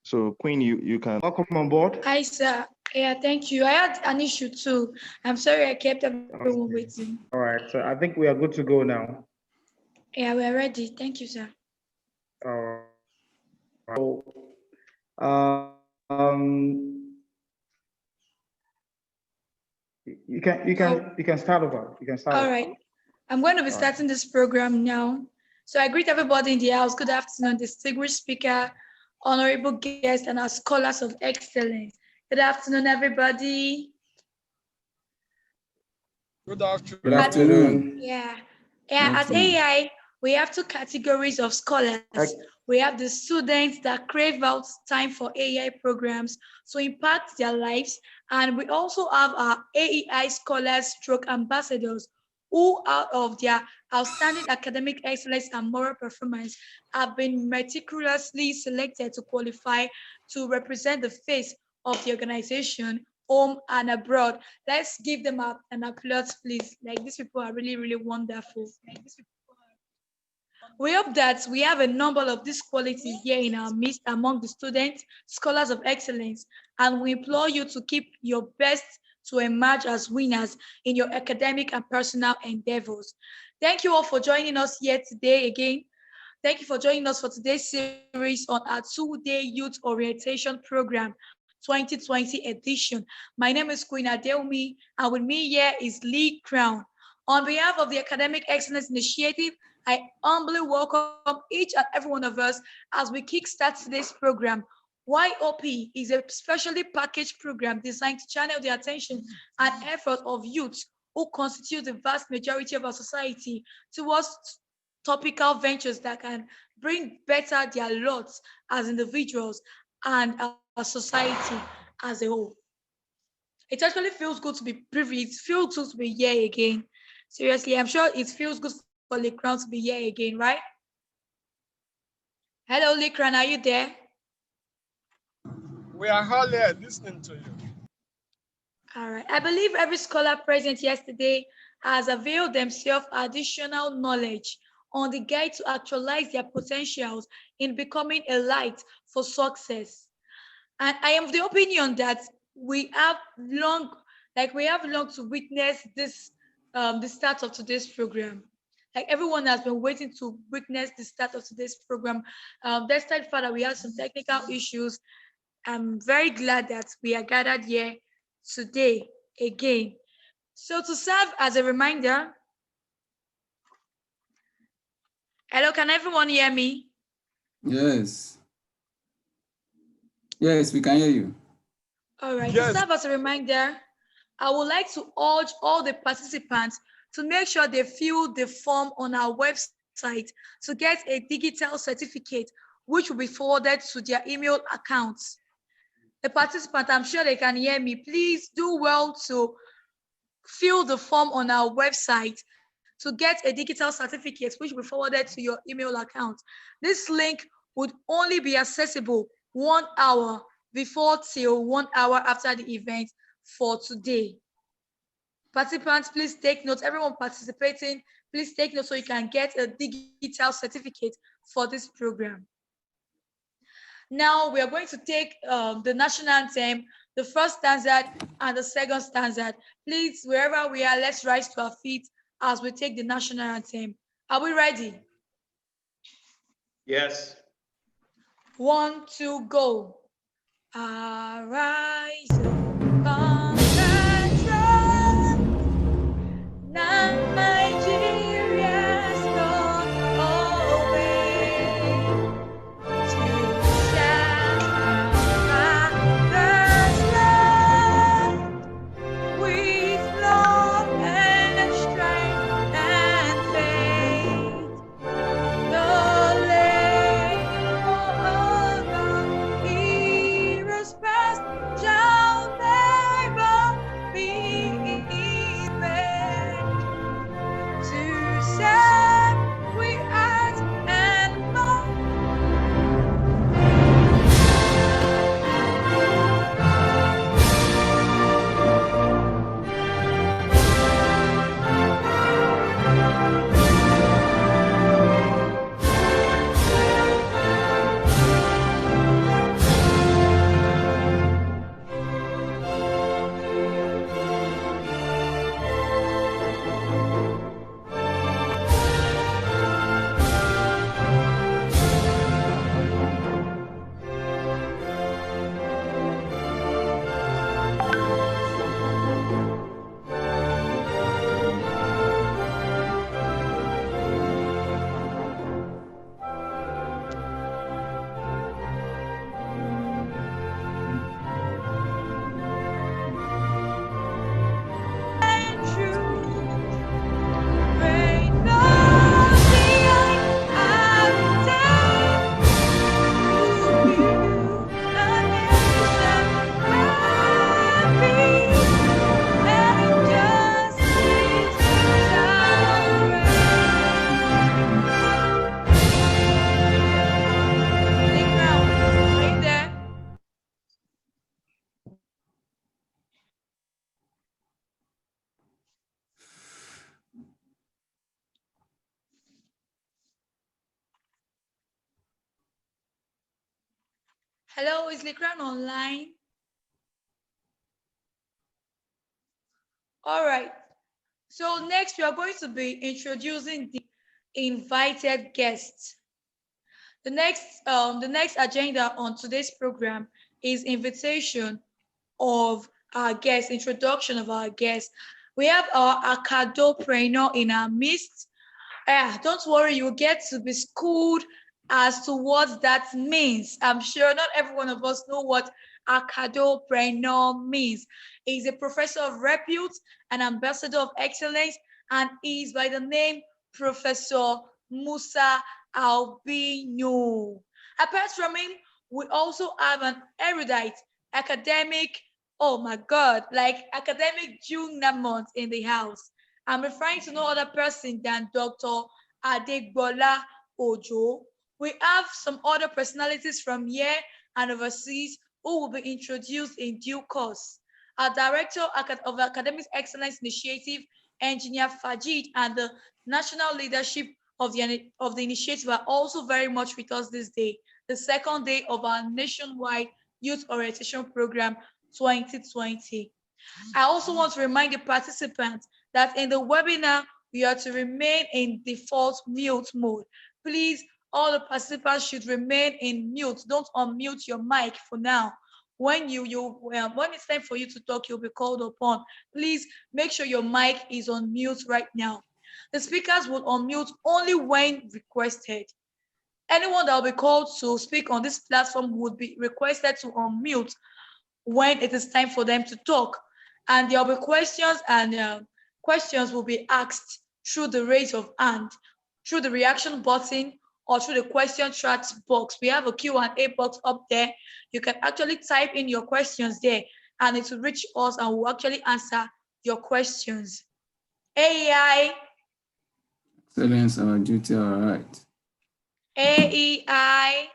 So Queen, you can welcome on board. Hi, sir. Yeah, thank you. I had an issue too. I'm sorry I kept everyone waiting. All right, so I think we are good to go now. Yeah, we're ready. Thank you, sir. All right. So, um, you can start over. You can start. All right. I'm going to be starting this program now. So I greet everybody in the house. Good afternoon, distinguished speaker, honorable guests, and our scholars of excellence. Good afternoon, everybody. Good afternoon. Good afternoon. Yeah. At AEI, we have two categories of scholars. We have the students that crave out time for AEI programs to impact their lives. And we also have our AEI scholars stroke ambassadors who, out of their outstanding academic excellence and moral performance, have been meticulously selected to qualify to represent the face of the organization, home and abroad. Let's give them an applause, please. Like, these people are really, really wonderful. We hope that we have a number of these qualities here in our midst among the students, scholars of excellence, and we implore you to keep your best to emerge as winners in your academic and personal endeavors. Thank you all for joining us here today again. Thank you for joining us for today's series on our two-day youth orientation program, 2020 edition. My name is Queen Adeomi, and with me here is Lee Crown. On behalf of the Academic Excellence Initiative, I humbly welcome each and every one of us as we kickstart today's program. YOP is a specially packaged program designed to channel the attention and effort of youth who constitute the vast majority of our society towards topical ventures that can bring better their lots as individuals and our society as a whole. It actually feels good to be privileged. It feels good to be here again. Seriously, I'm sure it feels good for Lekran to be here again, right? Hello, Lekran, are you there? We are all here listening to you. All right. I believe every scholar present yesterday has availed themselves additional knowledge on the guide to actualize their potentials in becoming a light for success. And I am of the opinion that we have long to witness this the start of today's program. Like, everyone has been waiting to witness the start of today's program. Despite the fact that we have some technical issues, I'm very glad that we are gathered here today again. So to serve as a reminder, hello, can everyone hear me? Yes. Yes, we can hear you. All right, Yes. To serve as a reminder, I would like to urge all the participants to make sure they fill the form on our website to get a digital certificate, which will be forwarded to their email accounts. The participant, I'm sure they can hear me. Please do well to fill the form on our website to get a digital certificate, which will be forwarded to your email account. This link would only be accessible 1 hour before till 1 hour after the event for today. Participants, please take note. Everyone participating, please take note so you can get a digital certificate for this program. Now we are going to take the national anthem, the first stanza and the second stanza. Please, wherever we are, let's rise to our feet as we take the national anthem. Are we ready? Yes. 1, 2, go. Arise, Nigeria's gone away to share our father's land with love and strength and faith. The labor of our heroes past shall never Hello, is Likran online? All right. So next we are going to be introducing the invited guests. The next agenda on today's program is invitation of our guests, introduction of our guests. We have our acadopreneur in our midst. Don't worry, you'll get to be schooled as to what that means. I'm sure not every one of us know what acadopreneur means. He's a professor of repute, an ambassador of excellence, and is by the name Professor Musa Albino. Apart from him, we also have an erudite academic, oh my God, like academic Junamont in the house. I'm referring to no other person than Dr. Adegbola Ojo. We have some other personalities from here and overseas who will be introduced in due course. Our Director of Academic Excellence Initiative, Engineer Fajid, and the national leadership of the initiative are also very much with us this day, the second day of our nationwide youth orientation program 2020. I also want to remind the participants that in the webinar, we are to remain in default mute mode. Please, all the participants should remain in mute. Don't unmute your mic for now. When when it's time for you to talk, you'll be called upon. Please make sure your mic is on mute right now. The speakers will unmute only when requested. Anyone that will be called to speak on this platform would be requested to unmute when it is time for them to talk. And there will be questions, and questions will be asked through the raise of hand, through the reaction button, or through the question chat box. We have a Q&A box up there. You can actually type in your questions there, and it will reach us and we'll actually answer your questions. AEI. Excellence, our duty, our right. AEI.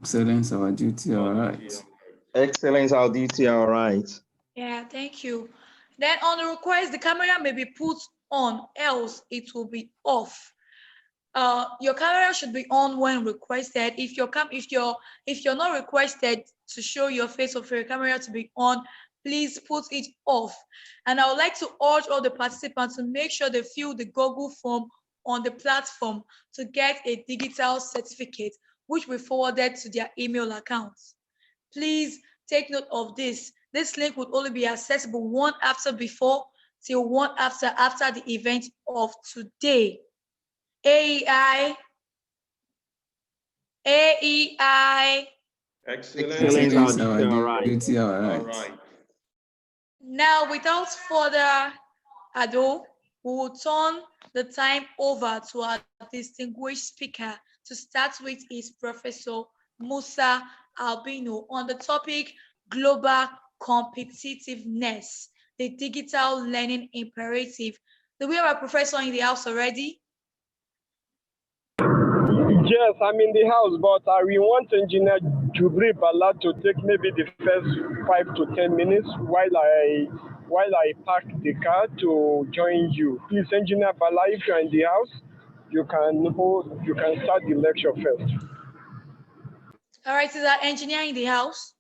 Excellence, our duty, our right. Excellence, our duty, our right. Yeah, thank you. Then on the request, the camera may be put on, else it will be off. Your camera should be on when requested. If you're not requested to show your face or for your camera to be on, please put it off. And I would like to urge all the participants to make sure they fill the Google form on the platform to get a digital certificate, which we forwarded to their email accounts. Please take note of this. This link would only be accessible one after before till one after the event of today. AEI. AEI. Excellence, our duty, our right. Now, without further ado, we will turn the time over to our distinguished speaker. To start with is Professor Musa Albino on the topic Global Competitiveness, the Digital Learning Imperative. Do we have a professor in the house already? Yes, I'm in the house, but I will want Engineer Jubri Bala to take maybe the first 5 to 10 minutes while I park the car to join you. Please, Engineer Bala, if you're in the house, you can start the lecture first. All right, is our engineer in the house?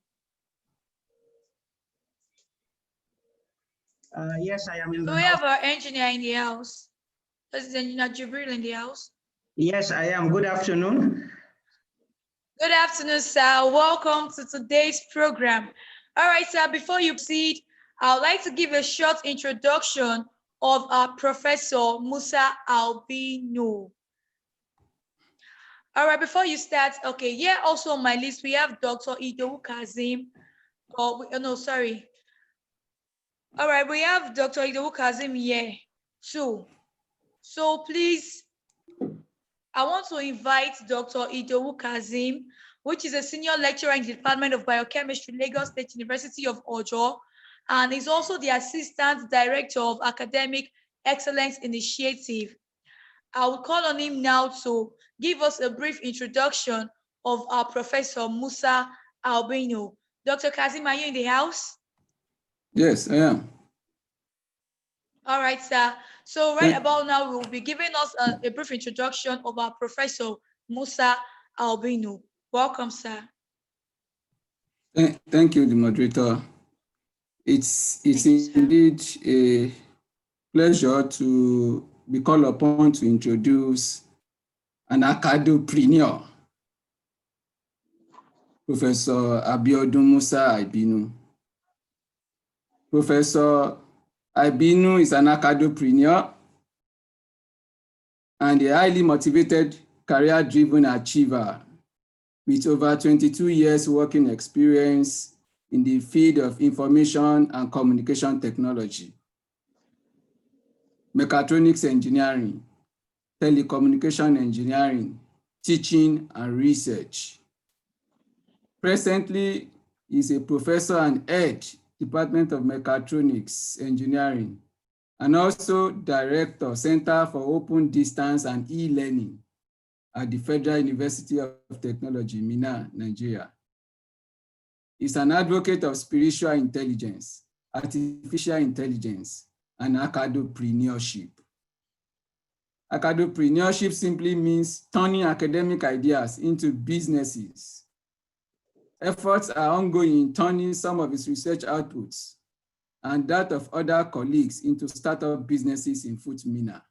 Yes, I am in the Do we house. have our engineer in the house? Is Engineer Jibril in the house? Yes, I am. Good afternoon. Good afternoon, sir. Welcome to today's program. All right, sir, before you proceed, I would like to give a short introduction of our Professor Musa Albino. All right, before you start, okay, yeah, also on my list, we have Dr. Idowu Kazim. Oh, no, sorry. All right, we have Dr. Idowu Kazim here too. So please, I want to invite Dr. Idowu Kazim, which is a senior lecturer in the Department of Biochemistry, Lagos State University of Ojo, and is also the Assistant Director of Academic Excellence Initiative. I will call on him now to give us a brief introduction of our Professor Musa Albino. Dr. Kazim, are you in the house? Yes, I am. All right, sir. So right about now, we will be giving us a brief introduction of our Professor Musa Albino. Welcome, sir. Thank you, the moderator. It's Thank you, sir. indeed a pleasure to be called upon to introduce an acadopreneur, Professor Abiodun Musa Aibinu. Professor Aibinu is an acadopreneur and a highly motivated, career-driven achiever with over 22 years working experience in the field of information and communication technology, mechatronics engineering, telecommunication engineering, teaching and research. Presently, he is a professor and head, Department of Mechatronics Engineering, and also Director, Center for Open Distance and E-Learning at the Federal University of Technology, Minna, Nigeria. He's an advocate of spiritual intelligence, artificial intelligence, and acadopreneurship. Acadopreneurship simply means turning academic ideas into businesses. Efforts are ongoing in turning some of his research outputs and that of other colleagues into startup businesses in FUT Minna.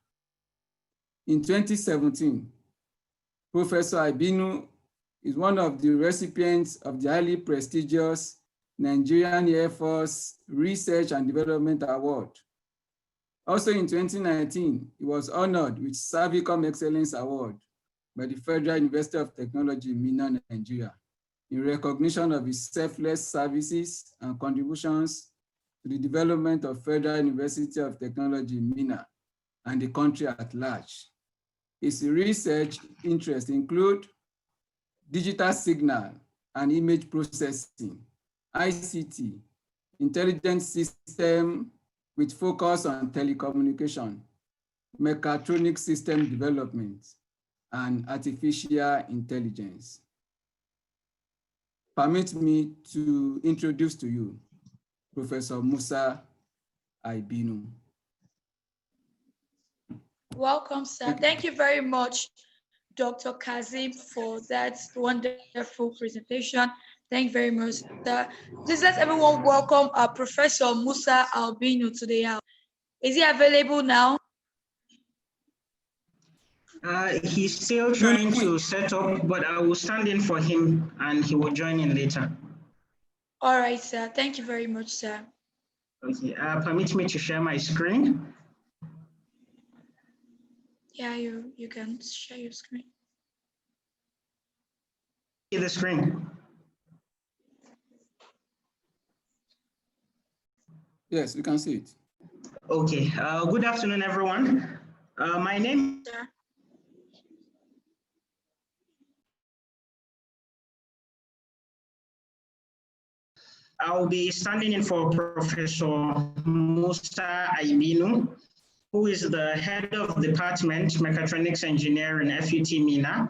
In 2017, Professor Aibinu is one of the recipients of the highly prestigious Nigerian Air Force Research and Development Award. Also in 2019, he was honored with Savicom Excellence Award by the Federal University of Technology, Minna, Nigeria, in recognition of his selfless services and contributions to the development of Federal University of Technology, Minna, and the country at large. His research interests include digital signal and image processing, ICT, intelligent system with focus on telecommunication, mechatronic system development, and artificial intelligence. Permit me to introduce to you Professor Musa Aibinu. Welcome, sir. Thank you very much, Dr. Kazim, for that wonderful presentation. Thank you very much, sir. Please let everyone welcome our Professor Musa Aibinu to the house. Is he available now? He's still trying to set up, but I will stand in for him and he will join in later. All right, sir. Thank you very much, sir. Okay, permit me to share my screen. Yeah, you can share your screen. See the screen? Yes, we can see it. Okay, good afternoon, everyone. My name is I'll be standing in for Professor Musa Aibinu, who is the head of Department Mechatronics Engineering, FUT Minna,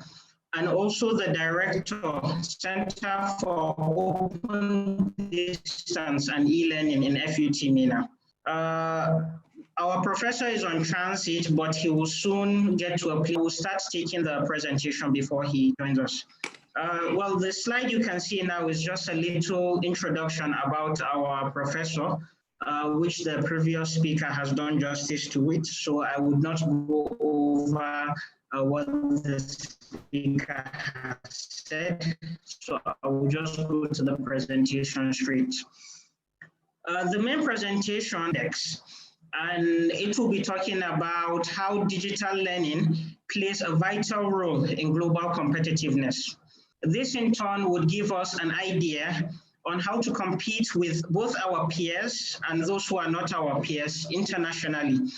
and also the Director, Center for Open Distance and E-Learning in FUT Minna. Our professor is on transit, but he will soon get to a place. He will start taking the presentation before he joins us. Well, the slide you can see now is just a little introduction about our professor, which the previous speaker has done justice to it. So I would not go over what the speaker has said. So I will just go to the presentation straight. The main presentation next, and it will be talking about how digital learning plays a vital role in global competitiveness. This in turn would give us an idea on how to compete with both our peers and those who are not our peers internationally.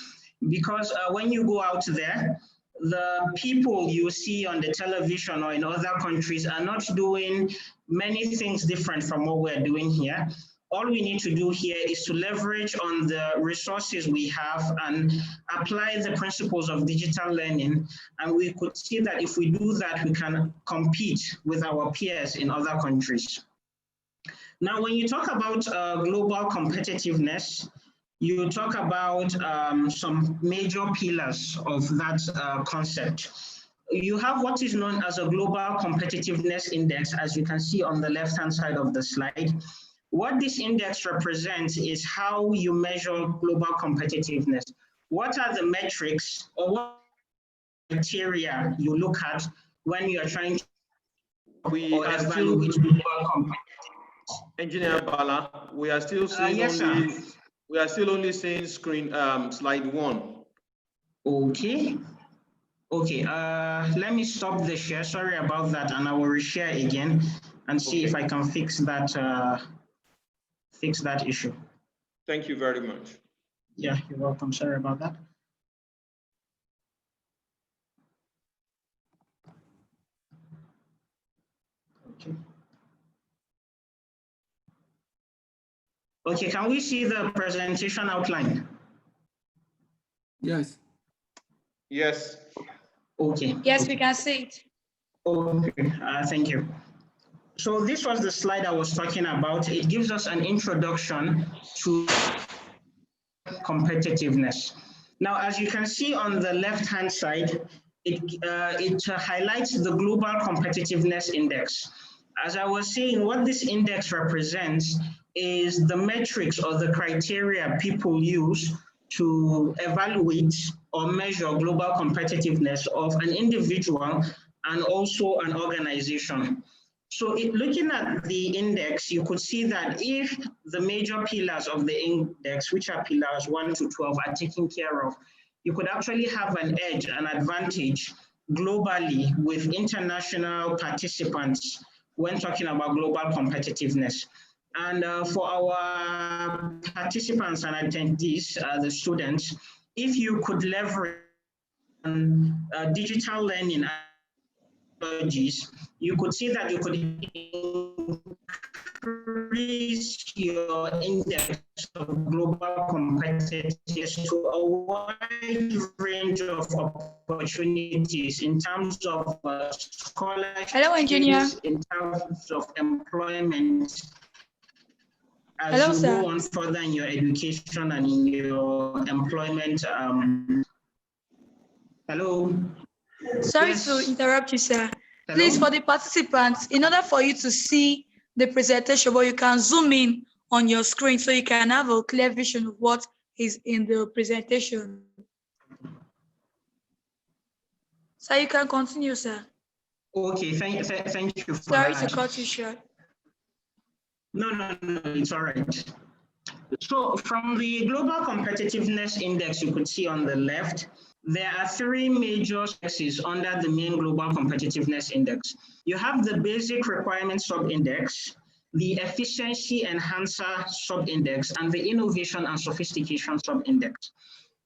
Because when you go out there, the people you see on the television or in other countries are not doing many things different from what we're doing here. All we need to do here is to leverage on the resources we have and apply the principles of digital learning. And we could see that if we do that, we can compete with our peers in other countries. Now, when you talk about global competitiveness, you talk about some major pillars of that concept. you have what is known as a global competitiveness index, as you can see on the left-hand side of the slide. What this index represents is how you measure global competitiveness. What are the metrics or what criteria you look at when you are trying to evaluate global competitiveness? Engineer Bala, we are still seeing yes, we are still only seeing screen slide 1. Okay. Okay, let me stop the share. Sorry about that, and I will reshare again and see if I can fix that issue. Thank you very much. Yeah, you're welcome. Sorry about that. Okay. Okay, can we see the presentation outline? Yes. Yes. Okay. Yes, okay. we can see it. Okay, thank you. So this was the slide I was talking about. It gives us an introduction to competitiveness. Now, as you can see on the left-hand side, it highlights the Global Competitiveness Index. As I was saying, what this index represents is the metrics or the criteria people use to evaluate or measure global competitiveness of an individual and also an organization. So looking at the index, you could see that if the major pillars of the index, which are pillars 1 to 12, are taken care of, you could actually have an edge, an advantage globally with international participants when talking about global competitiveness. And for our participants and attendees, the students, if you could leverage digital learning technologies, you could see that you could increase your index of global competitiveness to a wide range of opportunities in terms of scholarships, Hello, engineer. in terms of employment, as Hello, you sir. go on further in your education and in your employment. Hello. Sorry Yes. to interrupt you, sir. Hello? Please, for the participants, in order for you to see the presentation, but you can zoom in on your screen so you can have a clear vision of what is in the presentation. So you can continue, sir. Okay, thank you for Sorry that. to cut you short. No, it's all right. So from the Global Competitiveness Index, you could see on the left, there are 3 major sections under the main Global Competitiveness Index. You have the Basic Requirements Sub-Index, the Efficiency Enhancer Sub-Index, and the Innovation and Sophistication Sub-Index.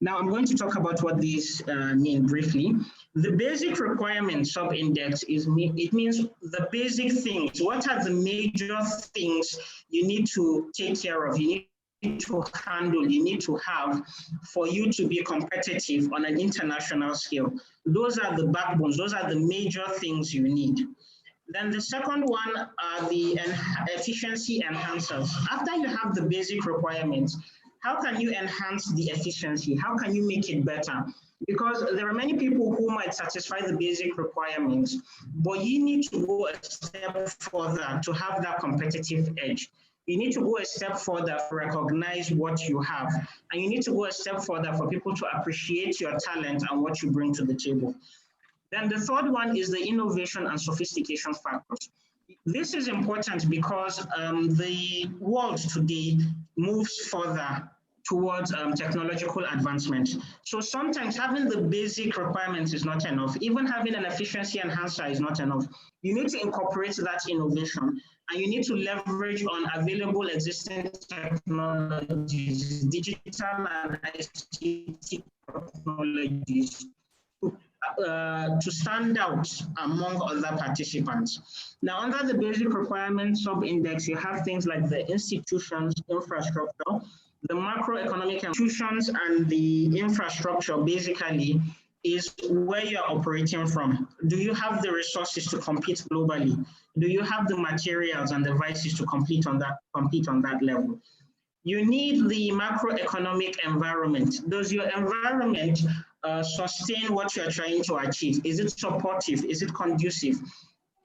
Now, I'm going to talk about what these mean briefly. The Basic Requirements Sub-Index it means the basic things. What are the major things you need to take care of? You need to handle, you need to have for you to be competitive on an international scale. Those are the backbones, those are the major things you need. Then the second one are the efficiency enhancers. After you have the basic requirements, how can you enhance the efficiency? How can you make it better? Because there are many people who might satisfy the basic requirements, but you need to go a step further to have that competitive edge. You need to go a step further to recognize what you have. And you need to go a step further for people to appreciate your talent and what you bring to the table. Then the third one is the innovation and sophistication factors. This is important because the world today moves further towards technological advancement. So sometimes having the basic requirements is not enough. Even having an efficiency enhancer is not enough. You need to incorporate that innovation, and you need to leverage on available existing technologies, digital and ICT technologies, to stand out among other participants. Now, under the basic requirements sub-index, you have things like the institutions, infrastructure, the macroeconomic institutions, and the infrastructure basically is where you're operating from. Do you have the resources to compete globally? Do you have the materials and devices to compete on that level? You need the macroeconomic environment. Does your environment sustain what you're trying to achieve? Is it supportive? Is it conducive?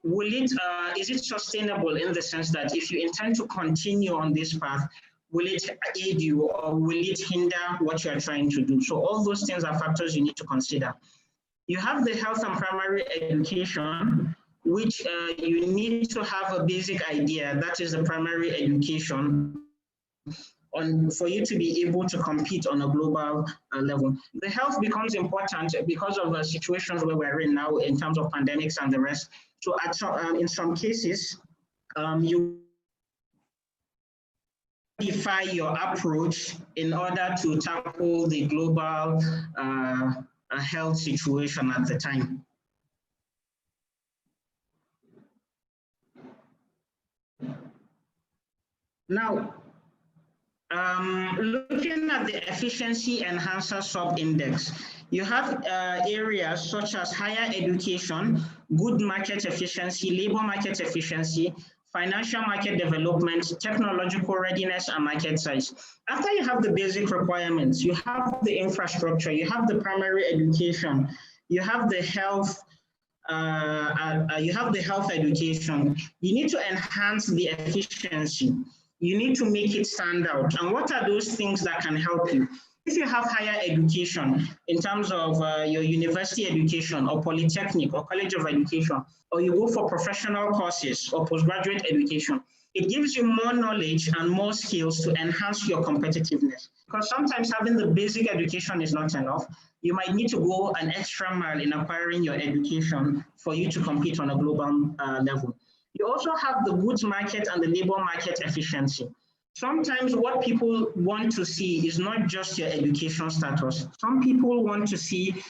Is it sustainable in the sense that if you intend to continue on this path, will it aid you or will it hinder what you're trying to do? So all those things are factors you need to consider. You have the health and primary education, which you need to have a basic idea. That is the primary education for you to be able to compete on a global level. The health becomes important because of the situations where we're in now in terms of pandemics and the rest. So in some cases, you modify your approach in order to tackle the global health situation at the time. Now, looking at the efficiency enhancer sub-index, you have areas such as higher education, good market efficiency, labor market efficiency, financial market development, technological readiness, and market size. After you have the basic requirements, you have the infrastructure, you have the primary education, you have the health, education. You need to enhance the efficiency. You need to make it stand out. And what are those things that can help you? If you have higher education in terms of your university education or polytechnic or college of education, or you go for professional courses or postgraduate education, it gives you more knowledge and more skills to enhance your competitiveness. Because sometimes having the basic education is not enough. You might need to go an extra mile in acquiring your education for you to compete on a global level. You also have the goods market and the labor market efficiency. Sometimes what people want to see is not just your education status. Some people want to see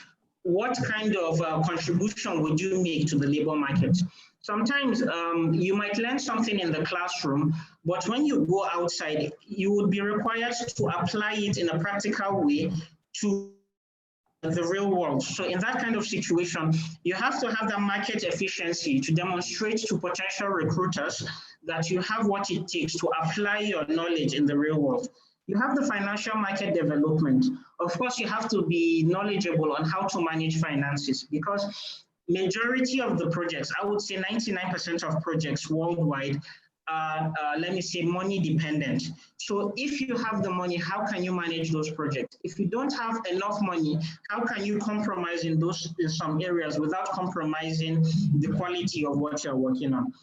what kind of contribution would you make to the labor market. Sometimes you might learn something in the classroom, but when you go outside, you would be required to apply it in a practical way to the real world. So in that kind of situation, you have to have that market efficiency to demonstrate to potential recruiters that you have what it takes to apply your knowledge in the real world. You have the financial market development. Of course, you have to be knowledgeable on how to manage finances, because majority of the projects, I would say 99% of projects worldwide, let me say, money dependent. So if you have the money, how can you manage those projects? If you don't have enough money, how can you compromise in some areas without compromising the quality of what you're working on?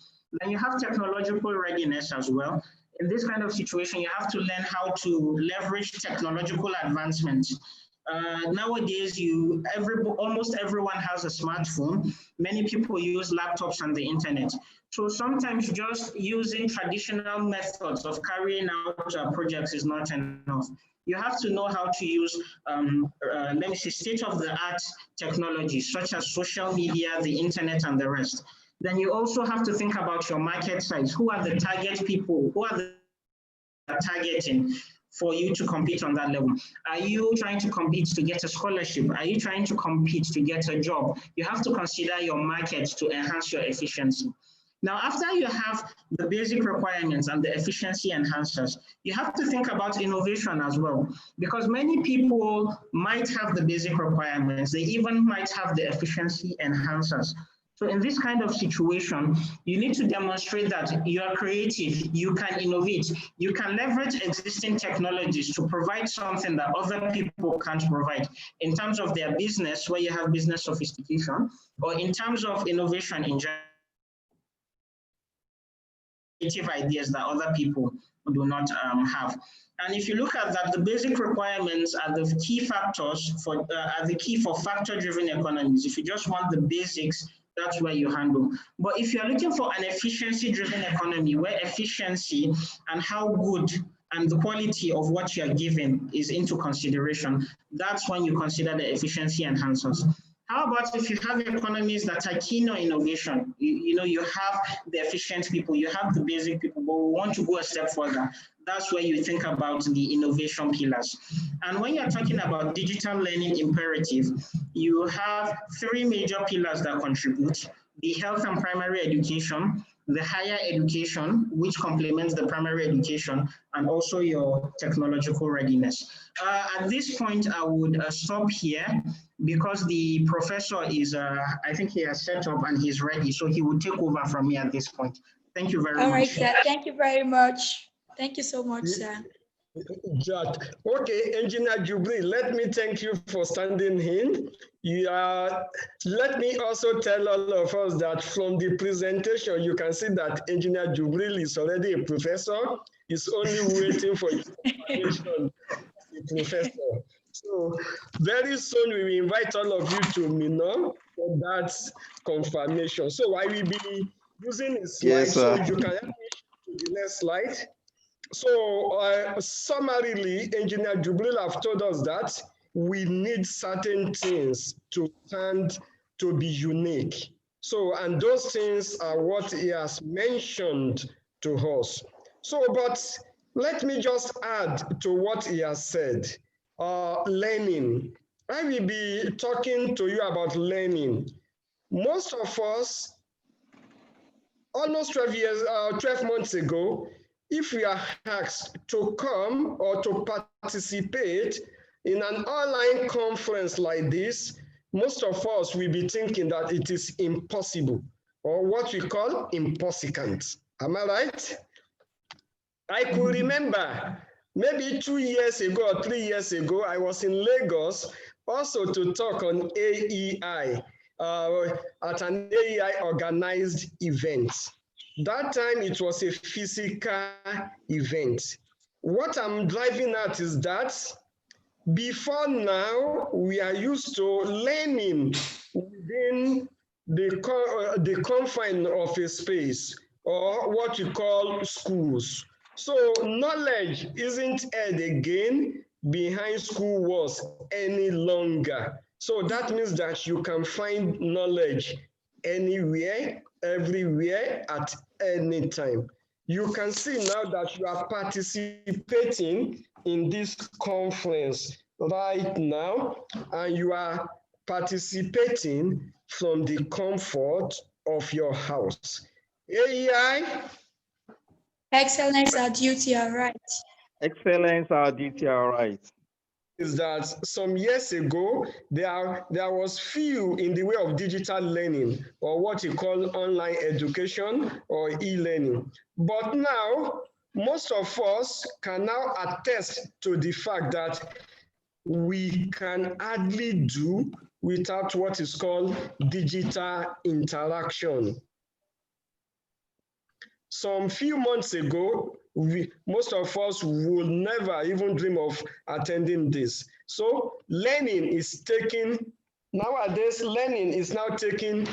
Then you have technological readiness as well. In this kind of situation, you have to learn how to leverage technological advancements. Nowadays, almost everyone has a smartphone. Many people use laptops and the internet. So sometimes just using traditional methods of carrying out projects is not enough. You have to know how to use, let me say, state-of-the-art technologies such as social media, the internet, and the rest. Then you also have to think about your market size. Who are the target people? Who are the targeting for you to compete on that level? Are you trying to compete to get a scholarship? Are you trying to compete to get a job? You have to consider your market to enhance your efficiency. Now, after you have the basic requirements and the efficiency enhancers, you have to think about innovation as well, because many people might have the basic requirements. They even might have the efficiency enhancers. So in this kind of situation, you need to demonstrate that you are creative, you can innovate, you can leverage existing technologies to provide something that other people can't provide in terms of their business, where you have business sophistication, or in terms of innovation in general, creative ideas that other people do not have. And if you look at that, the basic requirements are the key factors for factor-driven economies. If you just want the basics, that's where you handle. But if you're looking for an efficiency-driven economy, where efficiency and how good and the quality of what you're given is into consideration, that's when you consider the efficiency enhancers. How about if you have economies that are keen on innovation? You have the efficient people, you have the basic people, but we want to go a step further. That's where you think about the innovation pillars. And when you're talking about digital learning imperative, you have three major pillars that contribute: the health and primary education, the higher education, which complements the primary education, and also your technological readiness. At this point, I would stop here because the professor is, I think he has set up and he's ready, so he will take over from me at this point. Thank you very much. All right, sir. Thank you very much. Thank you so much, sir. Jack. Okay, Engineer Jubril, let me thank you for standing in. Let me also tell all of us that from the presentation, you can see that Engineer Jubril is already a professor. He's only waiting for his confirmation as a professor. So very soon we will invite all of you to Minna for that confirmation. So I will be using a slide, Yes, so you can help me to the next slide. So summarily, Engineer Jubril have told us that we need certain things to stand to be unique. So, and those things are what he has mentioned to us. So, but let me just add to what he has said. Learning. I will be talking to you about learning. Most of us, almost 12 months ago, if we are asked to come or to participate in an online conference like this, most of us will be thinking that it is impossible, or what we call impossible. Am I right? I could remember maybe 2 years ago or 3 years ago, I was in Lagos also to talk on AEI at an AEI organized event. That time it was a physical event. What I'm driving at is that before now, we are used to learning within the confine of a space, or what you call schools. So knowledge isn't held again behind school walls any longer. So that means that you can find knowledge anywhere, everywhere, at any time. You can see now that you are participating in this conference right now, and you are participating from the comfort of your house. AEI? Excellence at duty, all right. Excellence, our duty, all right. Is that some years ago, there was few in the way of digital learning, or what you call online education or e-learning. But now, most of us can now attest to the fact that we can hardly do without what is called digital interaction. Some few months ago, most of us would never even dream of attending this. So learning is taking, nowadays, learning is now taking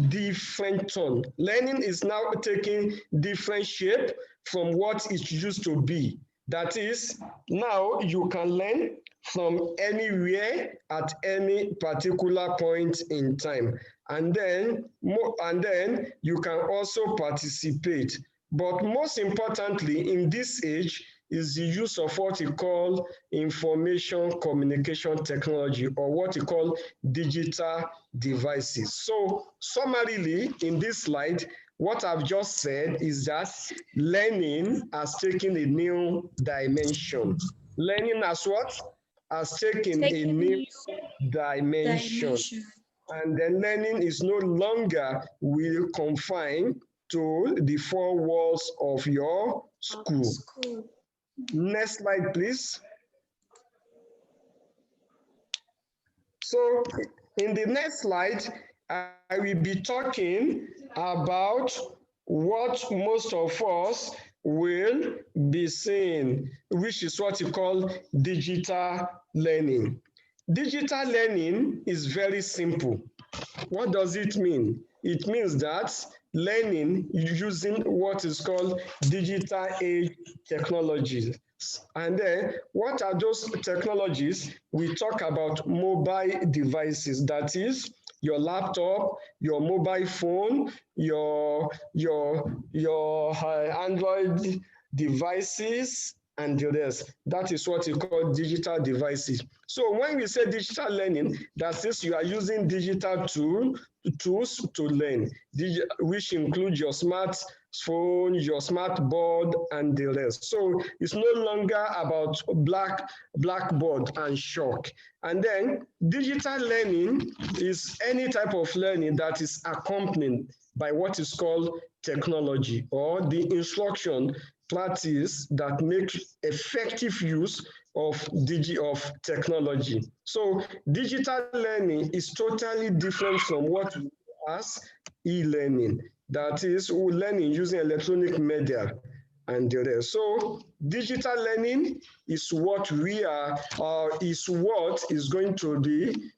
different turn. Learning is now taking different shape from what it used to be. That is, now you can learn from anywhere at any particular point in time. And then you can also participate. But most importantly, in this age, is the use of what you call information communication technology, or what you call digital devices. So summarily, in this slide, what I've just said is that learning has taken a new dimension. Learning has what? Has taken a new dimension. And then learning is no longer will confine to the four walls of your school. Next slide, please. So in the next slide, I will be talking about what most of us will be seeing, which is what you call digital learning. Digital learning is very simple. What does it mean? It means that learning using what is called digital age technologies. And then what are those technologies? We talk about mobile devices, that is your laptop, your mobile phone, your Android devices, and the rest. That is what you call digital devices. So when we say digital learning, that is you are using digital tools to learn, which include your phone, your smart board, and the rest. So it's no longer about blackboard and chalk. And then digital learning is any type of learning that is accompanied by what is called technology, or the instruction practice that make effective use of technology. So digital learning is totally different from what we as e-learning. That is learning using electronic media and the rest. So digital learning is what is going to be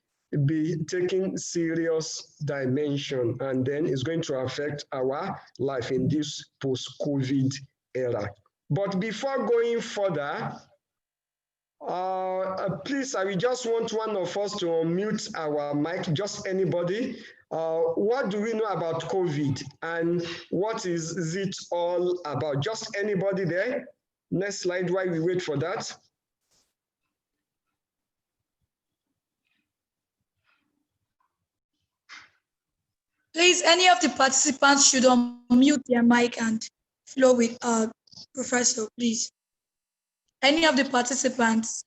taking serious dimension, and then it's going to affect our life in this post-COVID era. But before going further, please, I will just want one of us to unmute our mic, just anybody. What do we know about COVID and what is it all about? Just anybody there? Next slide while we wait for that. Please, any of the participants should unmute their mic and flow with Professor, please. Any of the participants?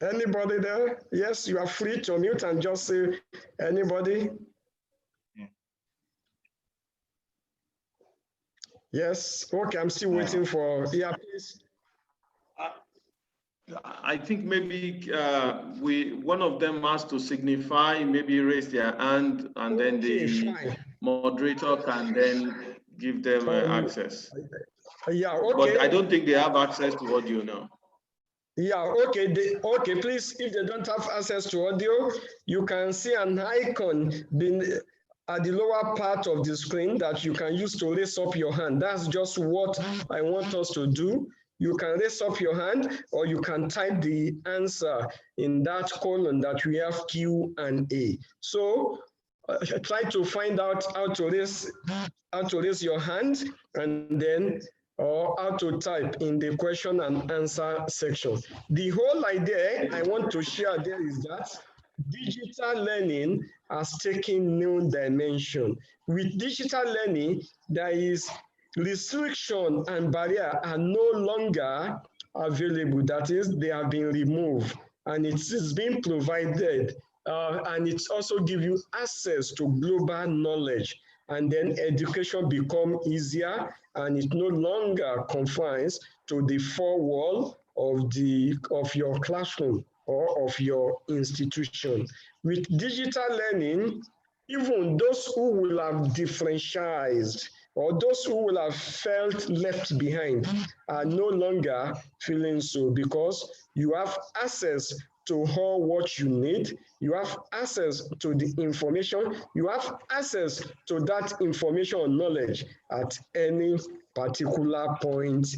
Anybody there? Yes, you are free to unmute and just say anybody. Yes, okay, I'm still waiting for, yeah, please. I think maybe one of them has to signify, maybe raise their hand, and then the moderator can then give them access. Yeah, okay. But I don't think they have access to audio now. Yeah, okay. Okay, please, if they don't have access to audio, you can see an icon at the lower part of the screen that you can use to raise up your hand. That's just what I want us to do. You can raise up your hand, or you can type the answer in that column that we have Q&A. So try to find out how to raise your hand, and then or how to type in the question and answer section. The whole idea I want to share there is that digital learning has taken new dimension. With digital learning, there is restriction and barrier are no longer available. That is, they have been removed, and it is being provided, and it also gives you access to global knowledge, and then education become easier, and it no longer confines to the four walls of your classroom or of your institution. With digital learning, even those who will have differentialized, or those who will have felt left behind, are no longer feeling so, because you have access to all what you need, you have access to the information, you have access to that information or knowledge at any particular point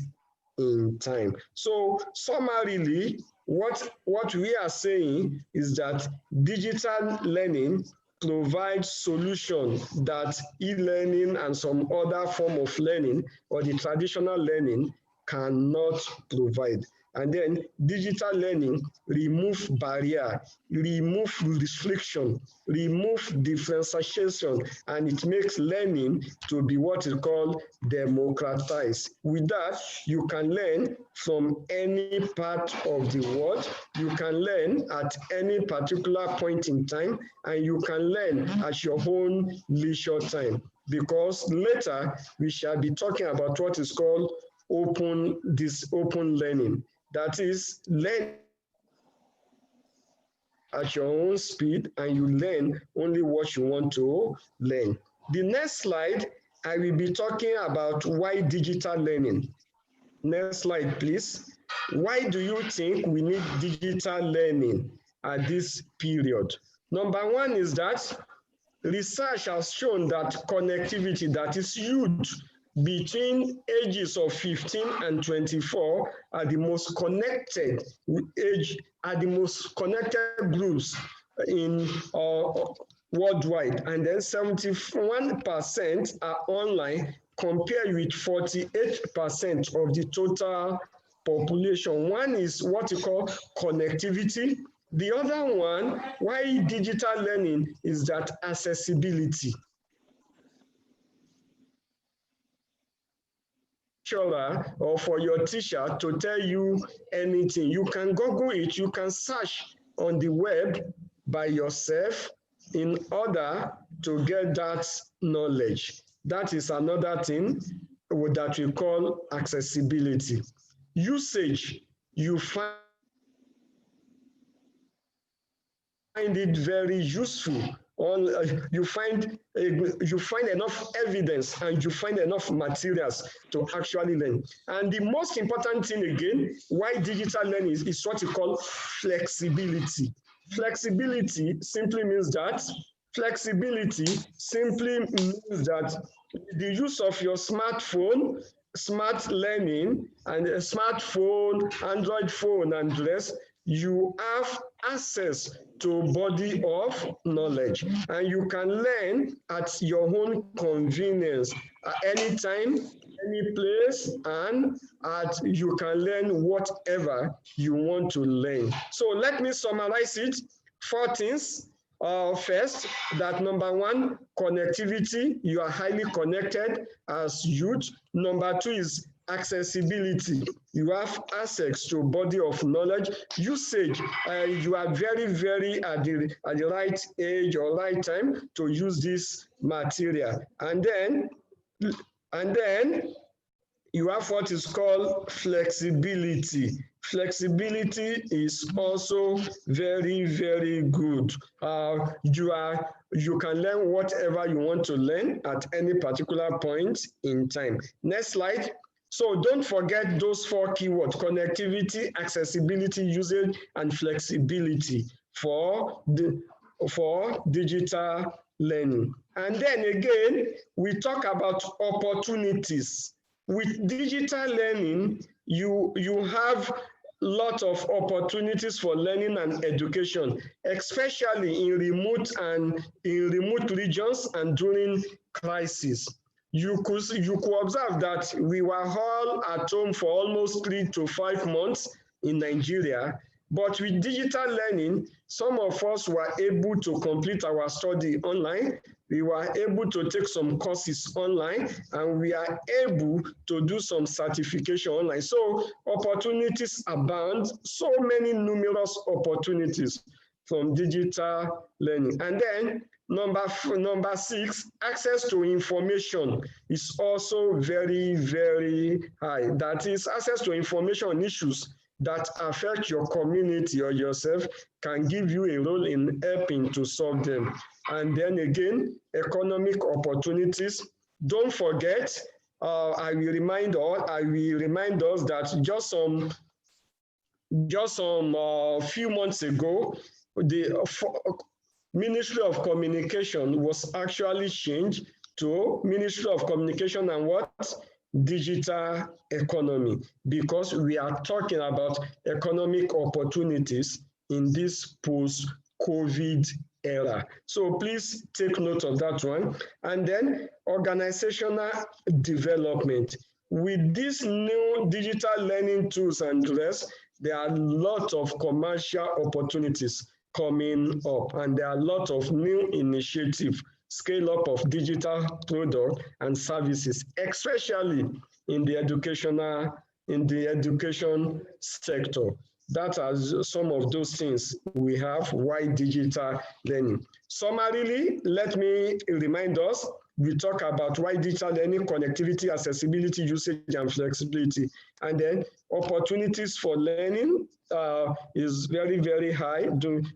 in time. So summarily, what we are saying is that digital learning provides solutions that e-learning and some other form of learning or the traditional learning cannot provide. And then digital learning remove barrier, remove restriction, remove differentiation, and it makes learning to be what is called democratized. With that, you can learn from any part of the world, you can learn at any particular point in time, and you can learn at your own leisure time. Because later, we shall be talking about what is called open learning. That is, learn at your own speed, and you learn only what you want to learn. The next slide, I will be talking about why digital learning. Next slide, please. Why do you think we need digital learning at this period? Number one is that research has shown that connectivity, that is youth, between ages of 15 and 24 are the most connected groups in worldwide, and then 71% are online compared with 48% of the total population. One is what you call connectivity. The other one, why digital learning, is that accessibility. lecturer or for your teacher to tell you anything. You can Google it, you can search on the web by yourself in order to get that knowledge. That is another thing that we call accessibility. Usage, you find it very useful. You find enough evidence and you find enough materials to actually learn. And the most important thing again, why digital learning is what you call flexibility. Flexibility simply means that the use of your smartphone, smart learning, and a smartphone, Android phone, and the rest, you have access to a body of knowledge, and you can learn at your own convenience, at any time, any place, and you can learn whatever you want to learn. So let me summarize it. 4 things. First, that number 1, connectivity. You are highly connected as youth. Number 2 is accessibility. You have access to a body of knowledge. Usage, you are very, very at the right age or right time to use this material. And then you have what is called flexibility. Flexibility is also very, very good. You can learn whatever you want to learn at any particular point in time. Next slide. So don't forget those 4 keywords: connectivity, accessibility, usage, and flexibility for digital learning. And then again, we talk about opportunities. With digital learning, you have lot of opportunities for learning and education, especially in remote regions and during crisis. You could observe that we were all at home for almost 3 to 5 months in Nigeria, but with digital learning, some of us were able to complete our study online. We were able to take some courses online, and we are able to do some certification online. So opportunities abound, so many numerous opportunities from digital learning. And then number 6, access to information is also very, very high. That is, access to information on issues that affect your community or yourself can give you a role in helping to solve them. And then again, economic opportunities. Don't forget, I will remind us that just some few months ago, the Ministry of Communication was actually changed to Ministry of Communication and what? Digital economy, because we are talking about economic opportunities in this post-COVID era. So please take note of that one. And then organizational development. With these new digital learning tools and the rest, there are a lot of commercial opportunities coming up, and there are a lot of new initiatives, scale up of digital products and services, especially in the education sector. That are some of those things we have. Why digital learning? Summarily, let me remind us, we talk about why digital learning: connectivity, accessibility, usage, and flexibility. And then opportunities for learning is very, very high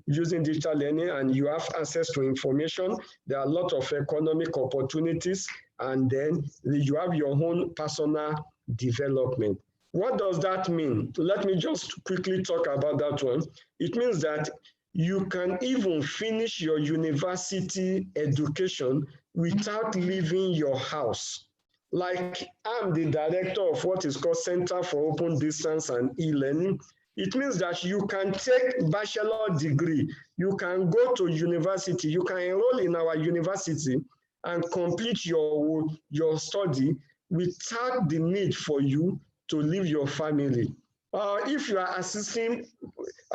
using digital learning, and you have access to information. There are a lot of economic opportunities, and then you have your own personal development. What does that mean? Let me just quickly talk about that one. It means that you can even finish your university education without leaving your house. Like, I'm the director of what is called Center for Open Distance and E-Learning. It means that you can take bachelor degree, you can go to university, you can enroll in our university and complete your study without the need for you to leave your family. If you are assisting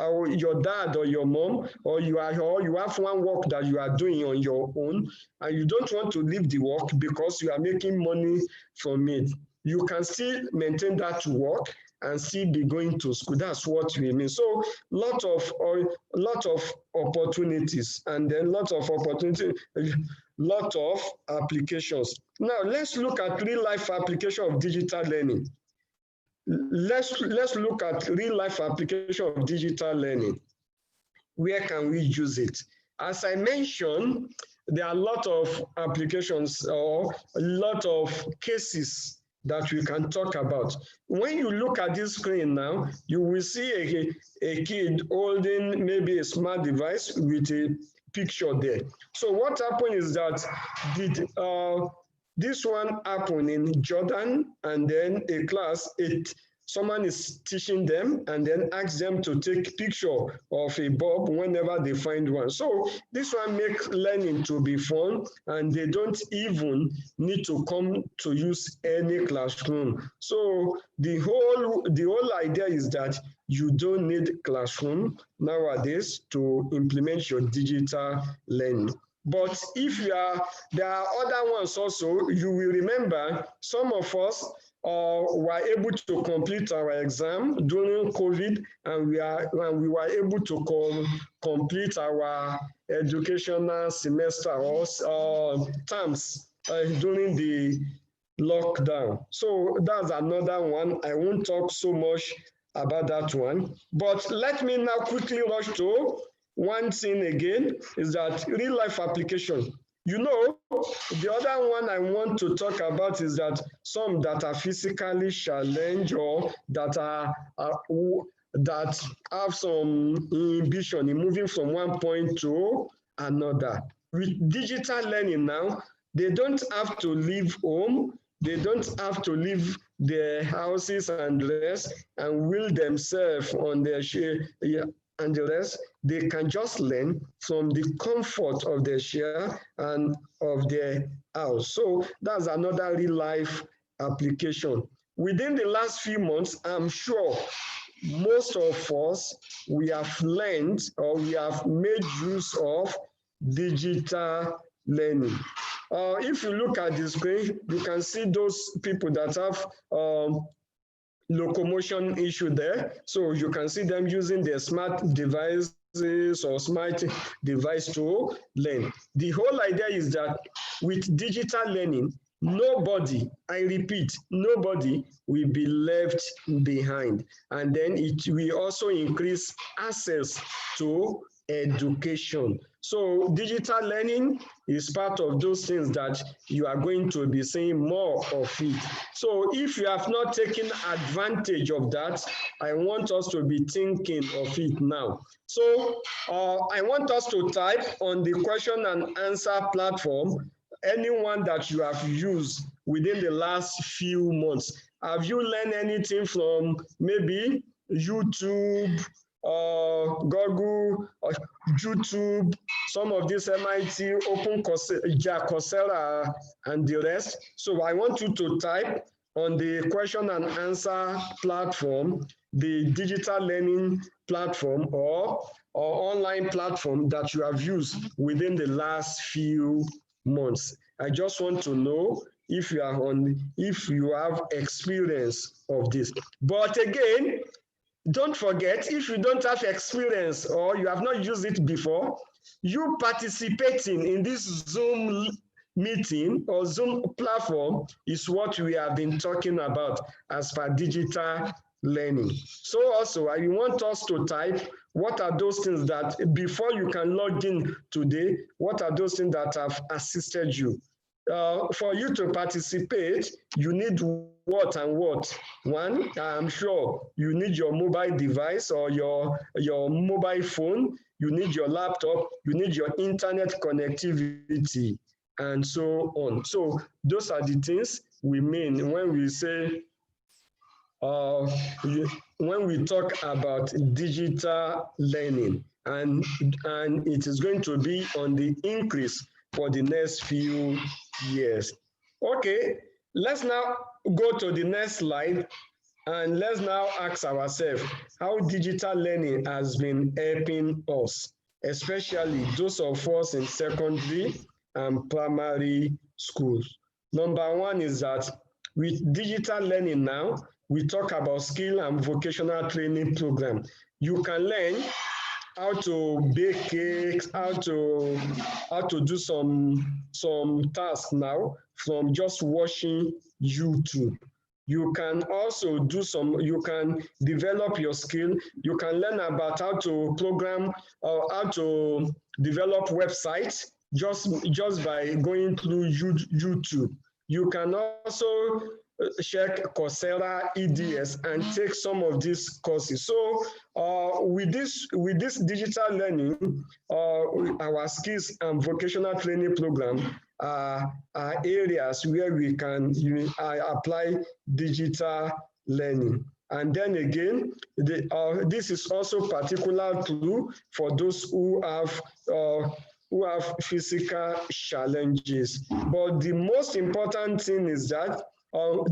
your dad or your mom, or you have one work that you are doing on your own, and you don't want to leave the work because you are making money from it, you can still maintain that work and still be going to school. That's what we mean. So lot of opportunities, and then lot of applications. Now let's look at real life application of digital learning. Let's look at real life application of digital learning. Where can we use it? As I mentioned, there are a lot of applications or a lot of cases that we can talk about. When you look at this screen now, you will see a kid holding maybe a smart device with a picture there. So what happened is that this one happened in Jordan, and then a class, someone is teaching them and then asks them to take picture of a bulb whenever they find one. So this one makes learning to be fun, and they don't even need to come to use any classroom. So the whole idea is that you don't need classroom nowadays to implement your digital learning. But if there are other ones also. You will remember some of us were able to complete our exam during COVID, and we were able to complete our educational semester or terms during the lockdown. So that's another one. I won't talk so much about that one. But let me now quickly rush to one thing again, is that real life application. You know, the other one I want to talk about is that some that are physically challenged or that that have some inhibition in moving from one point to another. With digital learning now, they don't have to leave home, they don't have to leave their houses and the rest and will themselves on their and the rest. They can just learn from the comfort of their chair and of their house. So that's another real life application. Within the last few months, I'm sure most of us, we have learned or we have made use of digital learning. If you look at the screen, you can see those people that have locomotion issue there. So you can see them using their smart devices or smart device to learn. The whole idea is that with digital learning, nobody, I repeat, nobody will be left behind. And then it will also increase access to education. So digital learning is part of those things that you are going to be seeing more of it. So if you have not taken advantage of that, I want us to be thinking of it now. So I want us to type on the question and answer platform anyone that you have used within the last few months. Have you learned anything from maybe YouTube, Google, YouTube, some of this MIT, Open Coursera, and the rest? So I want you to type on the question and answer platform, the digital learning platform or online platform that you have used within the last few months. I just want to know if you are if you have experience of this. But again, don't forget, if you don't have experience or you have not used it before, you participating in this Zoom meeting or Zoom platform is what we have been talking about as per digital learning. So also, I want us to type, what are those things that, before you can log in today, what are those things that have assisted you? For you to participate, you need what and what? One, I'm sure you need your mobile device or your mobile phone, you need your laptop, you need your internet connectivity, and so on. So those are the things we mean when we say, when we talk about digital learning, and it is going to be on the increase for the next few years. Okay, let's now go to the next slide, and let's now ask ourselves how digital learning has been helping us, especially those of us in secondary and primary schools. Number one is that With digital learning now, we talk about skill and vocational training program. You can learn how to bake cakes, how to do some tasks now from just watching YouTube. You can also you can develop your skill. You can learn about how to program or how to develop websites just by going through YouTube. You can also check Coursera, EDS, and take some of these courses. So with this digital learning, our skills and vocational training program are areas where we can apply digital learning. And then again, this is also particular true for those who have physical challenges. But the most important thing is that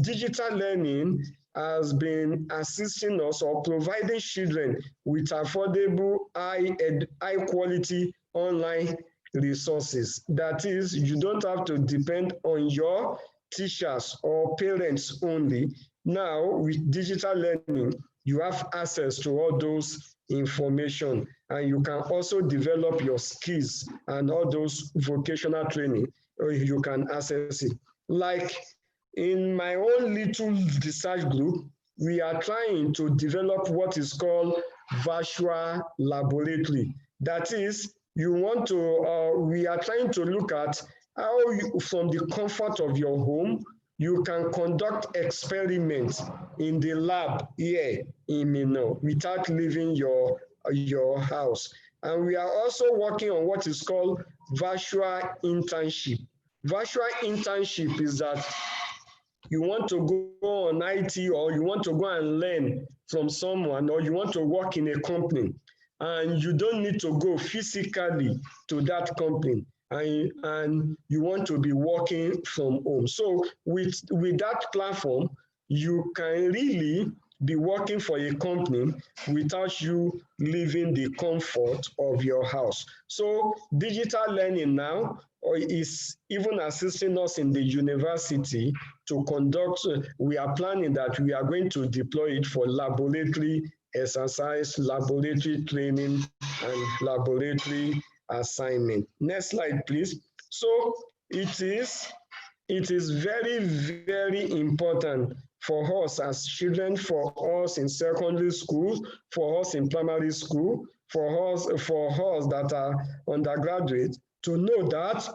digital learning has been assisting us or providing children with affordable, high quality online resources. That is, you don't have to depend on your teachers or parents only. Now, with digital learning, you have access to all those information, and you can also develop your skills and all those vocational training, or you can access it. Like in my own little research group, we are trying to develop what is called virtual laboratory. That is, we are trying to look at how from the comfort of your home, you can conduct experiments in the lab here in Minna without leaving your house. And we are also working on what is called virtual internship. Virtual internship is that you want to go on IT, or you want to go and learn from someone, or you want to work in a company, and you don't need to go physically to that company, and you want to be working from home. So with that platform, you can really be working for a company without you leaving the comfort of your house. So digital learning now is even assisting us in the university to conduct. We are planning that we are going to deploy it for laboratory exercise, laboratory training, and laboratory assignment. Next slide, please. So it is very, very important for us as children, for us in secondary school, for us in primary school, for us that are undergraduate, to know that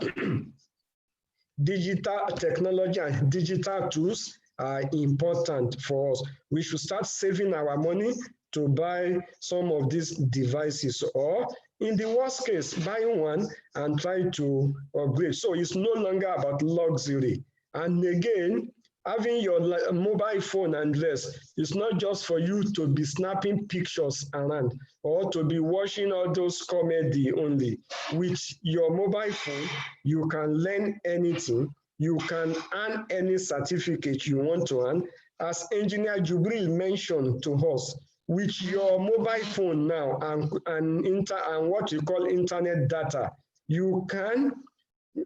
digital technology and digital tools are important for us. We should start saving our money to buy some of these devices, or in the worst case, buy one and try to upgrade. So it's no longer about luxury. And again, having your mobile phone and rest is not just for you to be snapping pictures around or to be watching all those comedy only. With your mobile phone, you can learn anything. You can earn any certificate you want to earn. As Engineer Jubril mentioned to us, with your mobile phone now and what you call internet data, you can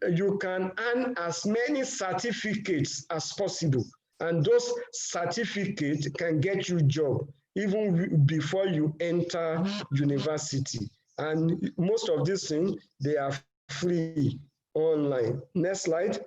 earn as many certificates as possible, and those certificates can get you a job even before you enter university. And most of these things, they are free online. Next slide.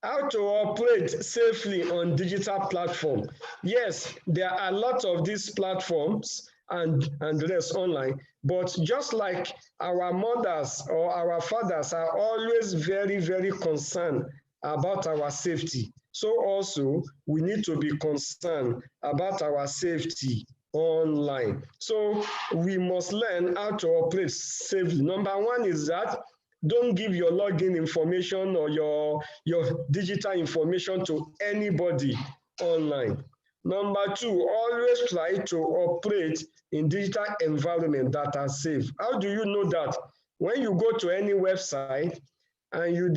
How to operate safely on digital platform. Yes, there are a lot of these platforms and rest online, but just like our mothers or our fathers are always very, very concerned about our safety, so also we need to be concerned about our safety online. So we must learn how to operate safely. Number one is that don't give your login information or your digital information to anybody online. Number two, always try to operate in digital environment that are safe. How do you know that? When you go to any website and you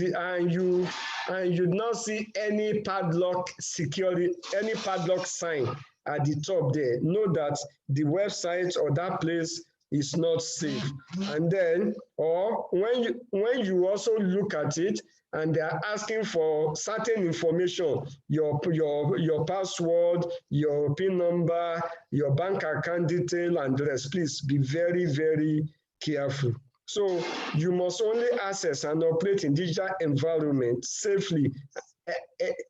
not see any padlock security, any padlock sign at the top there, know that the website or that place is not safe. And then, or when you also look at it and they are asking for certain information, your password, your PIN number, your bank account detail, and the rest, please be very, very careful. So you must only access and operate in digital environment safely,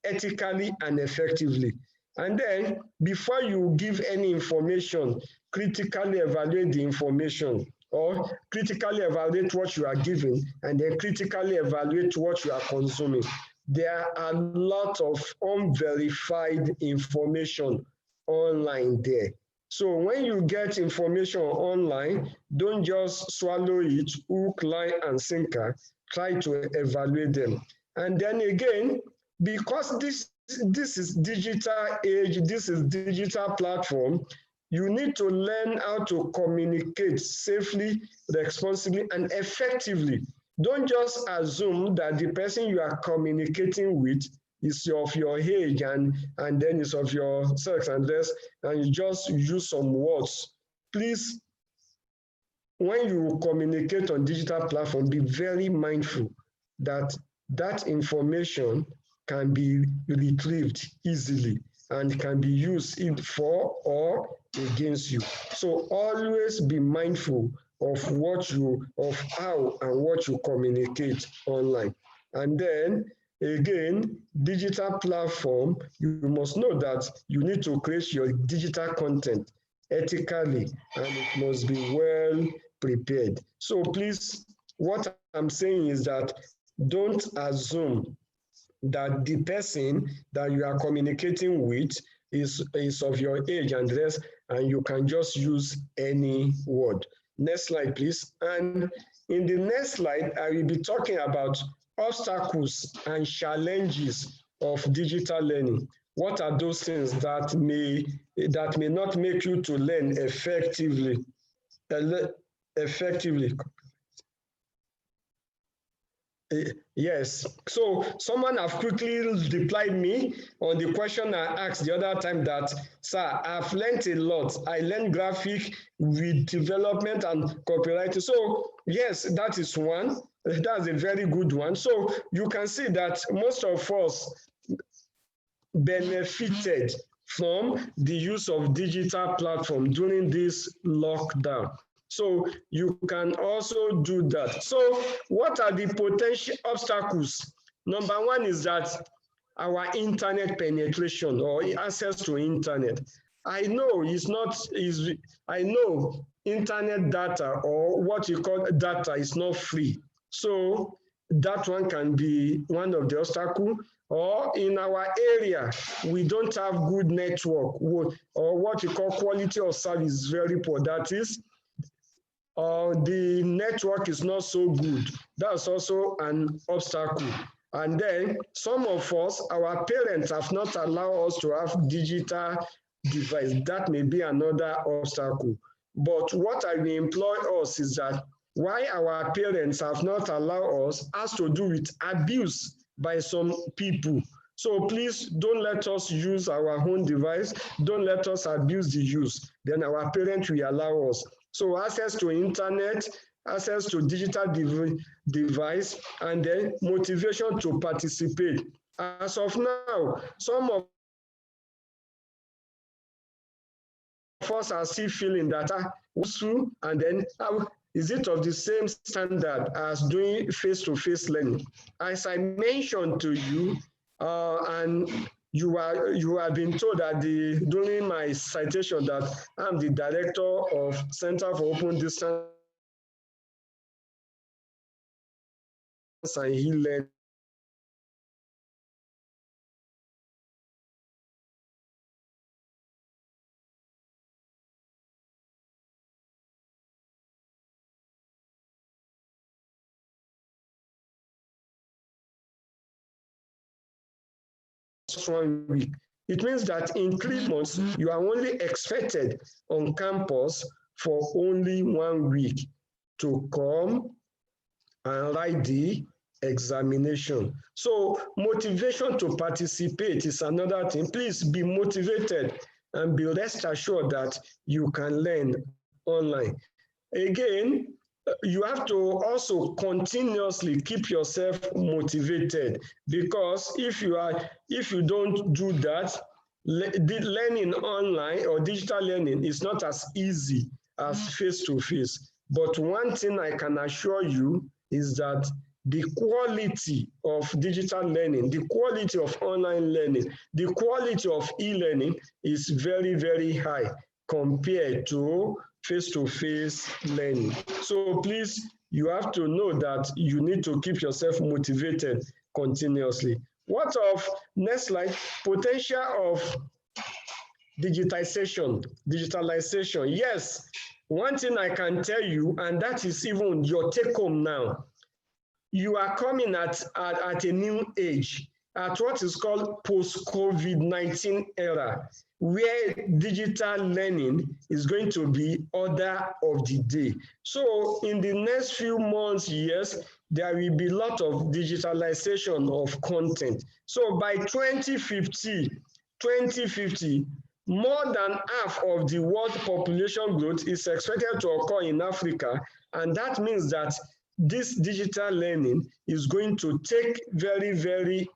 ethically, and effectively. And then before you give any information, critically evaluate the information, or critically evaluate what you are giving, and then critically evaluate what you are consuming. There are a lot of unverified information online there. So when you get information online, don't just swallow it, hook, line, and sinker. Try to evaluate them. And then again, because this is digital age, this is digital platform, you need to learn how to communicate safely, responsibly, and effectively. Don't just assume that the person you are communicating with is of your age and then is of your sex and race, and you just use some words. Please, when you communicate on digital platform, be very mindful that that information can be retrieved easily and can be used for or against you. So always be mindful of how and what you communicate online. And then again, digital platform, you must know that you need to create your digital content ethically, and it must be well prepared. So please, what I'm saying is that don't assume that the person that you are communicating with is of your age and rest, and you can just use any word. Next slide, please. And in the next slide, I will be talking about obstacles and challenges of digital learning. What are those things that may not make you to learn effectively? Yes, so someone have quickly replied me on the question I asked the other time that, sir, I've learned a lot. I learned graphic with development and copywriting. So yes, that is one. That's a very good one. So you can see that most of us benefited from the use of digital platform during this lockdown. So you can also do that. So what are the potential obstacles? Number one is that our internet penetration or access to internet. I know I know internet data, or what you call data, is not free. So that one can be one of the obstacles. Or in our area, we don't have good network, or what you call quality of service is very poor. That is, the network is not so good. That's also an obstacle. And then some of us, our parents have not allowed us to have digital device. That may be another obstacle. But what I will employ us is that why our parents have not allowed us has to do with abuse by some people. So please don't let us use our own device. Don't let us abuse the use. Then our parents will allow us. So access to internet, access to digital device, and then motivation to participate. As of now, some of us are still feeling that useful, and then is it of the same standard as doing face-to-face learning? As I mentioned to you, and you have been told that during my citation that I'm the director of Center for Open Distance and E-Learning. One week. It means that in 3 months, you are only expected on campus for only 1 week to come and write the examination. So motivation to participate is another thing. Please be motivated and be rest assured that you can learn online. again, you have to also continuously keep yourself motivated, because if you don't do that, learning online or digital learning is not as easy as face-to-face. But one thing I can assure you is that the quality of digital learning, the quality of online learning, the quality of e-learning is very, very high compared to face-to-face learning. So please, you have to know that you need to keep yourself motivated continuously. What of, next slide, potential of digitalization? Yes, one thing I can tell you, and that is even your take home now, you are coming at a new age, at what is called post-COVID-19 era, where digital learning is going to be order of the day. So in the next few months, years, there will be a lot of digitalization of content. So by 2050, more than half of the world population growth is expected to occur in Africa, and that means that this digital learning is going to take very, very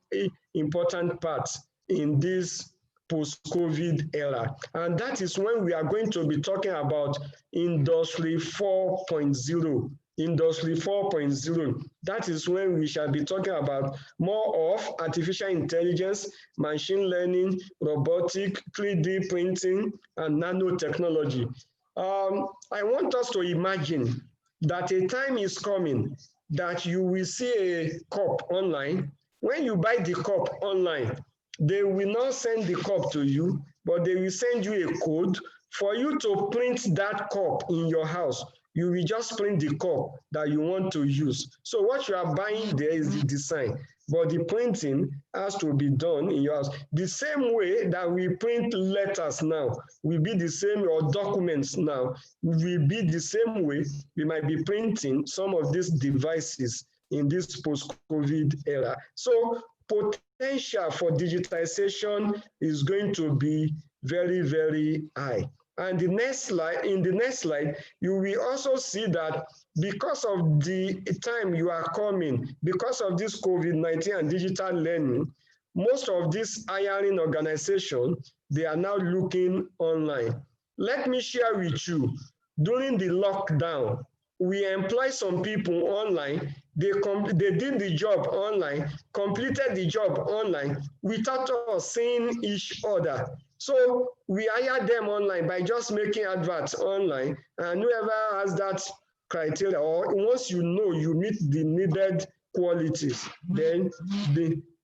important part in this post-COVID era. And that is when we are going to be talking about Industry 4.0. Industry 4.0. That is when we shall be talking about more of artificial intelligence, machine learning, robotic, 3D printing, and nanotechnology. I want us to imagine that a time is coming that you will see a cup online. When you buy the cup online, they will not send the cup to you, but they will send you a code for you to print that cup in your house. You will just print the cup that you want to use. So what you are buying there is the design, but the printing has to be done in your house. The same way that we print letters now will be the same, or documents now will be the same way we might be printing some of these devices in this post-COVID era. So potential for digitization is going to be very, very high. And in the next slide, you will also see that because of the time you are coming, because of this COVID-19 and digital learning, most of these hiring organizations, they are now looking online. Let me share with you, during the lockdown, we employ some people online. They did the job online, completed the job online without us seeing each other. So we hire them online by just making adverts online, and whoever has that criteria, or once you know you meet the needed qualities, then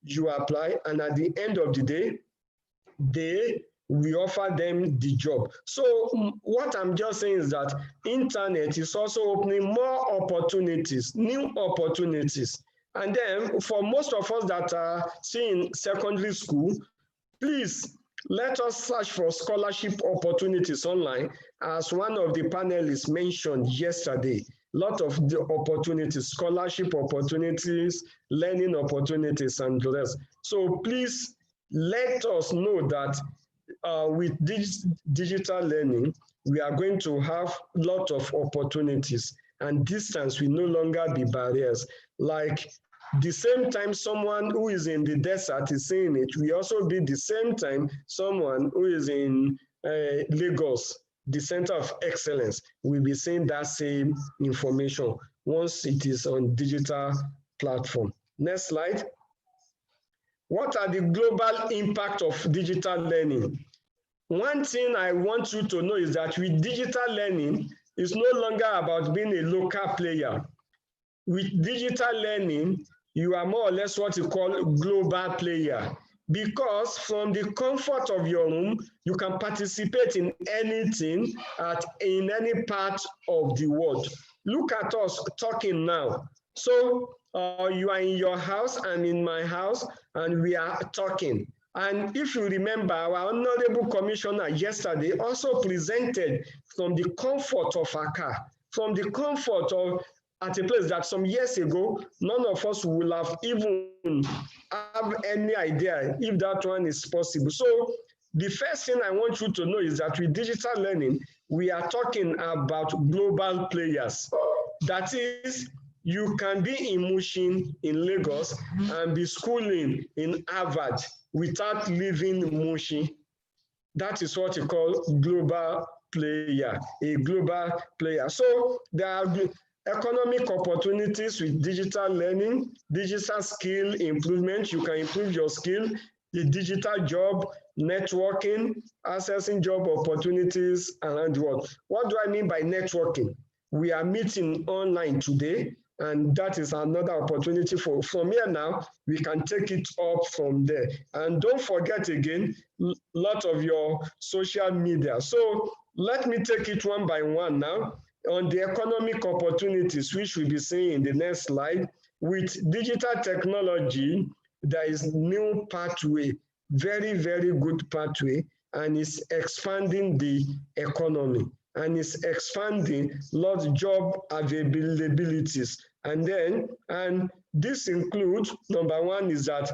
you apply, and at the end of the day, we offer them the job. So what I'm just saying is that internet is also opening more opportunities, new opportunities. And then for most of us that are seeing secondary school, please let us search for scholarship opportunities online, as one of the panelists mentioned yesterday. A lot of the opportunities, scholarship opportunities, learning opportunities, and the rest. So please let us know that with this digital learning, we are going to have a lot of opportunities, and distance will no longer be barriers. Like the same time someone who is in the desert is saying it, we also be the same time someone who is in Lagos, the center of excellence, will be saying that same information once it is on digital platform. Next slide. What are the global impact of digital learning? One thing I want you to know is that with digital learning, it's no longer about being a local player. With digital learning, you are more or less what you call a global player, because from the comfort of your room, you can participate in anything in any part of the world. Look at us talking now. So you are in your house, I'm in my house, and we are talking. And if you remember, our Honorable Commissioner yesterday also presented from the comfort of our car, from the comfort of at a place that some years ago, none of us will have even have any idea if that one is possible. So the first thing I want you to know is that with digital learning, we are talking about global players. That is, you can be in Mushin in Lagos and be schooling in Harvard without leaving Mushin. That is what you call global player, a global player. So there are economic opportunities with digital learning, digital skill improvement. You can improve your skill, the digital job, networking, accessing job opportunities around the world. What do I mean by networking? We are meeting online today, and that is another opportunity from here now, we can take it up from there. And don't forget again, a lot of your social media. So let me take it one by one now. On the economic opportunities, which we'll be seeing in the next slide, with digital technology, there is new pathway, very, very good pathway, and it's expanding the economy, and it's expanding lots of job availabilities. And this includes, number one is that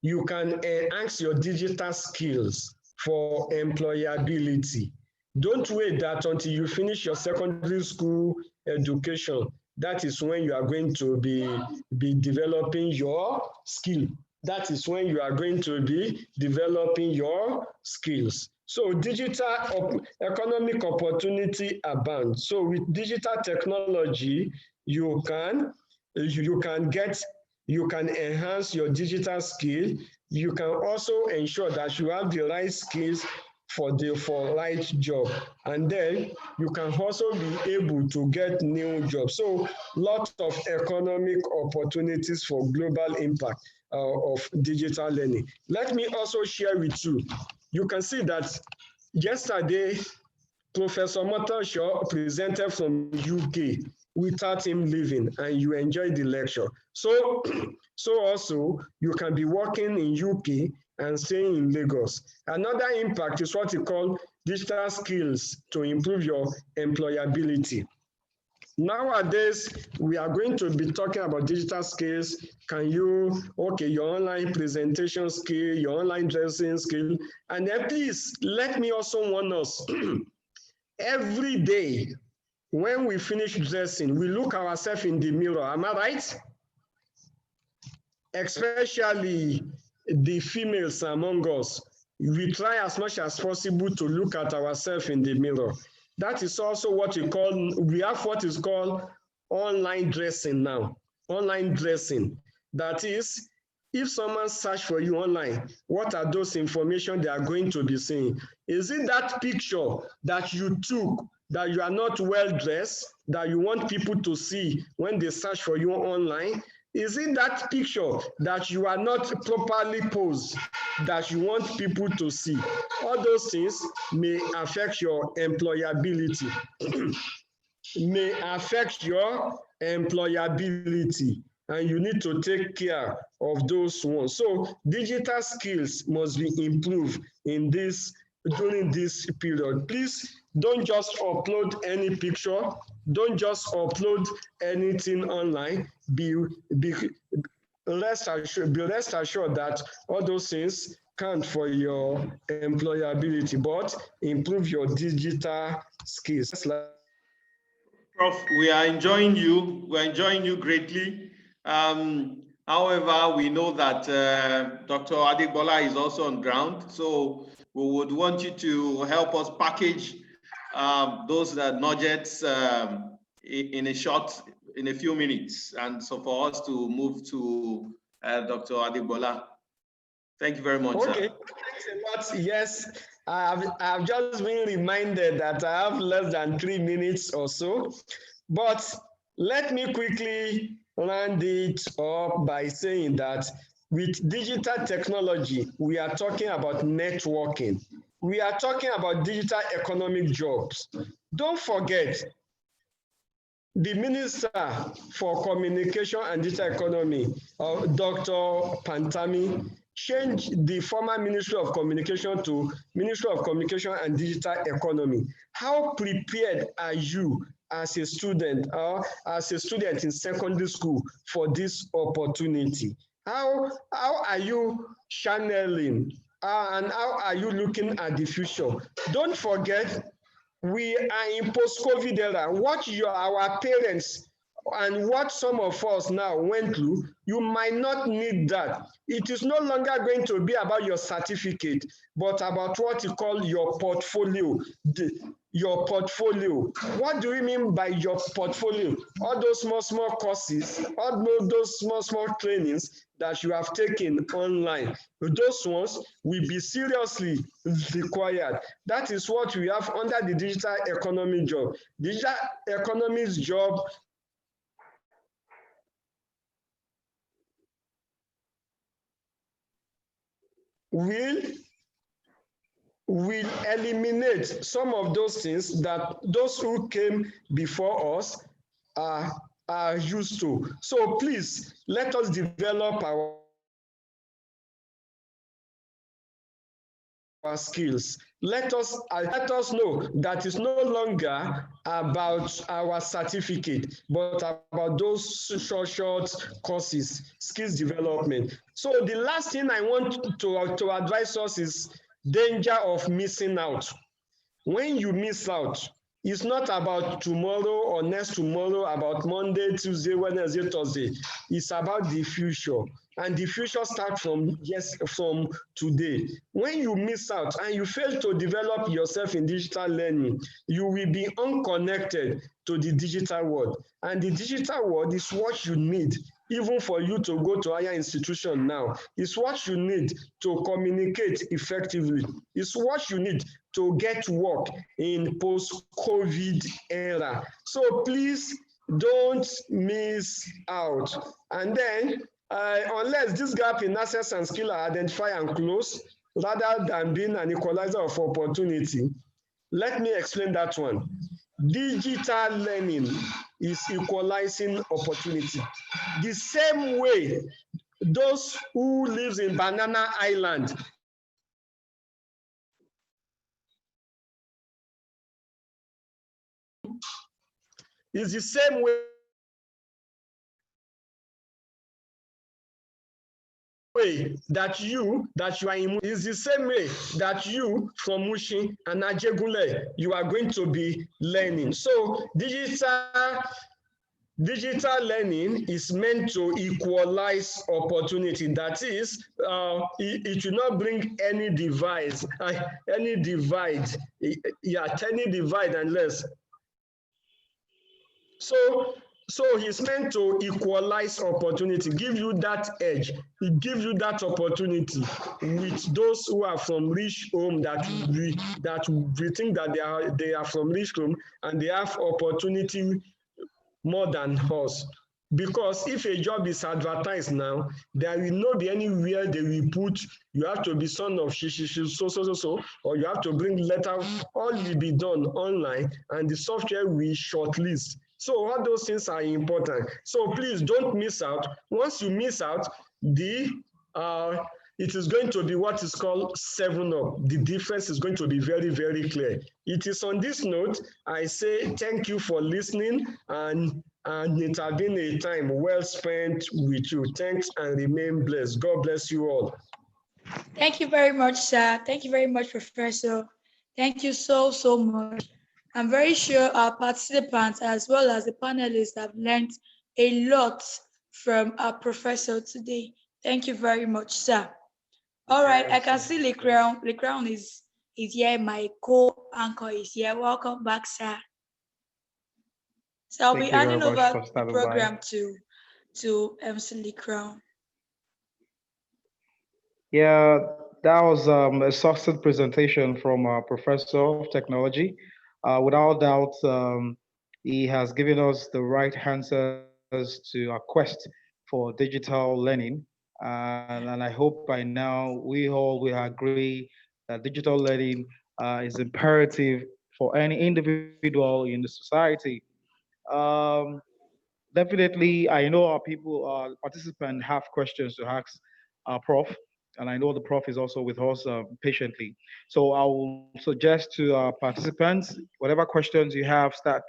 you can enhance your digital skills for employability. Don't wait that until you finish your secondary school education. That is when you are going to be developing your skill. That is when you are going to be developing your skills. So digital economic opportunity abound. So with digital technology, you can enhance your digital skill. You can also ensure that you have the right skills for right job, and then you can also be able to get new jobs. So lots of economic opportunities for global impact of digital learning. Let me also share with you. You can see that yesterday, Professor Motoshaw presented from UK without him leaving, and you enjoyed the lecture. So also you can be working in UK and staying in Lagos. Another impact is what you call digital skills to improve your employability. Nowadays, we are going to be talking about digital skills. Your online presentation skill, your online dressing skill, and then please let me also warn us, every day when we finish dressing, we look ourselves in the mirror, am I right? Especially the females among us, we try as much as possible to look at ourselves in the mirror. That is also what we have what is called online dressing now. Online dressing. That is, if someone search for you online, what are those information they are going to be seeing? Is it that picture that you took, that you are not well dressed, that you want people to see when they search for you online? Is it that picture that you are not properly posed that you want people to see? All those things may affect your employability. May affect your employability, and you need to take care of those ones. So digital skills must be improved during this period. Please don't just upload any picture. Don't just upload anything online. Be rest assured that all those things count for your employability, but improve your digital skills. Prof, we are enjoying you. We're enjoying you greatly. However, we know that Dr. Adegbola is also on ground, so we would want you to help us package those nuggets in a few minutes, and so for us to move to Dr. Adegbola. Thank you very much. Okay, thanks a lot. Yes, I've just been reminded that I have less than 3 minutes or so, but let me quickly round it up by saying that with digital technology, we are talking about networking. We are talking about digital economic jobs. Don't forget, the Minister for Communication and Digital Economy, Dr. Pantami, changed the former Ministry of Communication to Ministry of Communication and Digital Economy. How prepared are you as a student or as a student in secondary school for this opportunity? How are you channeling and how are you looking at the future? Don't forget, we are in post-COVID era. What our parents and what some of us now went through, you might not need that. It is no longer going to be about your certificate, but about what you call your portfolio. Your portfolio. What do we mean by your portfolio? All those small courses, all those small trainings that you have taken online, those ones will be seriously required. That is what we have under the digital economy job. Digital economy's job will eliminate some of those things that those who came before us are used to. So please, let us develop our skills. Let us know that it's no longer about our certificate, but about those short courses, skills development. So the last thing I want to advise us is danger of missing out. When you miss out, it's not about tomorrow or next tomorrow, about Monday, Tuesday, Wednesday, Thursday. It's about the future. And the future starts from today. When you miss out and you fail to develop yourself in digital learning, you will be unconnected to the digital world. And the digital world is what you need, even for you to go to higher institution now. It's what you need to communicate effectively. It's what you need to get work in post-COVID era. So please don't miss out. And then, unless this gap in access and skill are identified and closed, rather than being an equalizer of opportunity, let me explain that one. Digital learning is equalizing opportunity. The same way those who live in Banana Island is the same way that you are in is the same way that you from Mushin and Ajegunle, you are going to be learning. So digital learning is meant to equalize opportunity. That is, it will not bring any divide unless. So it's meant to equalize opportunity, give you that edge, it gives you that opportunity with those who are from rich home that we think that they are from rich home and they have opportunity more than us. Because if a job is advertised now, there will not be anywhere they will put, you have to be son of so, or you have to bring letter. All will be done online and the software will shortlist. So all those things are important. So please don't miss out. Once you miss out, it is going to be what is called 7-up. The difference is going to be very, very clear. It is on this note, I say thank you for listening, and it has been a time well spent with you. Thanks and remain blessed. God bless you all. Thank you very much, sir. Thank you very much, Professor. Thank you so much. I'm very sure our participants as well as the panelists have learned a lot from our professor today. Thank you very much, sir. All right, I can see LeCrown. LeCrown is here. My co-anchor is here. Welcome back, sir. So I'll be handing over the program to MC LeCrown. Yeah, that was a successful presentation from our professor of technology. Without doubt, he has given us the right answers to our quest for digital learning. And I hope by now we all will agree that digital learning is imperative for any individual in the society. Definitely, I know our participants have questions to ask our prof, and I know the prof is also with us patiently. So I will suggest to our participants, whatever questions you have, start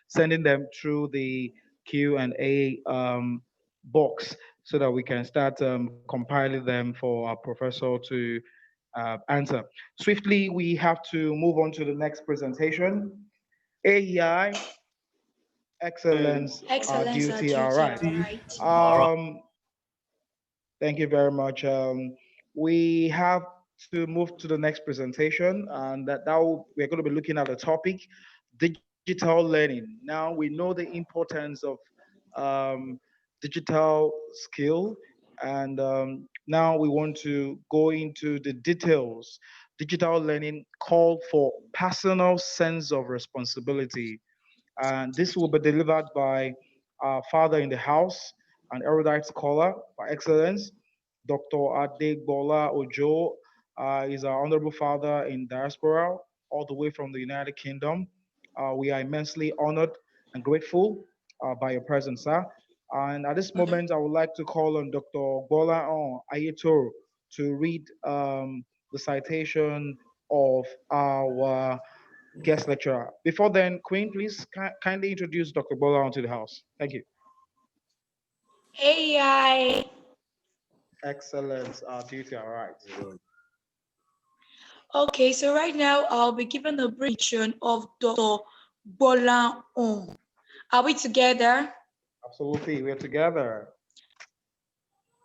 sending them through the Q&A box so that we can start compiling them for our professor to answer. Swiftly, we have to move on to the next presentation. AEI, excellence, our Excellence, our duty, our duty, right. our right. Thank you very much. We have to move to the next presentation, and we're going to be looking at the topic, digital learning. Now we know the importance of digital skill, and now we want to go into the details. Digital learning called for personal sense of responsibility, and this will be delivered by our father in the house, an erudite scholar by excellence, Dr. Adegbola Ojo. Is our honorable father in diaspora, all the way from the United Kingdom. We are immensely honored and grateful by your presence, sir. And at this moment, I would like to call on Dr. Bola Ayetoro to read the citation of our guest lecturer. Before then, Queen, please kindly introduce Dr. Bola onto the house. Thank you. AI. Excellent. Duty, all right. Okay, so right now I'll be giving a brief of Dr. Bola On. Are we together? Absolutely, we're together.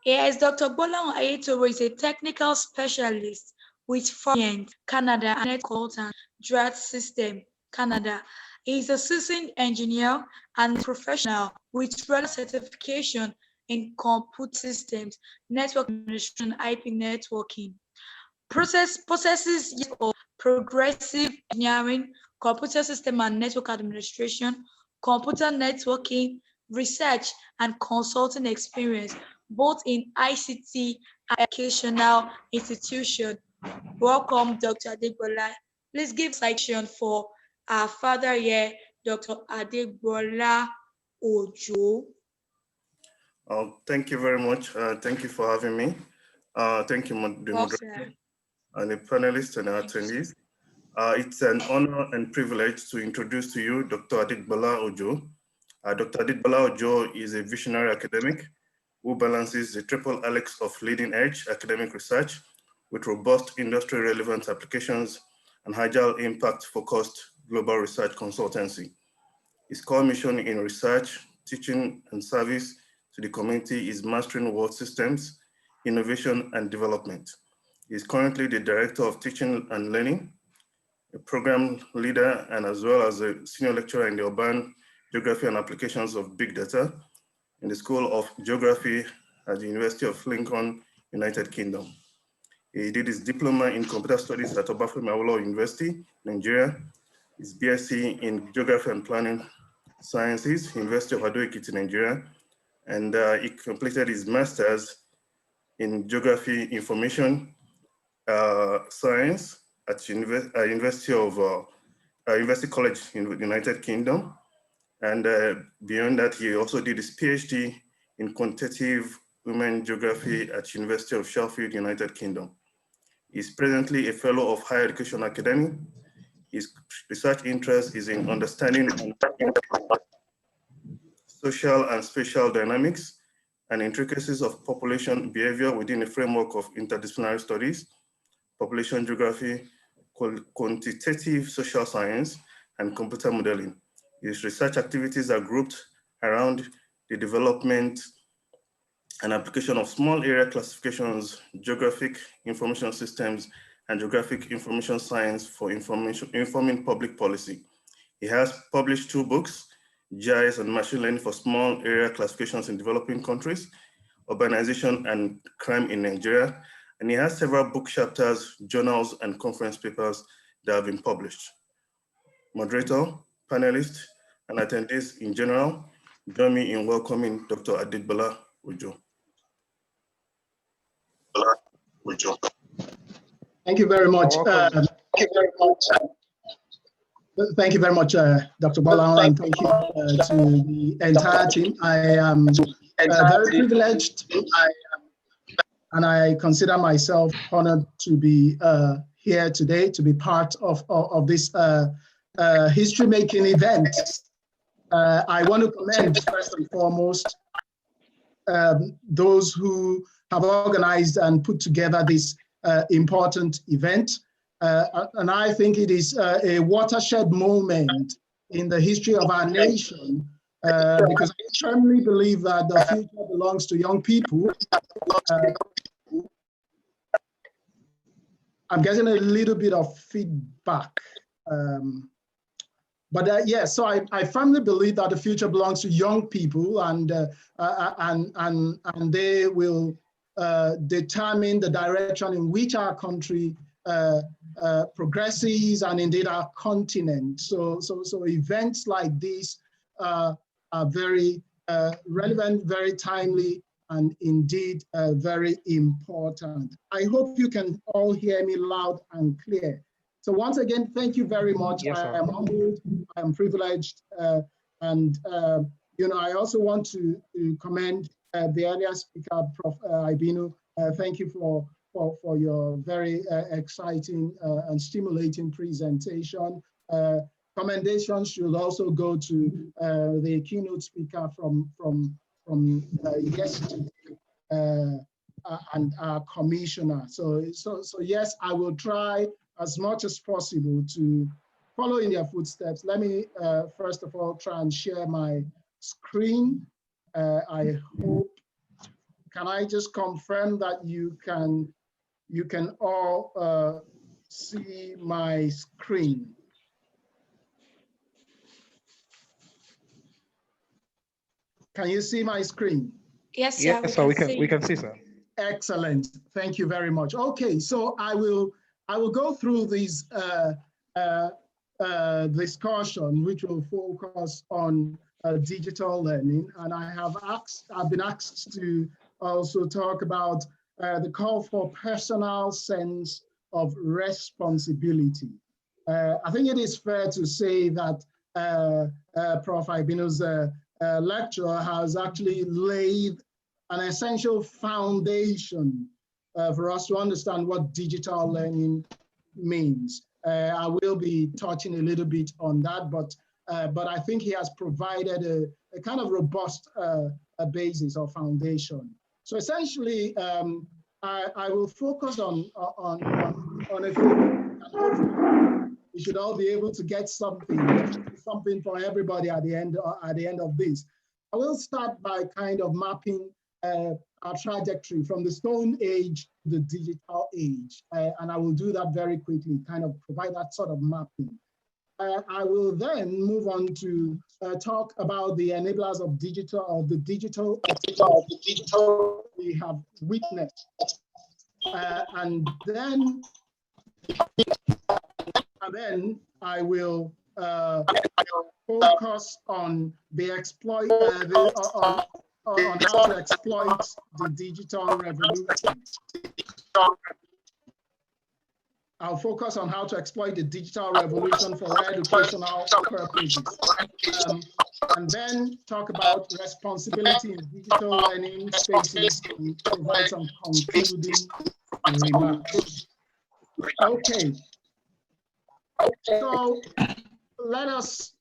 Yes, Dr. Bola Ayetoro is a technical specialist with Forient, Canada, and Net Consultant, DRAT System, Canada. He is a seasoned engineer and professional with relevant certification in computer systems, network administration, IP networking. Processes of progressive engineering, computer system and network administration, computer networking, research and consulting experience, both in ICT and educational institution. Welcome, Dr. Adegbola. Please give citation for our father here, Dr. Adegbola Ojo. Thank you very much. Thank you for having me. Thank you, the moderator and the panelists and our attendees. It's an honor and privilege to introduce to you Dr. Adegbola Ojo. Dr. Adegbola Ojo is a visionary academic who balances the triple helix of leading-edge academic research with robust industry-relevant applications and agile impact-focused global research consultancy. His core mission in research, teaching, and service to the community is mastering world systems, innovation, and development. He is currently the Director of Teaching and Learning, a program leader, and as well as a senior lecturer in the urban geography and applications of big data in the School of Geography at the University of Lincoln, United Kingdom. He did his diploma in computer studies at Obafemi Awolowo University, Nigeria, his BSc in Geography and Planning Sciences, University of Ado-Ekiti, Nigeria, and he completed his master's in Geography Information Science at University College in the United Kingdom. And beyond that, he also did his PhD in Quantitative Women Geography at University of Sheffield, United Kingdom. He's presently a Fellow of Higher Education Academy. His research interest is in understanding social and spatial dynamics and intricacies of population behavior within a framework of interdisciplinary studies, population geography, quantitative social science, and computer modeling. His research activities are grouped around the development and application of small area classifications, geographic information systems, and geographic information science for informing public policy. He has published 2 books, GIS and Machine Learning for Small Area Classifications in Developing Countries, Urbanization and Crime in Nigeria, and he has several book chapters, journals, and conference papers that have been published. Moderator, panelists, and attendees in general, join me in welcoming Dr. Adegbola Ojo. Thank you very much. Thank you very much, Dr. Bola, and thank you to the entire team. I am very privileged, and I consider myself honored to be here today, to be part of this history-making event. I want to commend, first and foremost, those who have organized and put together this important event. And I think it is a watershed moment in the history of our nation, because I firmly believe that the future belongs to young people. I'm getting a little bit of feedback. Yes, so I firmly believe that the future belongs to young people, and they will determine the direction in which our country progresses, and indeed our continent. So events like this are very relevant, very timely, and indeed very important. I hope you can all hear me loud and clear. So once again, thank you very much. Yes, I am humbled, I am privileged, and I also want to commend the earlier speaker, Prof. Ibinu. Thank you for your very exciting and stimulating presentation. Commendations should also go to the keynote speaker from yesterday and our commissioner. So yes, I will try as much as possible to follow in their footsteps. Let me first of all try and share my screen. I hope, can I just confirm that you can all see my screen? Can you see my screen? Yes, sir. Yes, so we can see, sir. Excellent. Thank you very much. Okay, so I will go through this discussion, which will focus on digital learning, and I've been asked to also talk about the call for personal sense of responsibility. I think it is fair to say that Prof. Ibinu's lecture has actually laid an essential foundation for us to understand what digital learning means. I will be touching a little bit on that, but I think he has provided a kind of robust basis or foundation. So essentially, I will focus on a few. We should all be able to get something for everybody at the end of this. I will start by kind of mapping our trajectory from the Stone Age to the digital age, and I will do that very quickly, kind of provide that sort of mapping. I will then move on to talk about the enablers of the digital we have witnessed, and then I will focus on on how to exploit the digital revolution. I'll focus on how to exploit the digital revolution for educational purposes. And then talk about responsibility in digital learning spaces and provide some concluding remarks. Okay. So let us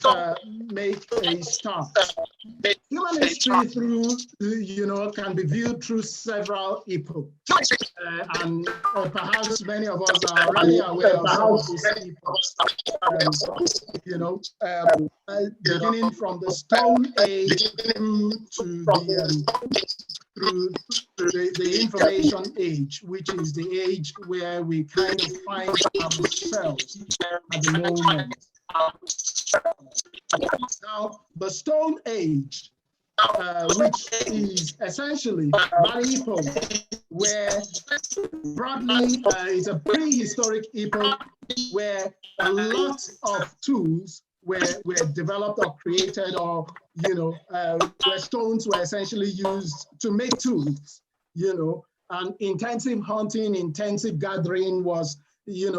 make a start. Human history can be viewed through several epochs, and perhaps many of us are already aware of some of these epochs. Beginning from the Stone Age through the information age, which is the age where we kind of find ourselves at the moment. Now, the Stone Age, which is essentially an epoch where broadly is a prehistoric epoch where a lot of tools were developed or created, or where stones were essentially used to make tools, and intensive hunting, intensive gathering was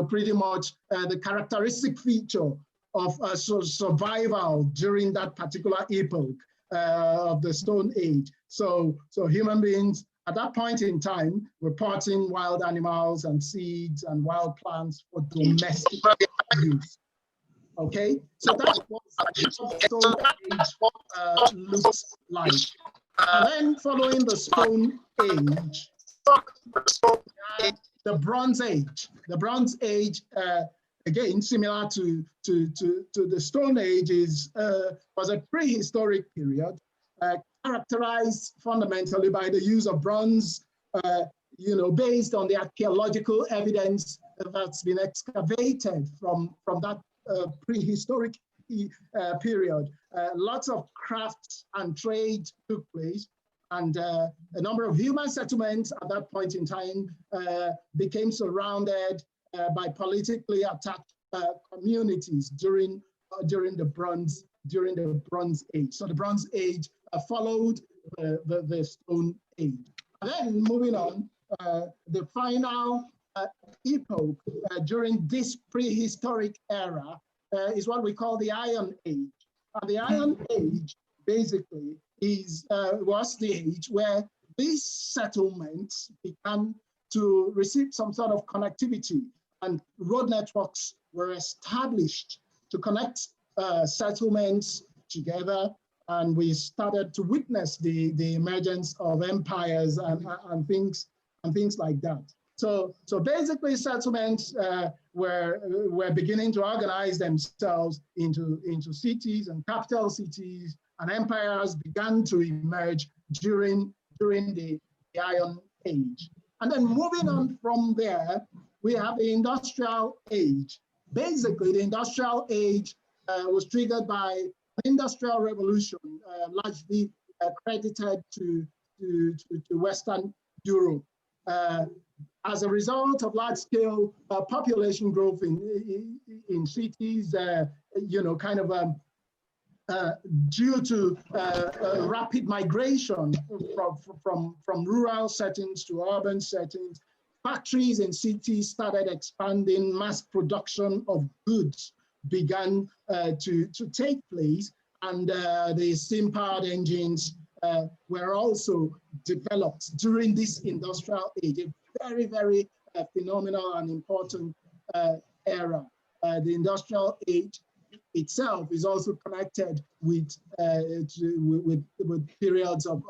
pretty much the characteristic feature of survival during that particular epoch of the Stone Age. So human beings at that point in time were potting wild animals and seeds and wild plants for domestic use. Okay, so that's what the Stone Age looks like. And then following the Stone Age, the Bronze Age. The Bronze Age, again, similar to the Stone Age, was a prehistoric period characterized fundamentally by the use of bronze, based on the archaeological evidence that's been excavated from that prehistoric period. Lots of crafts and trade took place, and a number of human settlements at that point in time became surrounded by politically attacked communities during the Bronze Age. So the Bronze Age followed the Stone Age. And then moving on, the final epoch during this prehistoric era is what we call the Iron Age. And the Iron Age basically was the age where these settlements began to receive some sort of connectivity, and road networks were established to connect settlements together, and we started to witness the emergence of empires and things like that. So basically, settlements were beginning to organize themselves into cities and capital cities, and empires began to emerge during the Iron Age. And then moving on from there, we have the Industrial Age. Basically, the Industrial Age was triggered by an industrial revolution, largely credited to Western Europe. As a result of large-scale population growth in cities, due to rapid migration from rural settings to urban settings, factories in cities started expanding, mass production of goods began to take place, and the steam-powered engines were also developed during this industrial age, a very, very phenomenal and important era. The industrial age itself is also connected with periods of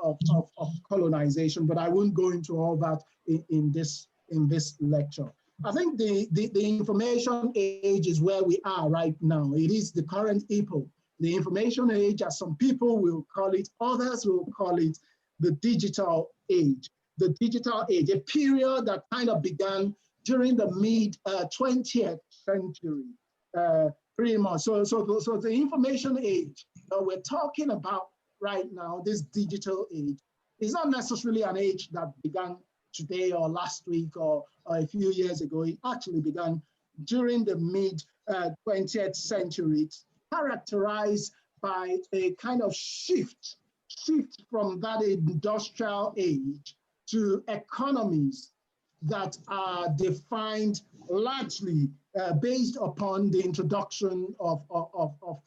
colonization, but I won't go into all that in this lecture. I think the information age is where we are right now. It is the current epoch. The information age, as some people will call it, others will call it the digital age. The digital age, a period that kind of began during the mid-20th century, pretty much. So the information age we're talking about right now, this digital age, is not necessarily an age that began today or last week or a few years ago. It actually began during the mid-20th century. It's characterized by a kind of shift from that industrial age to economies that are defined largely based upon the introduction of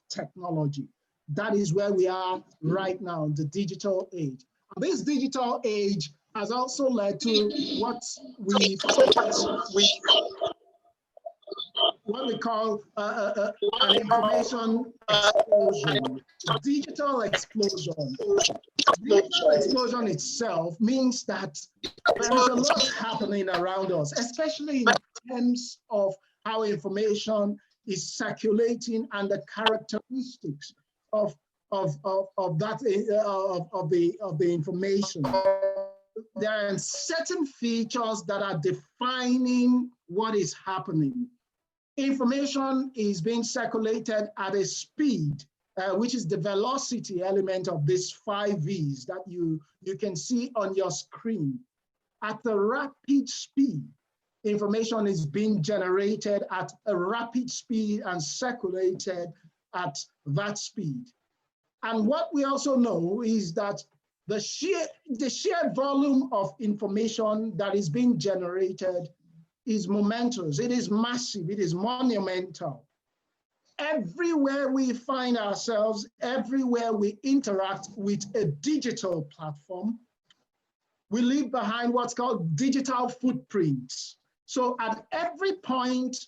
technology. That is where we are right now, the digital age. And this digital age has also led to what we call an information explosion, digital explosion. Digital explosion itself means that there is a lot happening around us, especially in terms of how information is circulating and the characteristics of the information. There are certain features that are defining what is happening. Information is being circulated at a speed, which is the velocity element of these 5 V's that you can see on your screen. At a rapid speed, information is being generated at a rapid speed and circulated at that speed. And what we also know is that the sheer volume of information that is being generated is momentous, it is massive, it is monumental. Everywhere we find ourselves, everywhere we interact with a digital platform, we leave behind what's called digital footprints. So at every point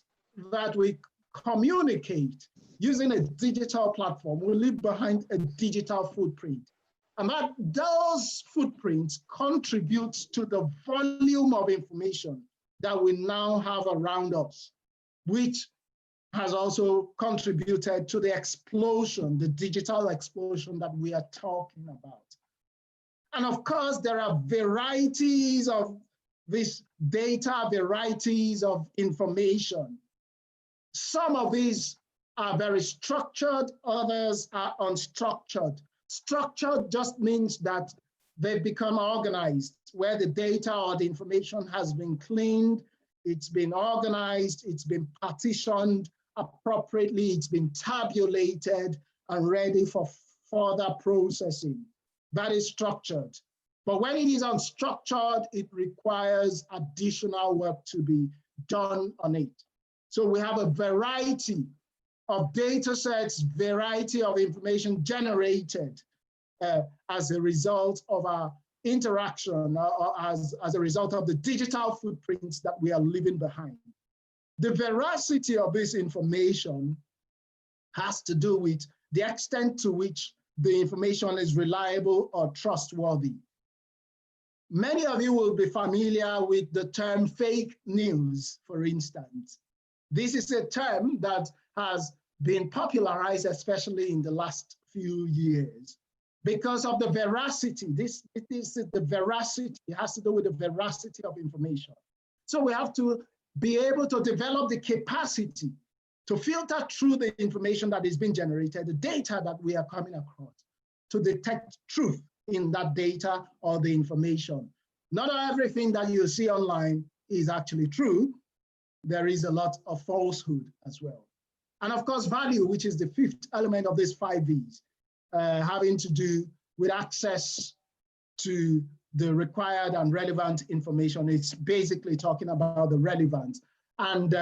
that we communicate using a digital platform, we leave behind a digital footprint. And those footprints contribute to the volume of information that we now have around us, which has also contributed to the explosion, the digital explosion that we are talking about. And of course, there are varieties of this data, varieties of information. Some of these are very structured, others are unstructured. Structured just means that they become organized, where the data or the information has been cleaned, it's been organized, it's been partitioned appropriately, it's been tabulated and ready for further processing. That is structured. But when it is unstructured, it requires additional work to be done on it. So we have a variety of data sets, variety of information generated as a result of our interaction, or as a result of the digital footprints that we are leaving behind. The veracity of this information has to do with the extent to which the information is reliable or trustworthy. Many of you will be familiar with the term fake news, for instance. This is a term that has been popularized, especially in the last few years, because of the veracity. It has to do with the veracity of information. So we have to be able to develop the capacity to filter through the information that is being generated, the data that we are coming across, to detect truth in that data or the information. Not everything that you see online is actually true. There is a lot of falsehood as well. And of course, value, which is the fifth element of these 5 V's, having to do with access to the required and relevant information. It's basically talking about the relevance. And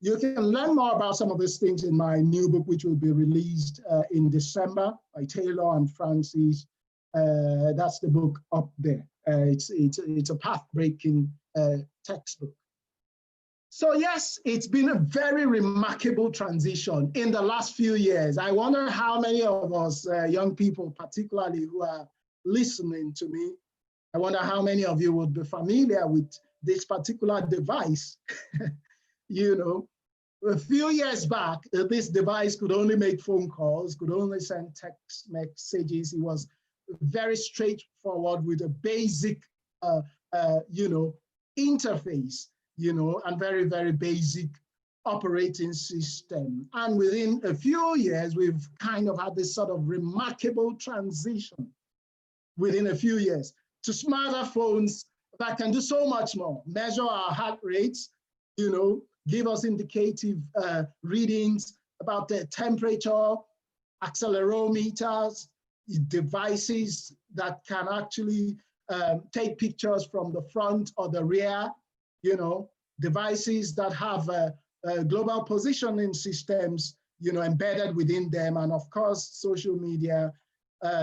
you can learn more about some of these things in my new book, which will be released in December by Taylor and Francis. That's the book up there. It's a path-breaking textbook. So yes, it's been a very remarkable transition in the last few years. I wonder how many of us young people, particularly who are listening to me, I wonder how many of you would be familiar with this particular device. You know, a few years back, this device could only make phone calls, could only send text messages. It was very straightforward with a basic, interface, and very, very basic operating system. And within a few years, we've kind of had this sort of remarkable transition within a few years to smarter phones that can do so much more, measure our heart rates, give us indicative readings about the temperature, accelerometers, devices that can actually take pictures from the front or the rear, devices that have global positioning systems, embedded within them. And of course, social media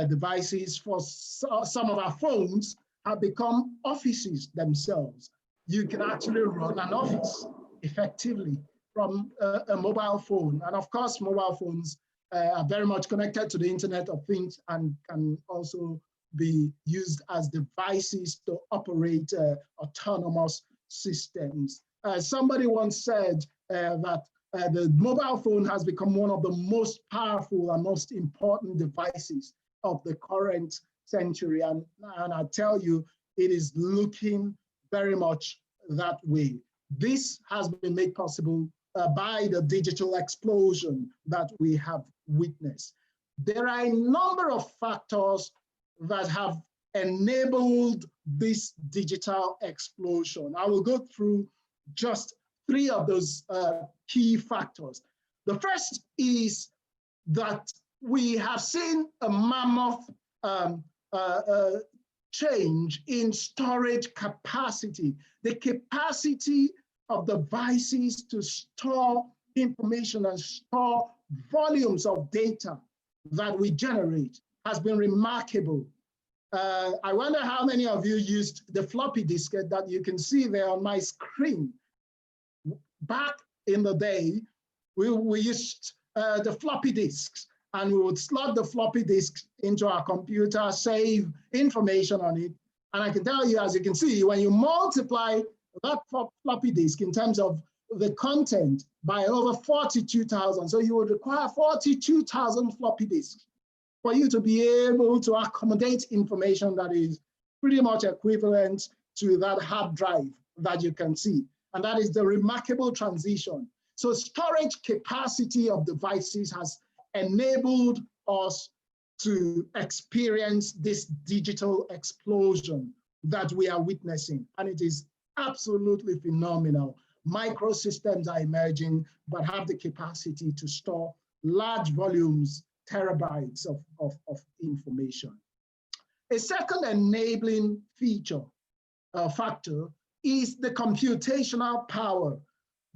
devices for some of our phones have become offices themselves. You can actually run an office effectively from a mobile phone. And of course, mobile phones are very much connected to the Internet of Things and can also be used as devices to operate autonomous systems. Somebody once said that the mobile phone has become one of the most powerful and most important devices of the current century. And I tell you, it is looking very much that way. This has been made possible by the digital explosion that we have witnessed. There are a number of factors that have enabled this digital explosion. I will go through just 3 of those key factors. The first is that we have seen a mammoth change in storage capacity, the capacity of devices to store information and store volumes of data that we generate has been remarkable. I wonder how many of you used the floppy disk that you can see there on my screen. Back in the day, we used the floppy disks, and we would slot the floppy disks into our computer, save information on it. And I can tell you, as you can see, when you multiply that floppy disk in terms of the content by over 42,000. So you would require 42,000 floppy disks for you to be able to accommodate information that is pretty much equivalent to that hard drive that you can see. And that is the remarkable transition. So storage capacity of devices has enabled us to experience this digital explosion that we are witnessing. And it is absolutely phenomenal. Microsystems are emerging, but have the capacity to store large volumes, terabytes of information. A second enabling feature, factor, is the computational power.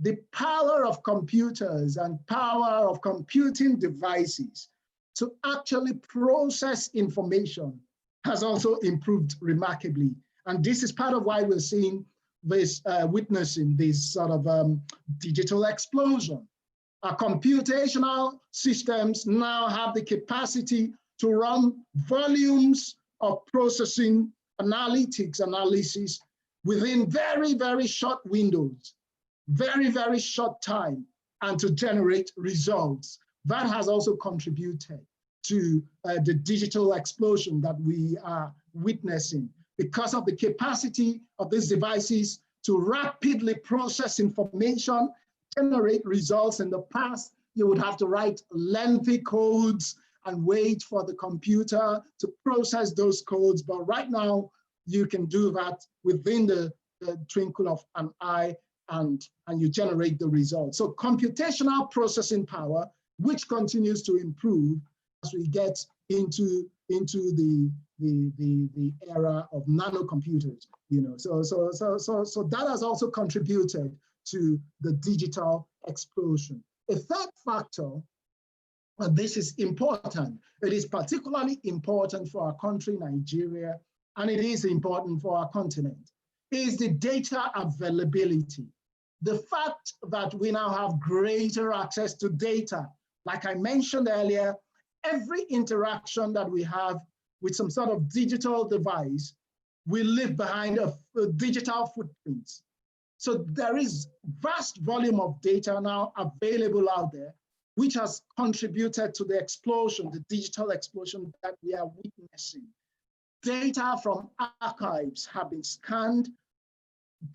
The power of computers and power of computing devices to actually process information has also improved remarkably. And this is part of why we're seeing this, witnessing this sort of digital explosion. Our computational systems now have the capacity to run volumes of processing, analytics, analysis within very, very short windows, very, very short time, and to generate results. That has also contributed to the digital explosion that we are witnessing because of the capacity of these devices to rapidly process information, generate results. In the past, you would have to write lengthy codes and wait for the computer to process those codes. But right now, you can do that within the twinkle of an eye, and you generate the results. So computational processing power, which continues to improve as we get into the era of nanocomputers, you know. So that has also contributed to the digital explosion. A third factor, and this is important, it is particularly important for our country, Nigeria, and it is important for our continent, is the data availability. The fact that we now have greater access to data. Like I mentioned earlier, every interaction that we have with some sort of digital device, we leave behind a digital footprint. So there is vast volume of data now available out there, which has contributed to the explosion, the digital explosion that we are witnessing. Data from archives have been scanned.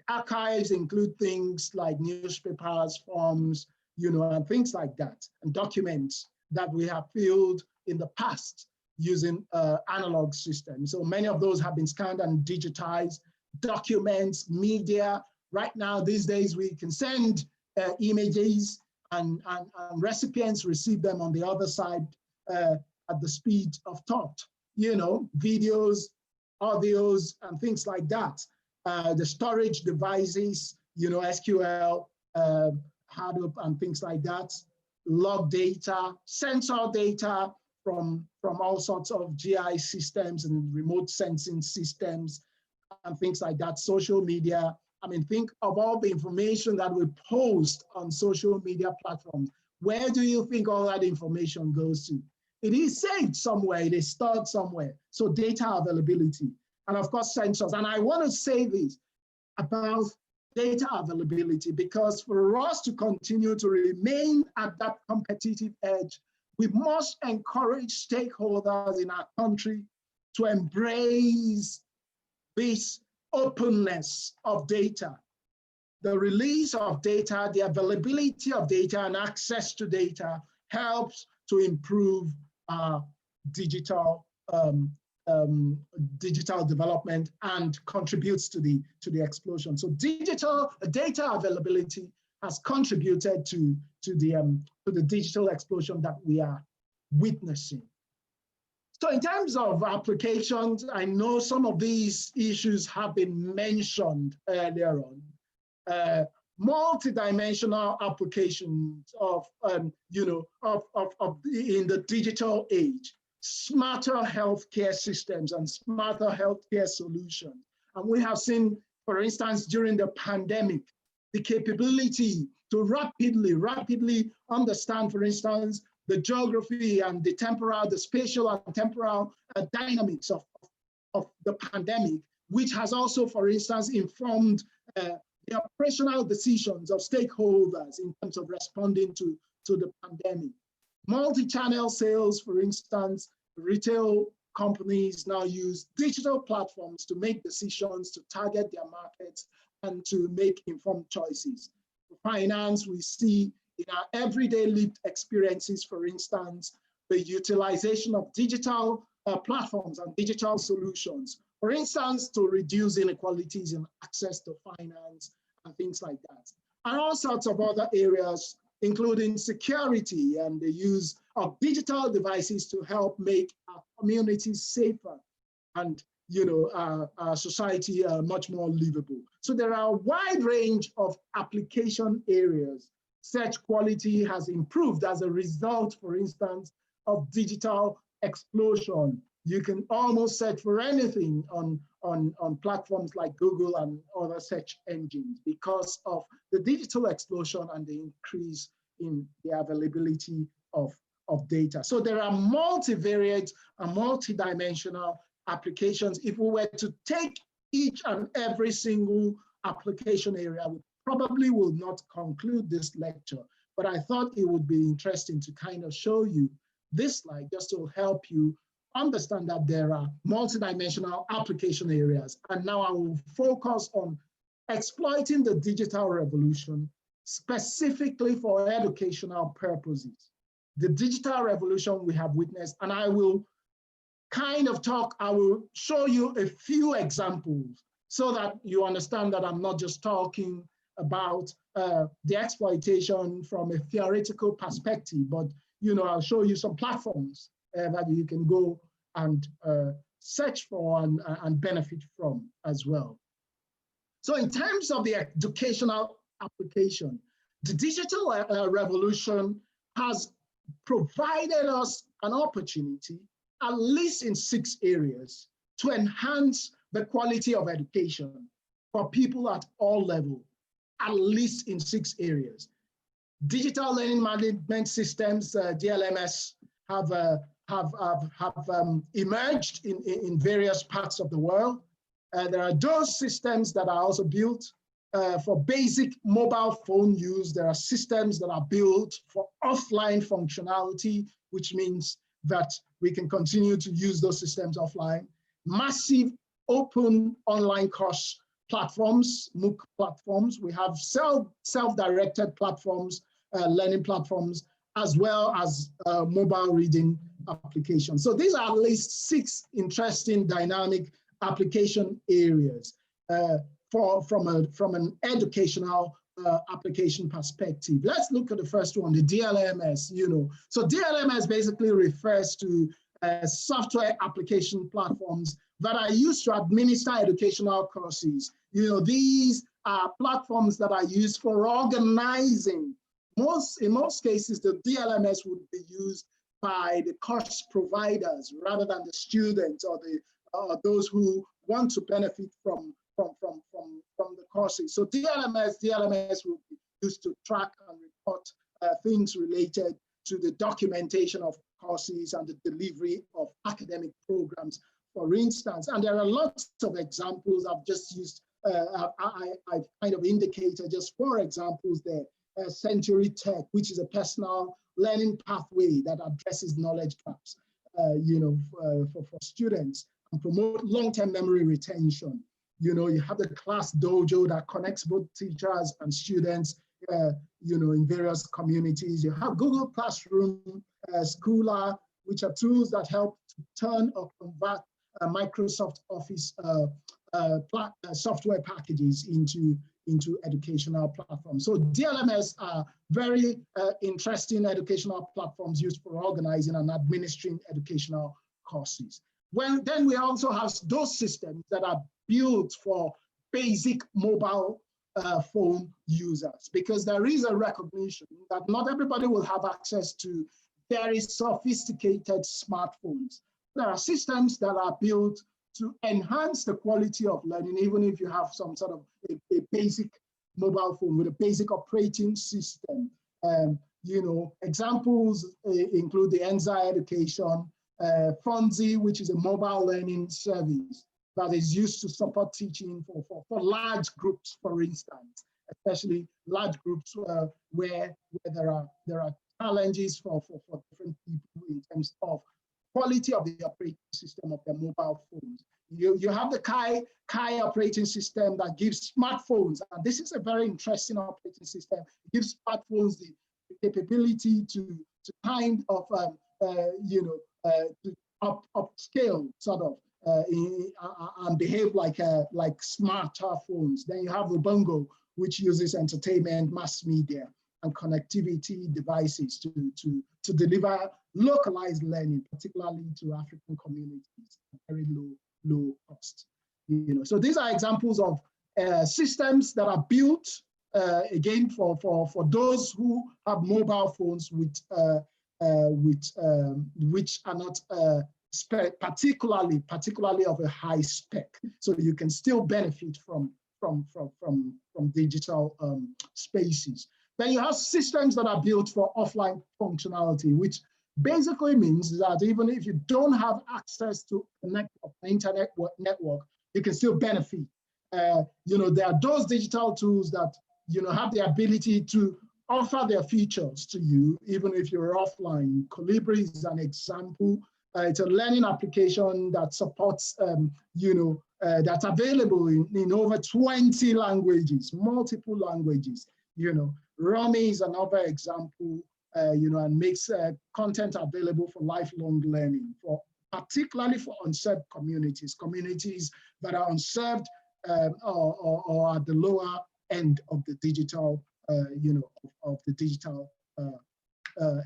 Archives include things like newspapers, forms, you know, and things like that, and documents that we have filled in the past using analog systems. So many of those have been scanned and digitized. Documents, media. Right now, these days, we can send images and recipients receive them on the other side at the speed of thought. You know, videos, audios, and things like that. The storage devices, you know, SQL, Hadoop, and things like that. Log data, sensor data from all sorts of GI systems and remote sensing systems and things like that. Social media. I mean, think of all the information that we post on social media platforms. Where do you think all that information goes to? It is saved somewhere, it is stored somewhere. So data availability, and of course sensors. And I want to say this about data availability, because for us to continue to remain at that competitive edge, we must encourage stakeholders in our country to embrace this openness of data. The release of data, the availability of data and access to data helps to improve digital development and contributes to the explosion. So digital data availability has contributed to the digital explosion that we are witnessing. So in terms of applications, I know some of these issues have been mentioned earlier on. Multidimensional applications of in the digital age, smarter healthcare systems and smarter healthcare solutions. And we have seen, for instance, during the pandemic, the capability to rapidly understand, for instance, the geography and the temporal, the spatial and temporal dynamics of the pandemic, which has also, for instance, informed the operational decisions of stakeholders in terms of responding to the pandemic. Multi-channel sales, for instance, retail companies now use digital platforms to make decisions, to target their markets, and to make informed choices. For finance, we see in our everyday lived experiences, for instance, the utilization of digital platforms and digital solutions, for instance, to reduce inequalities in access to finance and things like that. And all sorts of other areas, including security and the use of digital devices to help make our communities safer and our society much more livable. So there are a wide range of application areas. Search quality has improved as a result, for instance, of digital explosion. You can almost search for anything on platforms like Google and other search engines because of the digital explosion and the increase in the availability of data. So there are multivariate and multidimensional applications. If we were to take each and every single application area, we probably will not conclude this lecture, but I thought it would be interesting to kind of show you this slide just to help you understand that there are multidimensional application areas. And now I will focus on exploiting the digital revolution specifically for educational purposes. The digital revolution we have witnessed, and I will I will show you a few examples so that you understand that I'm not just talking about the exploitation from a theoretical perspective, but I'll show you some platforms that you can go and search for and benefit from as well. So in terms of the educational application, the digital revolution has provided us an opportunity, at least in 6 areas, to enhance the quality of education for people at all levels, at least in 6 areas. Digital learning management systems, DLMS, have emerged in various parts of the world. There are those systems that are also built for basic mobile phone use. There are systems that are built for offline functionality, which means that we can continue to use those systems offline. Massive open online course platforms, MOOC platforms. We have self-directed platforms, learning platforms, as well as mobile reading applications. So these are at least 6 interesting dynamic application areas from an educational application perspective. Let's look at the first one, the DLMS. So DLMS basically refers to software application platforms that are used to administer educational courses. These are platforms that are used for organizing. In most cases, the DLMS would be used by the course providers rather than the students or those who want to benefit from the courses. So DLMS will be used to track and report things related to the documentation of courses and the delivery of academic programs, for instance. And there are lots of examples I've just used. I've kind of indicated just 4 examples there. Century Tech, which is a personal learning pathway that addresses knowledge gaps, for students and promote long-term memory retention. You have the Class Dojo that connects both teachers and students, in various communities. You have Google Classroom, Schooler, which are tools that help to turn or convert Microsoft Office software packages into educational platforms. So DLMS are very interesting educational platforms used for organizing and administering educational courses. Then we also have those systems that are built for basic mobile phone users, because there is a recognition that not everybody will have access to very sophisticated smartphones. There are systems that are built to enhance the quality of learning, even if you have some sort of a basic mobile phone with a basic operating system. Examples include the Enza Education, Fonzie, which is a mobile learning service, that is used to support teaching for large groups, for instance, especially large groups where there are challenges for different people in terms of quality of the operating system of their mobile phones. You have the Kai operating system that gives smartphones, and this is a very interesting operating system. It gives smartphones the capability to kind of to upscale sort of and behave like smarter phones. Then you have Ubongo, which uses entertainment, mass media, and connectivity devices to deliver localized learning, particularly to African communities, very low cost. So these are examples of systems that are built again for those who have mobile phones which are not particularly of a high spec, so you can still benefit from digital spaces. Then you have systems that are built for offline functionality, which basically means that even if you don't have access to an internet network, you can still benefit. There are those digital tools that have the ability to offer their features to you, even if you're offline. Colibri is an example. It's a learning application that supports, that's available in over 20 languages, multiple languages. Romy is another example, and makes content available for lifelong learning, particularly for unserved communities that are unserved or at the lower end of the digital,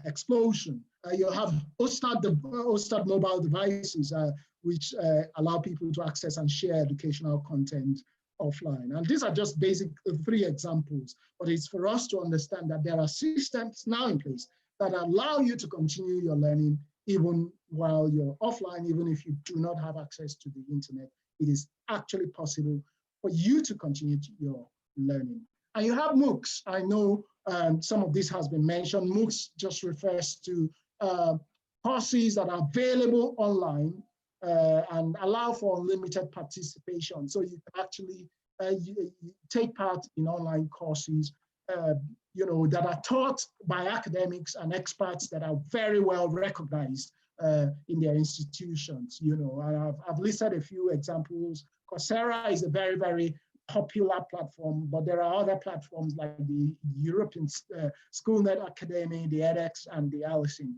explosion. You have Ostad mobile devices, which allow people to access and share educational content offline. And these are just basic 3 examples, but it's for us to understand that there are systems now in place that allow you to continue your learning even while you're offline, even if you do not have access to the internet. It is actually possible for you to continue your learning. And you have MOOCs. I know some of this has been mentioned. MOOCs just refers to courses that are available online and allow for unlimited participation. So you can actually take part in online courses, that are taught by academics and experts that are very well recognized in their institutions. And I've listed a few examples. Coursera is a very, very popular platform, but there are other platforms like the European Schoolnet Academy, the edX, and the Allison.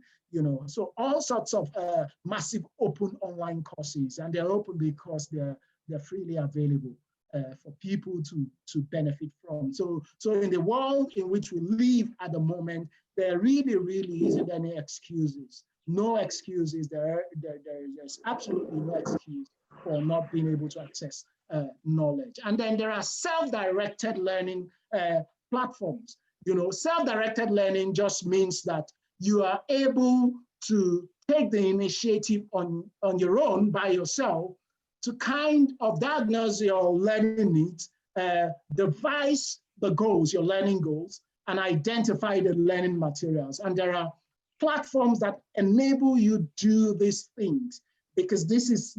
So all sorts of massive open online courses, and they're open because they're freely available for people to benefit from. So in the world in which we live at the moment, there really isn't any excuses. No excuses. There's absolutely no excuse for not being able to access knowledge. And then there are self-directed learning platforms. Self-directed learning just means that you are able to take the initiative on your own by yourself to kind of diagnose your learning needs, devise the goals, your learning goals, and identify the learning materials. And there are platforms that enable you do these things, because these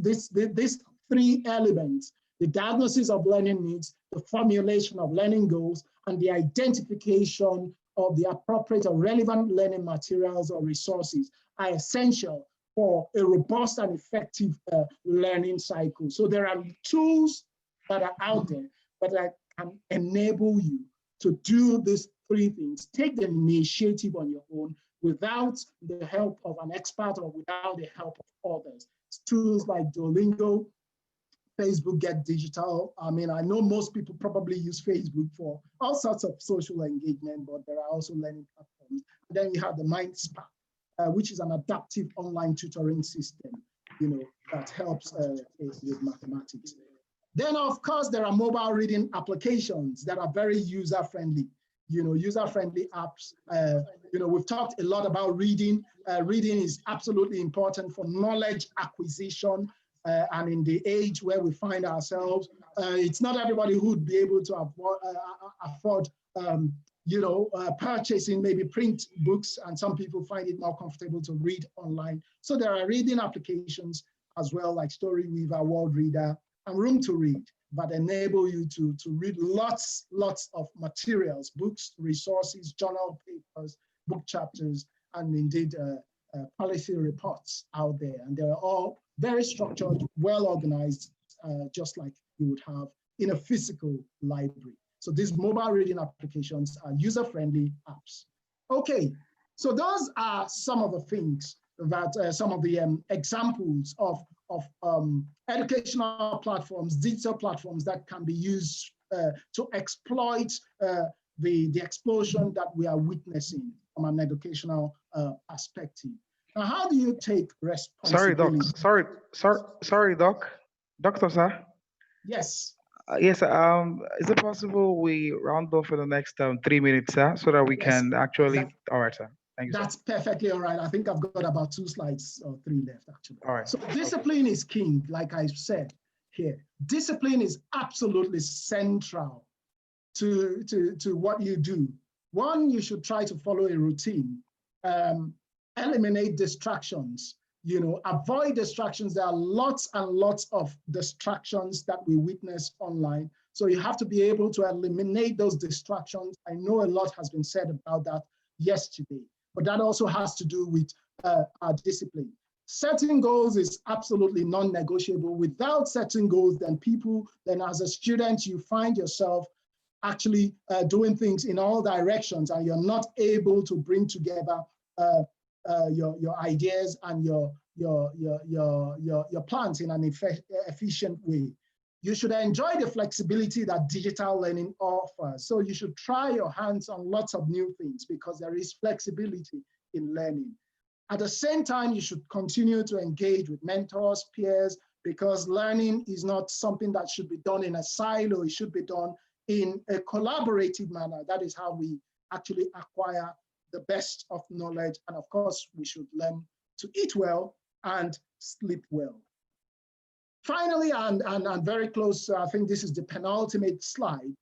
3 elements: the diagnosis of learning needs, the formulation of learning goals, and the identification of the appropriate or relevant learning materials or resources are essential for a robust and effective learning cycle. So there are tools that are out there that can enable you to do these 3 things. Take the initiative on your own without the help of an expert or without the help of others. It's tools like Duolingo, Facebook Get Digital. I mean, I know most people probably use Facebook for all sorts of social engagement, but there are also learning platforms. And then you have the MindSpark, which is an adaptive online tutoring system, that helps with mathematics. Then, of course, there are mobile reading applications that are very user-friendly. User-friendly apps. We've talked a lot about reading. Reading is absolutely important for knowledge acquisition. And in the age where we find ourselves, it's not everybody who would be able to afford purchasing maybe print books, and some people find it more comfortable to read online. So there are reading applications as well, like Storyweaver, World Reader, and room to read, but enable you to read lots of materials, books, resources, journal papers, book chapters, and indeed policy reports out there. And they're all very structured, well organized, just like you would have in a physical library. So these mobile reading applications are user-friendly apps. Okay, so those are some of the things that, some of the examples of educational platforms, digital platforms that can be used to exploit the explosion that we are witnessing from an educational perspective. Now, how do you take responsibility? Sorry, Doc. Doctor, sir? Yes. Yes, is it possible we round off in the next 3 minutes, sir, so that we can actually, all right, sir. Thank you, sir. That's perfectly all right. I think I've got about 2 slides or 3 left, actually. All right. So discipline is king, like I said here. Discipline is absolutely central to what you do. One, you should try to follow a routine, eliminate distractions, avoid distractions. There are lots and lots of distractions that we witness online. So you have to be able to eliminate those distractions. I know a lot has been said about that yesterday, but that also has to do with our discipline. Setting goals is absolutely non-negotiable. Without setting goals, then as a student, you find yourself actually doing things in all directions, and you're not able to bring together your ideas and your plans in an efficient way. You should enjoy the flexibility that digital learning offers. So you should try your hands on lots of new things because there is flexibility in learning. At the same time, you should continue to engage with mentors, peers, because learning is not something that should be done in a silo. It should be done in a collaborative manner. That is how we actually acquire the best of knowledge. And of course, we should learn to eat well and sleep well. Finally, and very close, I think this is the penultimate slide,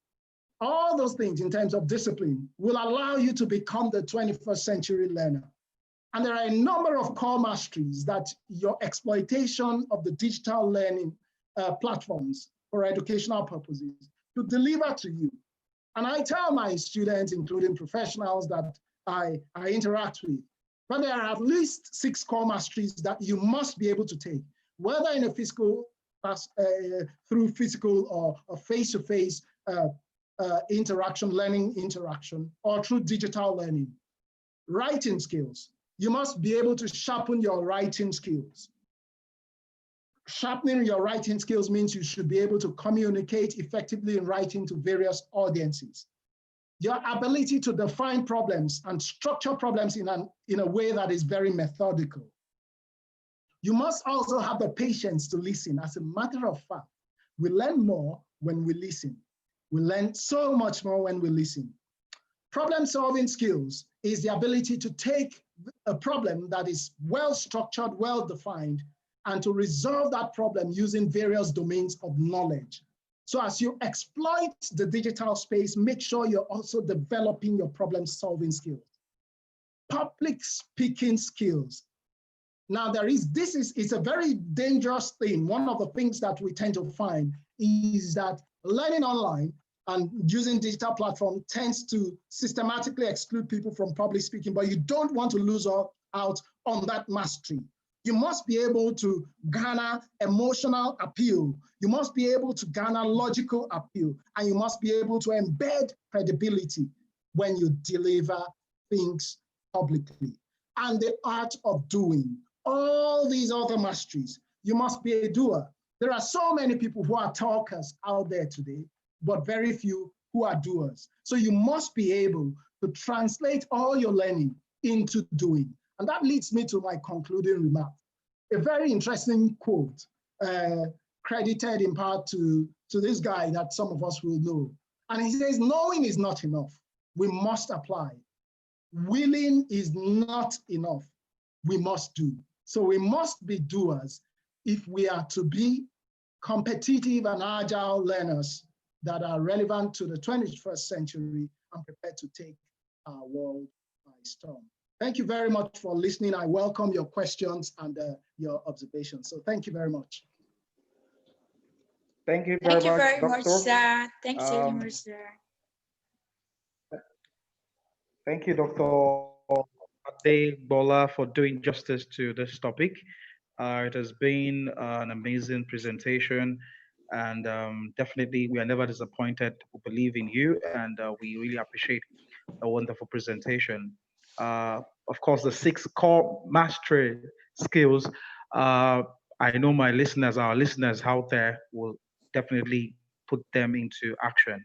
all those things in terms of discipline will allow you to become the 21st century learner. And there are a number of core masteries that your exploitation of the digital learning platforms for educational purposes to deliver to you. And I tell my students, including professionals that I interact with, but there are at least 6 core masteries that you must be able to take, whether in a physical, through physical or face-to-face interaction, learning interaction, or through digital learning. Writing skills. You must be able to sharpen your writing skills. Sharpening your writing skills means you should be able to communicate effectively in writing to various audiences. Your ability to define problems and structure problems in a way that is very methodical. You must also have the patience to listen. As a matter of fact, we learn more when we listen. We learn so much more when we listen. Problem-solving skills is the ability to take a problem that is well-structured, well-defined, and to resolve that problem using various domains of knowledge. So as you exploit the digital space, make sure you're also developing your problem-solving skills. Public speaking skills. Now it's a very dangerous thing. One of the things that we tend to find is that learning online and using digital platform tends to systematically exclude people from public speaking, but you don't want to lose out on that mastery. You must be able to garner emotional appeal. You must be able to garner logical appeal, and you must be able to embed credibility when you deliver things publicly. And the art of doing. All these other masteries, you must be a doer. There are so many people who are talkers out there today, but very few who are doers. So you must be able to translate all your learning into doing. And that leads me to my concluding remark. A very interesting quote, credited in part to this guy that some of us will know. And he says, knowing is not enough. We must apply. Willing is not enough. We must do. So we must be doers if we are to be competitive and agile learners that are relevant to the 21st century and prepared to take our world by storm. Thank you very much for listening. I welcome your questions and your observations. So thank you very much. Thank you very Thank you much, very much, Doctor. sir. Thanks very much, sir. Thank you, Dr. Adegbola, for doing justice to this topic. It has been an amazing presentation, and definitely we are never disappointed. We believe in you, and we really appreciate a wonderful presentation. Of course, the 6 core mastery skills, I know my listeners, our listeners out there will definitely put them into action.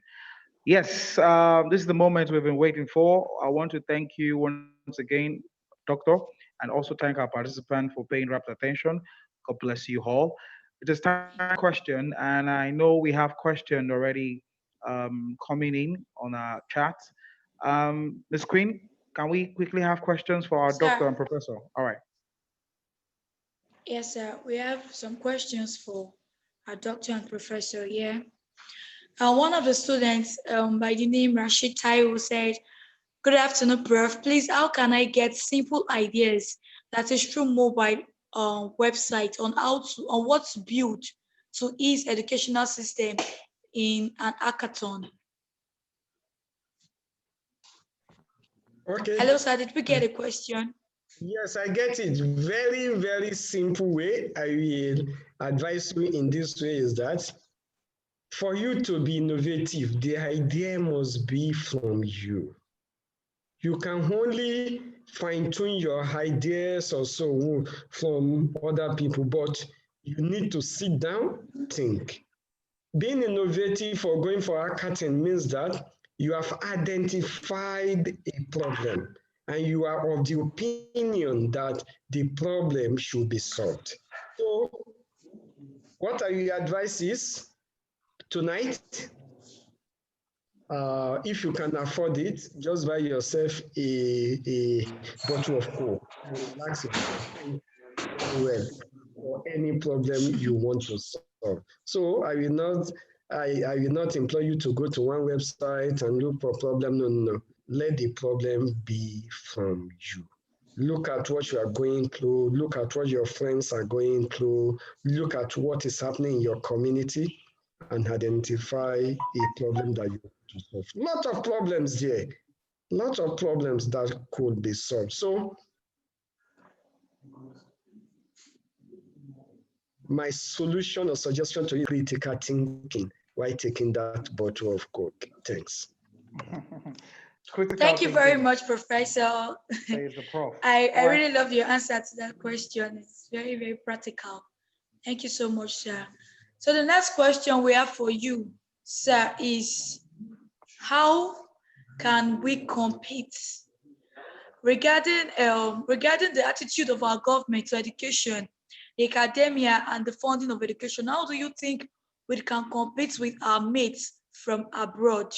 Yes, this is the moment we've been waiting for. I want to thank you once again, Doctor, and also thank our participant for paying rapt attention. God bless you all. It is time for question, and I know we have questions already coming in on our chat. Ms. Queen, can we quickly have questions for our doctor and professor? All right. Yes, sir. We have some questions for our doctor and professor here. One of the students by the name Rashid Taiwo said, "Good afternoon, Prof. Please, how can I get simple ideas that is through mobile website on what to build to ease educational system in an hackathon?" Okay. Hello, sir. Did we get a question? Yes, I get it. Very, very simple way I will advise you in this way is that for you to be innovative, the idea must be from you. You can only fine-tune your ideas or so from other people, but you need to sit down, think. Being innovative or going for hackathon means that you have identified a problem and you are of the opinion that the problem should be solved. So what I will advise is tonight, if you can afford it, just buy yourself a bottle of Coke and relax yourself well for any problem you want to solve. So I will not implore you to go to one website and look for problem. No. Let the problem be from you. Look at what you are going through. Look at what your friends are going through. Look at what is happening in your community and identify a problem that you want to solve. Lot of problems there. Lot of problems that could be solved. So my solution or suggestion to you, critical thinking while taking that bottle of Coke. Thanks. Thank you very much, Professor. I really love your answer to that question. It's very, very practical. Thank you so much, sir. So the next question we have for you, sir, is how can we compete regarding the attitude of our government to education, the academia, and the funding of education? How do you think we can compete with our mates from abroad?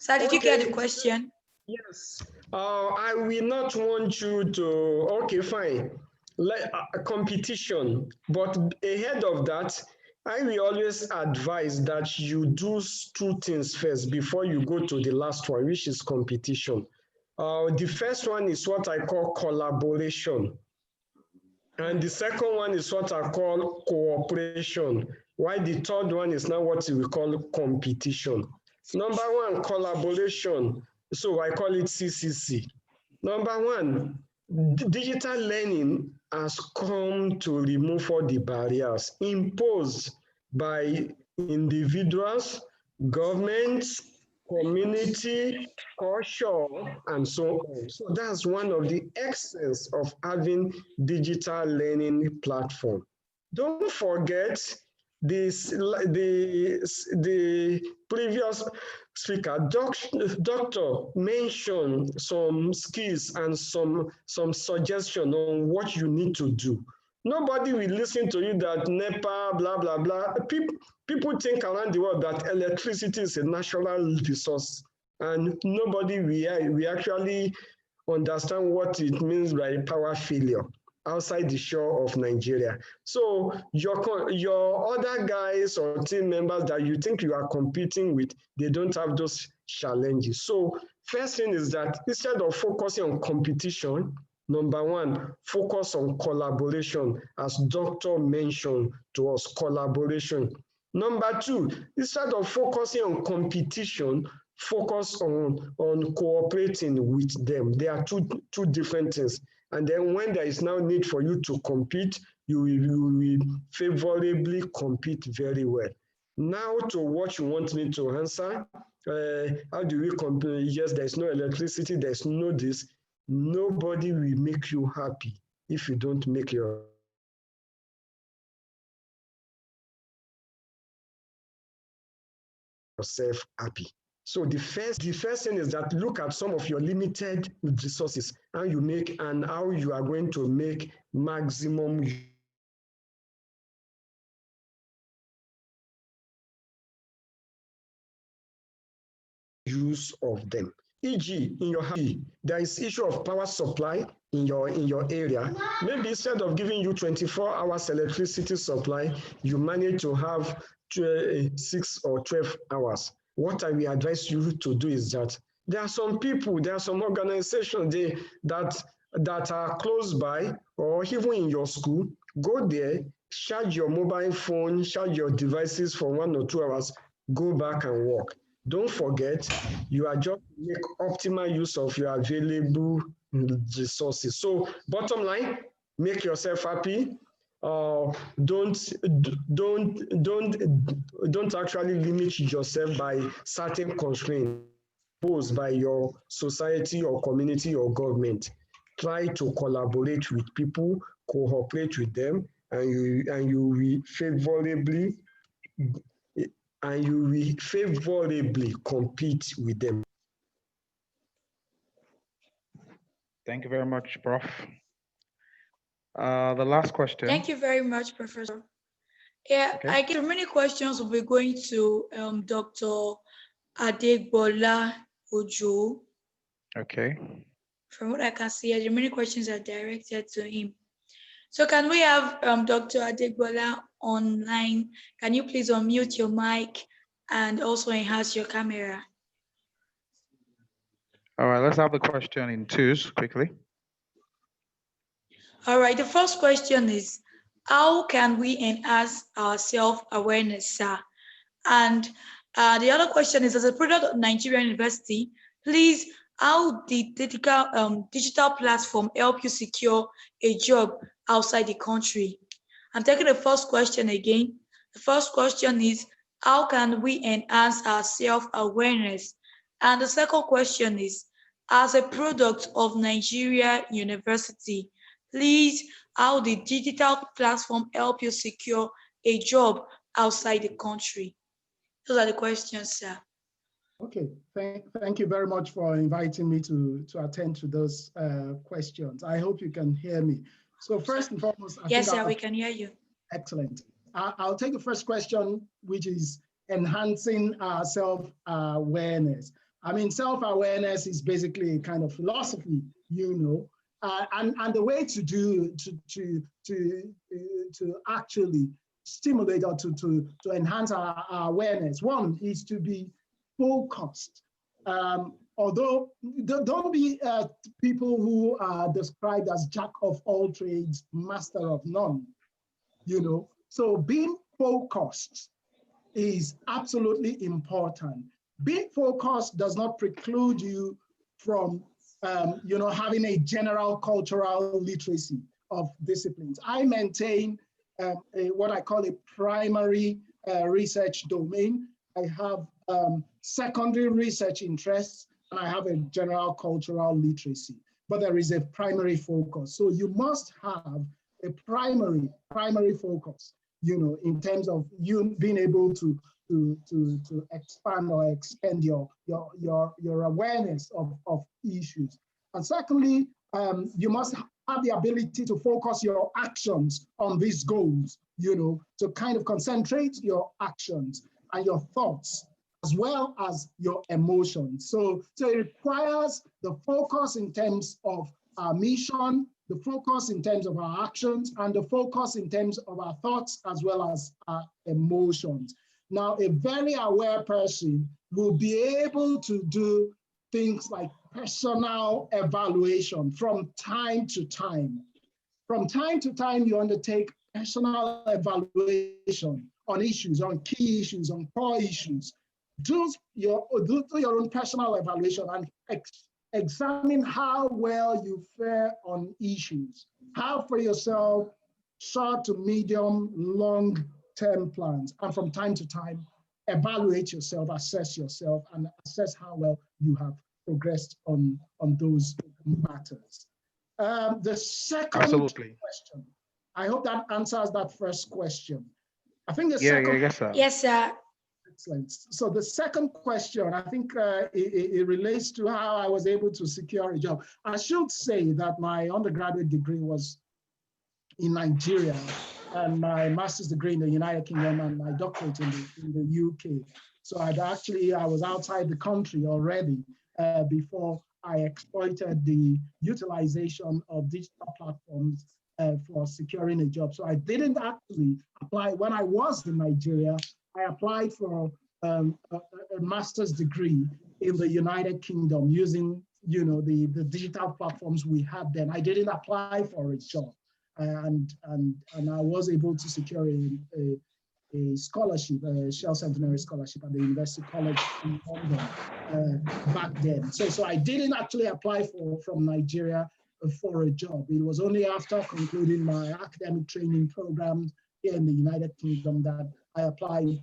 Sir, did you get the question? Yes. I will not want you to, okay, fine. Competition, but ahead of that, I will always advise that you do 2 things first before you go to the last one, which is competition. The first one is what I call collaboration. And the second one is what I call cooperation, while the third one is now what we call competition. Number 1, collaboration. So I call it CCC. Number 1, digital learning has come to remove all the barriers imposed by individuals, governments, community, culture, and so on. So that's one of the essence of having digital learning platform. Don't forget the previous speaker, doctor mentioned some skills and some suggestion on what you need to do. Nobody will listen to you that NEPA, blah, blah, blah. People think around the world that electricity is a natural resource, and nobody we actually understand what it means by power failure outside the shore of Nigeria. So your other guys or team members that you think you are competing with, they don't have those challenges. So first thing is that instead of focusing on competition, Number one, focus on collaboration, as Dr. mentioned to us, collaboration. Number two, instead of focusing on competition, focus on cooperating with them. They are two different things. And then when there is now need for you to compete, you will favorably compete very well. Now to what you want me to answer, how do we compare? Yes, there's no electricity, there's no this. Nobody will make you happy if you don't make yourself happy. So the first thing is that look at some of your limited resources and how you are going to make maximum use of them. E.g., in your house, there is issue of power supply in your area. Maybe instead of giving you 24 hours electricity supply, you manage to have 6 or 12 hours. What I will advise you to do is that there are some people, there are some organizations that are close by or even in your school. Go there, charge your mobile phone, charge your devices for 1 or 2 hours, go back and work. Don't forget, you are just make optimal use of your available resources. So bottom line, make yourself happy. Don't actually limit yourself by certain constraints posed by your society or community or government. Try to collaborate with people, cooperate with them, and you will favorably compete with them. Thank you very much, Prof. The last question. Thank you very much, Professor. Yeah, okay. I get many questions will be going to Dr. Adegbola Ojo. Okay. From what I can see, the many questions are directed to him. So can we have Dr. Adegbola online? Can you please unmute your mic and also enhance your camera? All right, let's have the question in twos quickly. All right, the first question is, how can we enhance our self-awareness, sir? And the other question is, as a product of Nigerian University, please, how did digital platform help you secure a job outside the country? I'm taking the first question again. The first question is, how can we enhance our self-awareness? And the second question is, as a product of Nigeria University, please, how did digital platform help you secure a job outside the country? Those are the questions, sir. Okay, thank you very much for inviting me to attend to those questions. I hope you can hear me. So first and foremost, yes, sir, we can hear you. Excellent. I'll take the first question, which is enhancing our self-awareness. I mean, self-awareness is basically a kind of philosophy, you know, and the way to do to actually stimulate or to enhance our awareness. One is to be focused. Although don't be people who are described as jack of all trades, master of none, you know. So being focused is absolutely important. Being focused does not preclude you from, you know, having a general cultural literacy of disciplines. I maintain what I call a primary research domain. I have secondary research interests, and I have a general cultural literacy, but there is a primary focus. So you must have a primary focus, you know, in terms of you being able to expand or extend your awareness of issues. And secondly, you must have the ability to focus your actions on these goals, you know, to kind of concentrate your actions and your thoughts as well as your emotions. So it requires the focus in terms of our mission, the focus in terms of our actions, and the focus in terms of our thoughts as well as our emotions. Now, a very aware person will be able to do things like personal evaluation from time to time. From time to time, you undertake personal evaluation on issues, on key issues, on core issues. Do your own personal evaluation and examine how well you fare on issues. Have for yourself short to medium, long-term plans. And from time to time, evaluate yourself, assess yourself, and assess how well you have progressed on those matters. The second question, I hope that answers that first question. I think the second. Yes, sir. Yes, sir. Excellent. So the second question, I think it relates to how I was able to secure a job. I should say that my undergraduate degree was in Nigeria and my master's degree in the United Kingdom and my doctorate in the UK. So I was outside the country already before I exploited the utilization of digital platforms for securing a job. So I didn't actually apply. When I was in Nigeria, I applied for a master's degree in the United Kingdom using, the digital platforms we had then. I didn't apply for a job, and I was able to secure a scholarship, a Shell Centenary Scholarship at the University College in London back then. So I didn't actually apply from Nigeria for a job. It was only after concluding my academic training program here in the United Kingdom that I applied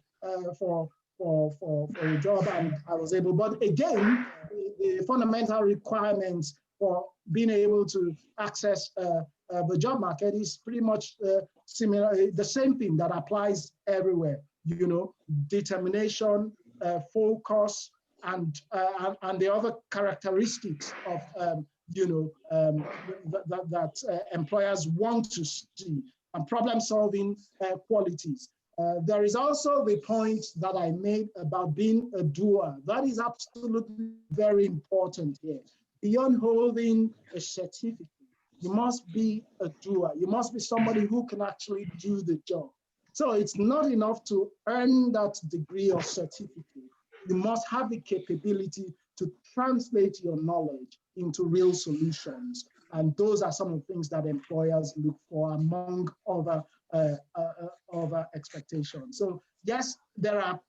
for a job, and I was able. But again, the fundamental requirements for being able to access the job market is pretty much similar, the same thing that applies everywhere. Determination, focus, and the other characteristics of that employers want to see, and problem-solving qualities. There is also the point that I made about being a doer. That is absolutely very important here. Beyond holding a certificate, you must be a doer. You must be somebody who can actually do the job. So it's not enough to earn that degree or certificate. You must have the capability to translate your knowledge into real solutions. And those are some of the things that employers look for among other expectations. So yes, there are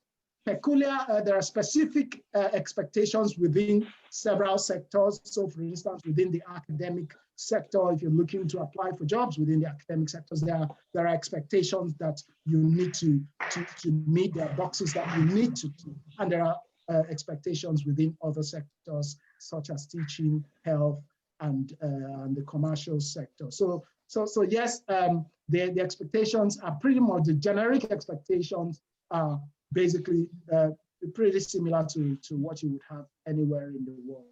specific expectations within several sectors. So for instance, within the academic sector, if you're looking to apply for jobs within the academic sectors, there are expectations that you need to meet, there are boxes that you need to do. And there are expectations within other sectors, such as teaching, health, and the commercial sector. So yes, the expectations are pretty much, the generic expectations are basically pretty similar to what you would have anywhere in the world.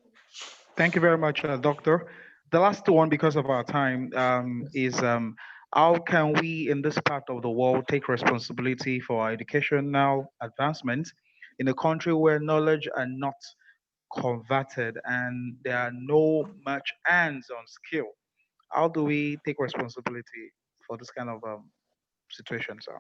Thank you very much, Doctor. The last one, because of our time, is how can we in this part of the world take responsibility for our educational advancement in a country where knowledge are not converted and there are no much hands-on skill? How do we take responsibility for this kind of situation, sir?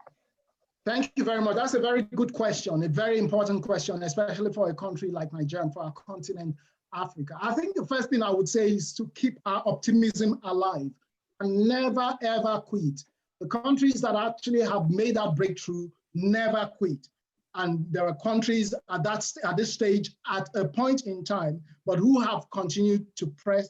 Thank you very much. That's a very good question, a very important question, especially for a country like Nigeria and for our continent, Africa. I think the first thing I would say is to keep our optimism alive and never, ever quit. The countries that actually have made that breakthrough never quit. And there are countries at this stage at a point in time, but who have continued to press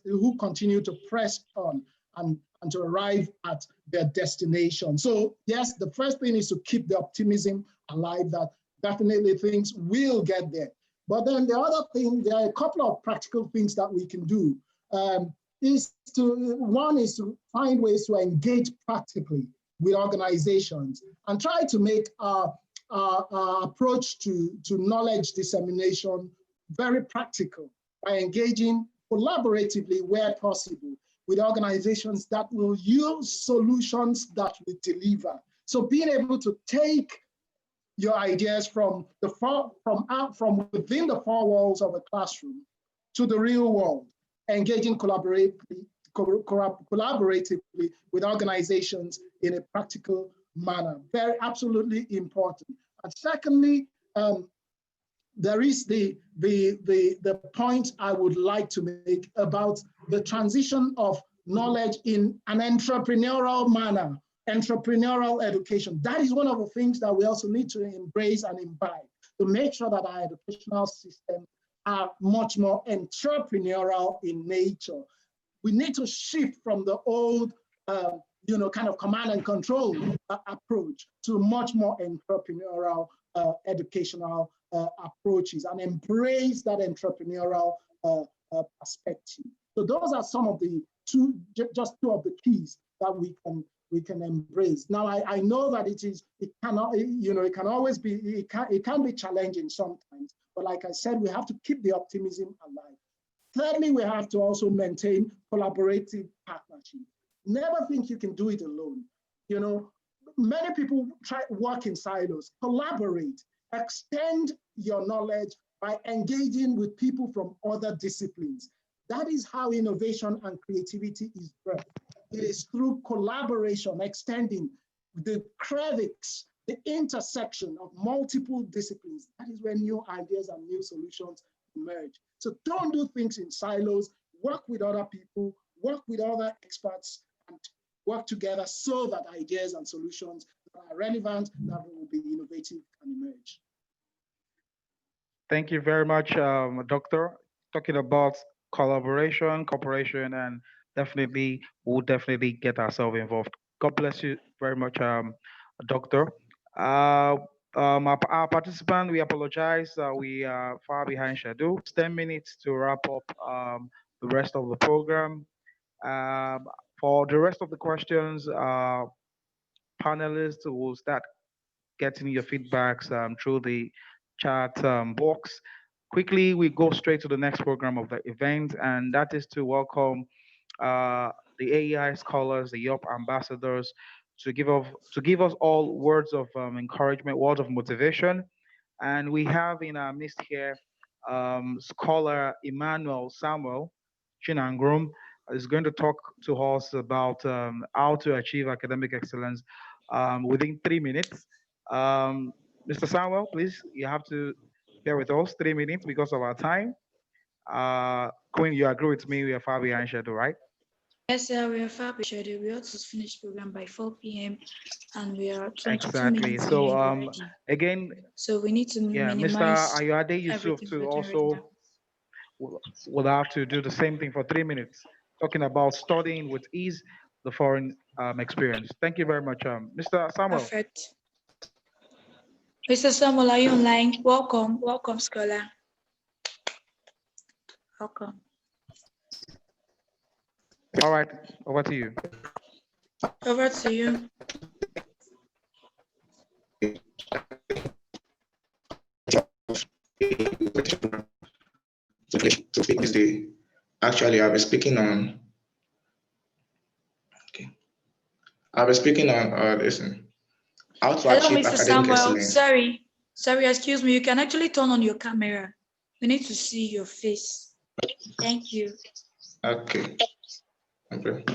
on and to arrive at their destination. So yes, the first thing is to keep the optimism alive that definitely things will get there. But then the other thing, there are a couple of practical things that we can do. One is to find ways to engage practically with organizations and try to make our approach to knowledge dissemination very practical by engaging collaboratively where possible with organizations that will use solutions that we deliver. So being able to take your ideas from within the four walls of a classroom to the real world, engaging collaboratively with organizations in a practical manner. Very absolutely important. And secondly, there is the point I would like to make about the transition of knowledge in an entrepreneurial manner, entrepreneurial education. That is one of the things that we also need to embrace and imbibe to make sure that our educational system are much more entrepreneurial in nature. We need to shift from the old, kind of command and control approach to much more entrepreneurial educational approaches and embrace that entrepreneurial perspective. So those are some of the just two of the keys that we can embrace. Now I know that it can be challenging sometimes, but like I said, we have to keep the optimism alive. Thirdly, we have to also maintain collaborative partnership. Never think you can do it alone. Many people work in silos. Collaborate, extend your knowledge by engaging with people from other disciplines. That is how innovation and creativity is birthed. It is through collaboration, extending the crevice, the intersection of multiple disciplines. That is where new ideas and new solutions emerge. So don't do things in silos, work with other people, work with other experts, and work together so that ideas and solutions that are relevant, that will be innovative, can emerge. Thank you very much, Doctor. Talking about collaboration, cooperation, and we'll definitely get ourselves involved. God bless you very much, Doctor. Our participant, we apologize. We are far behind schedule. 10 minutes to wrap up the rest of the program. For the rest of the questions, panelists will start getting your feedbacks through the chat box. Quickly, we go straight to the next program of the event, and that is to welcome the AEI scholars, the YOP ambassadors, to give us all words of encouragement, words of motivation. And we have in our midst here scholar Emmanuel Samuel Chinangrum is going to talk to us about how to achieve academic excellence within 3 minutes. Mr. Samuel, please, you have to bear with us 3 minutes because of our time. Queen, you agree with me? We are far behind schedule, right? Yes, sir, we are far behind schedule. We ought to finish program by 4 p.m. and we are 22 exactly. minutes So already. again, so we need to minimize Mr. Ayuade Yusuf to also will have to do the same thing for 3 minutes, talking about studying with ease, the foreign experience. Thank you very much, Mr. Samuel. Perfect. Mr. Samuel, are you online? Welcome, welcome, scholar. Welcome. All right, over to you. Over to you. To speak this day. Actually, I'll be speaking on. Okay. I'll be speaking on listen. How to Hello, achieve Mr. academic Samuel. excellence. Sorry, excuse me. You can actually turn on your camera. We need to see your face. Thank you. Okay. Okay.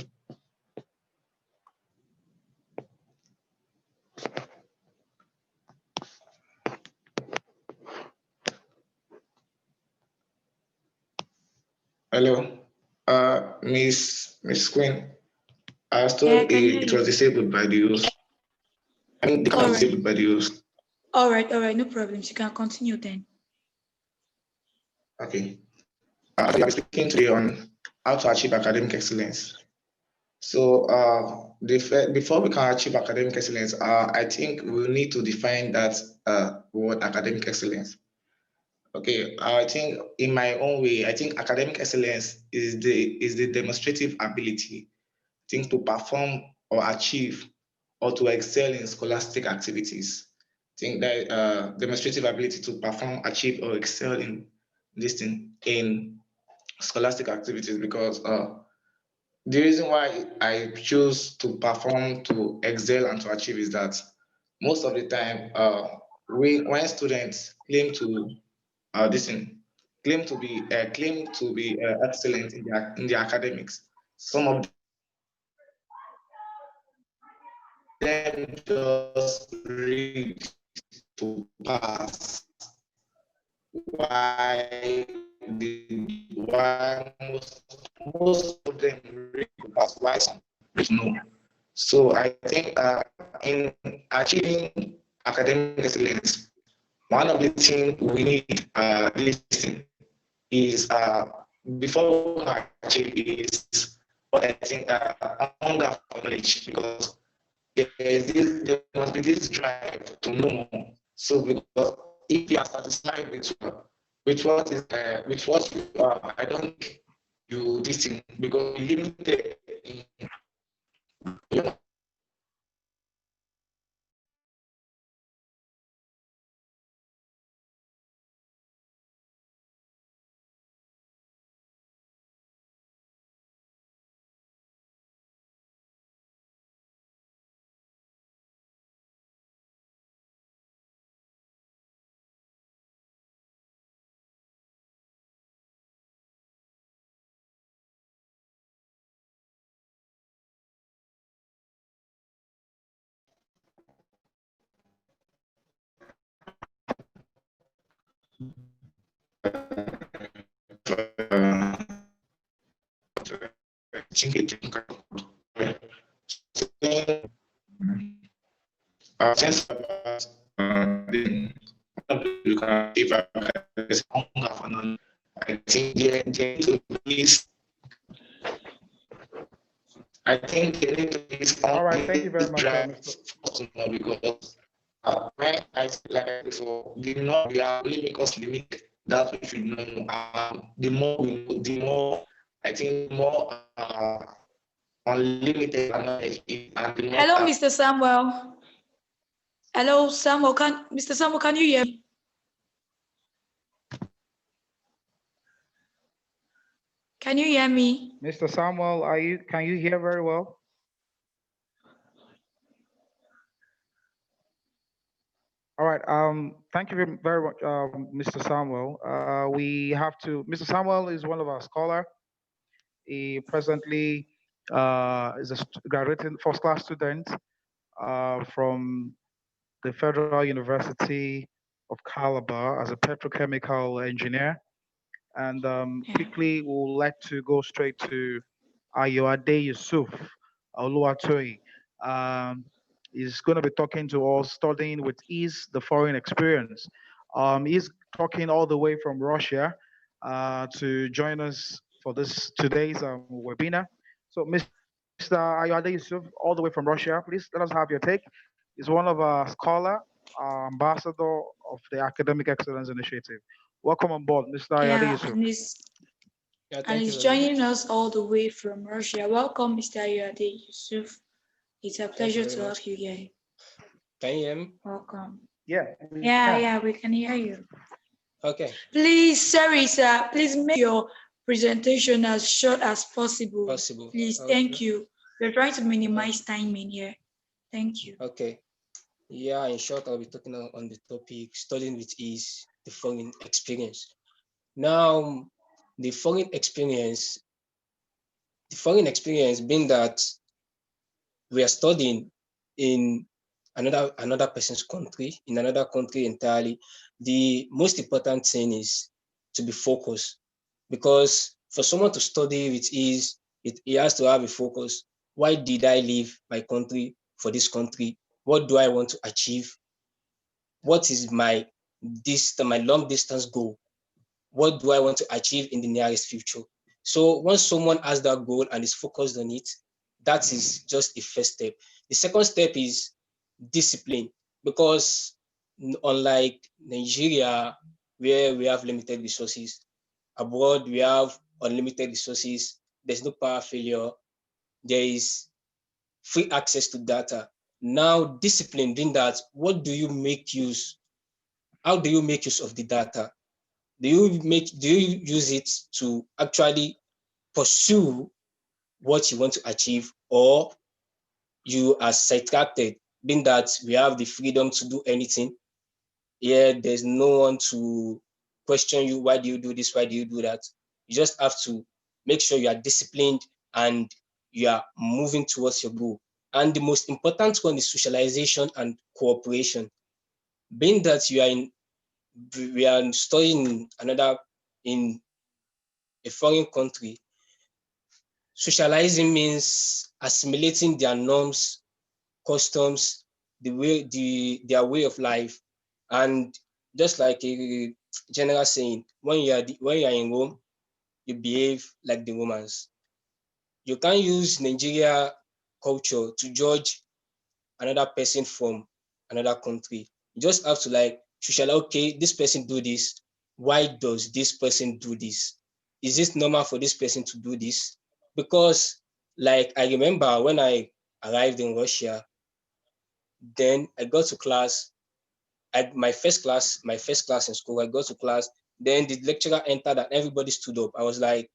Hello, Miss Queen. I was told it was disabled by the host. I mean, the camera was disabled by the host. All right, no problems. You can continue then. Okay. I'll be speaking today on how to achieve academic excellence. So before we can achieve academic excellence, I think we need to define that word academic excellence. Okay, I think in my own way, I think academic excellence is the demonstrative ability, I think, to perform or achieve or to excel in scholastic activities. I think that demonstrative ability to perform, achieve, or excel in this thing in scholastic activities, because the reason why I choose to perform, to excel, and to achieve is that most of the time, when students claim to claim to be excellent in their academics, some of them just read to pass. why most of them really could pass, why some no. So I think in achieving academic excellence, one of the things we need listening is before we achieve is what I think hunger for knowledge, because there must be this drive to know more. So because if you are satisfied with what is with what you are, I don't think you this thing because you limited in, you know. Since you can if there's hunger for knowledge, I think they need to please. I think they need to please. All right, thank you very much, because when I like before, the more we are really make us limit that we should know. The more we know, the more I think more unlimited knowledge and the more. Hello, Mr. Samuel. Hello, Samuel. Mr. Samuel, can you hear me? Can you hear me? Mr. Samuel, can you hear very well? All right, thank you very much, Mr. Samuel. Mr. Samuel is one of our scholars. He presently is a graduating first-class student from the Federal University of Calabar as a petrochemical engineer. And quickly, we would like to go straight to Ayoade Yusuf Oluwatoyi. He's going to be talking to us, studying with ease the foreign experience. He's talking all the way from Russia to join us for today's webinar. So, Mr. Ayoade Yusuf, all the way from Russia, please let us have your take. He's one of our scholar, ambassador of the Academic Excellence Initiative. Welcome on board, Mr. Ayoade Yusuf. And he's joining us all the way from Russia. Welcome, Mr. Ayoade Yusuf. It's a pleasure to have you here. Can you hear me? Welcome. Yeah. Yeah, we can hear you. Okay. Please, sorry, sir. Please make your presentation as short as possible. Please, okay. Thank you. We're trying to minimize time in here. Thank you. Okay. Yeah, in short, I'll be talking on the topic studying with ease, the foreign experience. Now, the foreign experience being that we are studying in another person's country, in another country entirely, the most important thing is to be focused. Because for someone to study with ease, he has to have a focus. Why did I leave my country for this country? What do I want to achieve? What is my long distance goal? What do I want to achieve in the nearest future? So once someone has that goal and is focused on it, that is just a first step. The second step is discipline, because unlike Nigeria, where we have limited resources, abroad we have unlimited resources. There's no power failure. There is free access to data. Now, discipline being that, what do you make use? How do you make use of the data? Do you use it to actually pursue what you want to achieve, or you are sidetracked, being that we have the freedom to do anything? Yeah, there's no one to question you. Why do you do this? Why do you do that? You just have to make sure you are disciplined and you are moving towards your goal. And the most important one is socialization and cooperation. Being that you are in we are studying in a foreign country, socializing means assimilating their norms, customs, their way of life. And just like a general saying, when you are in Rome, you behave like the Romans. You can't use Nigeria culture to judge another person from another country. You just have to like socialize, okay, this person do this. Why does this person do this? Is this normal for this person to do this? Because like I remember when I arrived in Russia, then I got to class. My first class in school, I got to class. Then the lecturer entered and everybody stood up. I was like,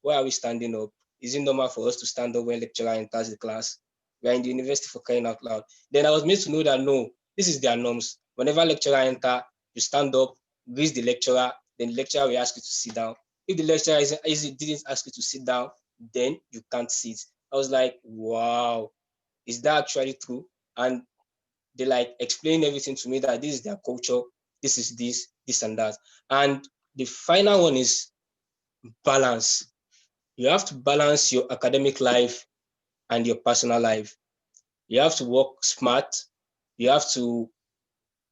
why are we standing up? Is it normal for us to stand up when lecturer enters the class? We are in the university, for crying out loud. Then I was made to know that no, this is their norms. Whenever lecturer enter, you stand up, greet the lecturer, then the lecturer will ask you to sit down. If the lecturer didn't ask you to sit down, then you can't sit. I was like, wow, is that actually true? And they like explain everything to me that this is their culture, this is this and that. And the final one is balance. You have to balance your academic life and your personal life. You have to work smart. You have to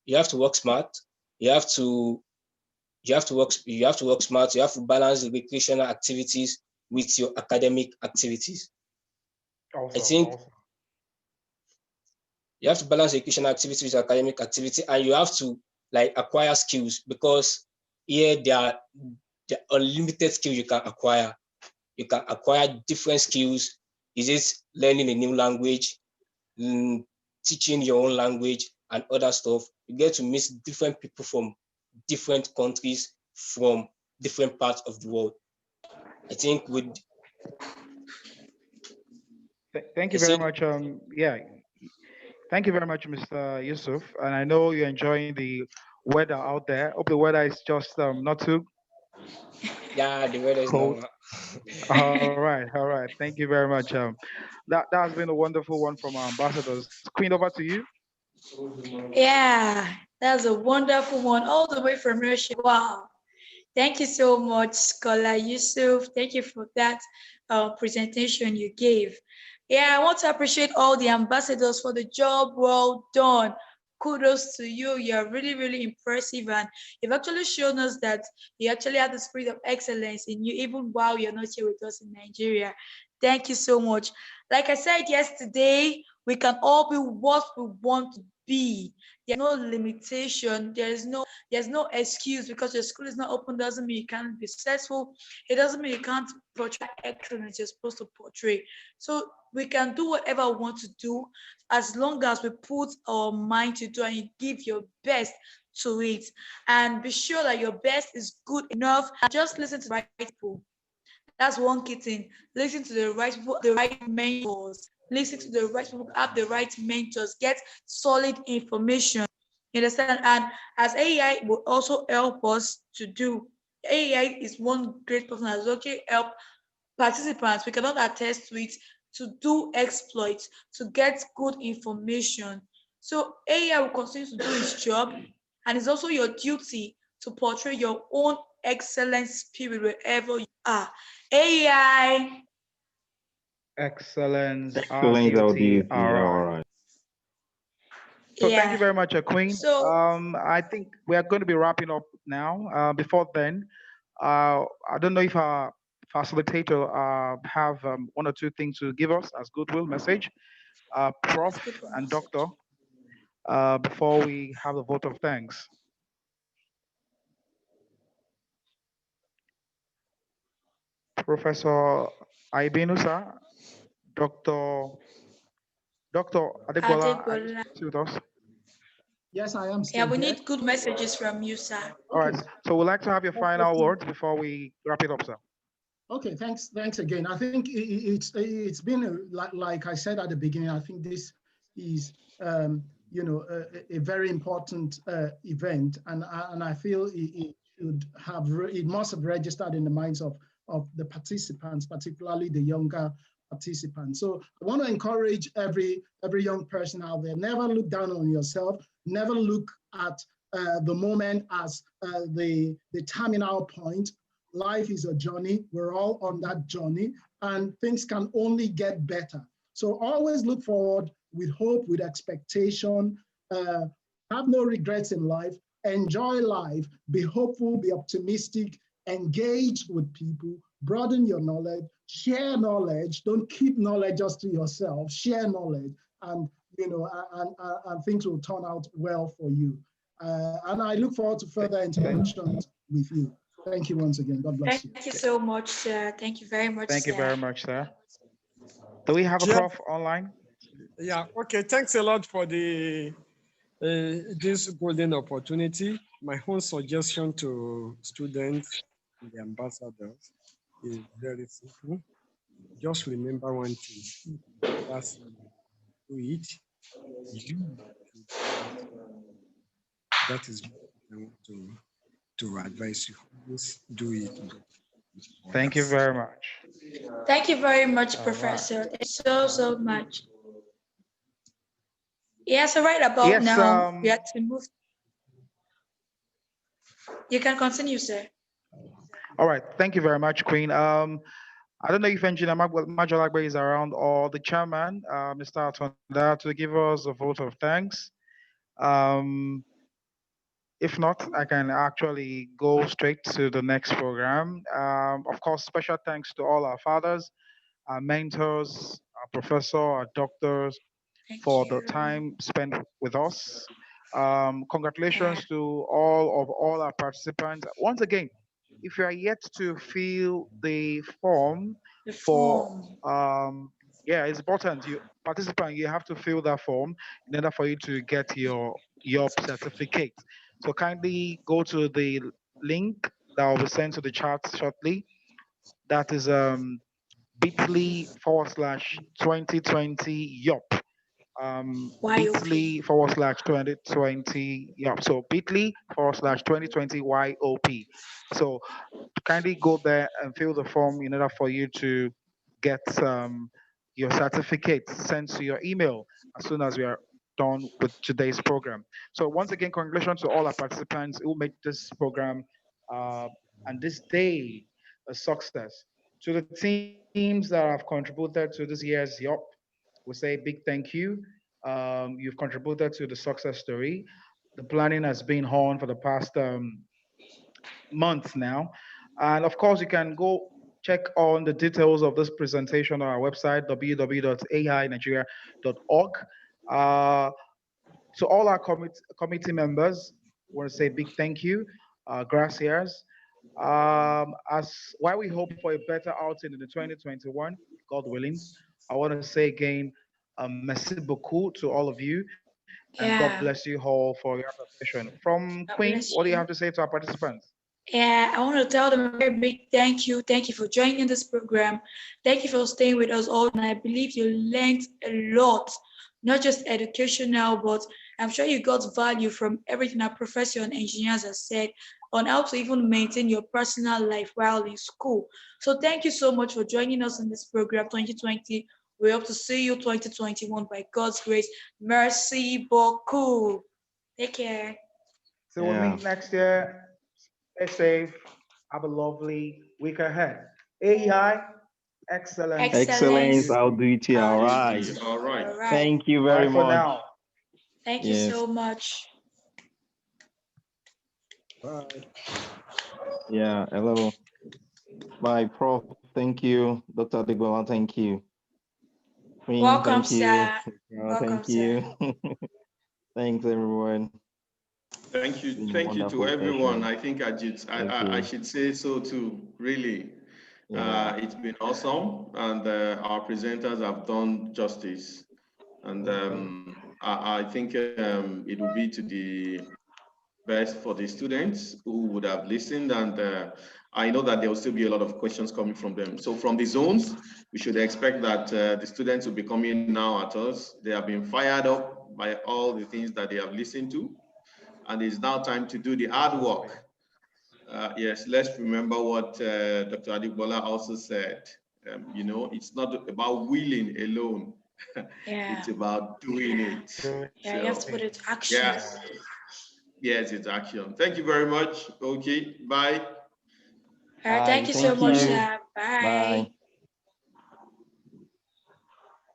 work smart. You have to work smart. You have to balance the recreational activities with your academic activities. I think you have to balance the recreational activities with academic activity, and you have to like acquire skills, because here there are unlimited skills you can acquire. You can acquire different skills. Is it learning a new language, teaching your own language and other stuff? You get to meet different people from different countries, from different parts of the world. I think with thank you very much. Thank you very much, Mr. Yusuf. And I know you're enjoying the weather out there. Hope the weather is just not too. Yeah, the weather is cold. Normal. All right. Thank you very much. That has been a wonderful one from our ambassadors. Queen, over to you. Yeah, that's a wonderful one, all the way from Russia. Wow. Thank you so much, Scholar Yusuf. Thank you for that presentation you gave. Yeah, I want to appreciate all the ambassadors for the job well done. Kudos to you. You're really, really impressive. And you've actually shown us that you actually have the spirit of excellence in you, even while you're not here with us in Nigeria. Thank you so much. Like I said yesterday, we can all be what we want to be. There's no limitation. There's no excuse. Because your school is not open doesn't mean you can't be successful. It doesn't mean you can't portray excellence you're supposed to portray. So we can do whatever we want to do as long as we put our mind to do and you give your best to it. And be sure that your best is good enough. And just listen to the right people. That's one key thing. Listen to the right people, the right mentors. Listen to the right people, have the right mentors, get solid information. You understand? And as AI will also help us to do, AI is one great person that will help participants. We cannot attest to it, to do exploits, to get good information. So AI will continue to do its job, and it's also your duty to portray your own excellent spirit wherever you are. AI. Excellence, RDTRI. So thank you very much, Queen. So I think we are going to be wrapping up now. Before then, I don't know if our facilitator have one or two things to give us as goodwill message, Prof and Doctor, before we have a vote of thanks. Professor Ibinusa, Dr. Adegbola, with us. Yes, I am. Yeah, we need good messages from you, sir. All right. So we'd like to have your final words before we wrap it up, sir. Okay, thanks again. I think it's been like I said at the beginning. I think this is a very important event, and I feel it must have registered in the minds of the participants, particularly the younger participants. So I want to encourage every young person out there: never look down on yourself. Never look at the moment as the terminal point. Life is a journey. We're all on that journey, and things can only get better. So always look forward with hope, with expectation. Have no regrets in life. Enjoy life. Be hopeful, be optimistic, engage with people, broaden your knowledge, share knowledge. Don't keep knowledge just to yourself. Share knowledge, and and things will turn out well for you. And I look forward to further interactions with you. Thank you once again. God bless you. Thank you so much, sir. Thank you very much, Thank you sir. very much, sir. Do we have a Yeah. prof online? Yeah, okay. Thanks a lot for the this golden opportunity. My own suggestion to students and the ambassadors is very simple. Just remember one thing. That's do it. You that is what I want to advise you. Please do it. Thank you very much. Thank you very much, All Professor. right. Thank you so much. Yeah, so right about Yes, now, we have to move. You can continue, sir. All right. Thank you very much, Queen. I don't know if Engineer Majolagbe is around, or the chairman, Mr. Atonda, to give us a vote of thanks. If not, I can actually go straight to the next program. Of course, special thanks to all our fathers, our mentors, our professor, our doctors, for the time spent with us. Congratulations to all our participants. Once again, if you are yet to fill the form for, yeah, it's important. You participant, you have to fill that form in order for you to get your certificate. So kindly go to the link that will be sent to the chat shortly. That is bit.ly/2020 YOP. bit.ly/2020 YOP. So bit.ly/2020 YOP. So kindly go there and fill the form in order for you to get your certificate sent to your email as soon as we are done with today's program. So once again, congratulations to all our participants who made this program and this day a success. To the teams that have contributed to this year's YOP, we say big thank you. You've contributed to the success story. The planning has been on for the past month now. And of course, you can go check on the details of this presentation on our website, www.ainigeria.org. To all our committee members, I want to say big thank you. Gracias. As while we hope for a better outing in the 2021, God willing, I want to say again, merci beaucoup to all of you, and God bless you all for your participation. From Queen, what do you have to say to our participants? Yeah, I want to tell them a very big thank you. Thank you for joining this program. Thank you for staying with us all. And I believe you learned a lot, not just educational, but I'm sure you got value from everything our professor and engineers have said on how to even maintain your personal life while in school. So thank you so much for joining us in this program 2020. We hope to see you 2021 by God's grace. Merci beaucoup. Take care. So we'll meet next year. Stay safe. Have a lovely week ahead. AEI, excellent. Excellence, I'll do it here. All right. All right. Thank you very Bye for much. now. Thank you so much. Bye. Yeah, hello. Bye, Prof. Thank you. Dr. Adegbola, thank you. Queen, Welcome, thank you. sir. Thank you. Thanks, everyone. Thank you to everyone. I think I should say so too. Really, it's been awesome, and our presenters have done justice. And I think it will be to the best for the students who would have listened, and I know that there will still be a lot of questions coming from them. So from the zones, we should expect that the students will be coming now at us. They have been fired up by all the things that they have listened to. And it's now time to do the hard work. Yes, let's remember what Dr. Adegbola also said. It's not about willing alone. It's about doing it. Yeah, you have to put it to action. Yes. Yes, it's action. Thank you very much. Okay, bye. Thank you so much, sir. Bye. Bye.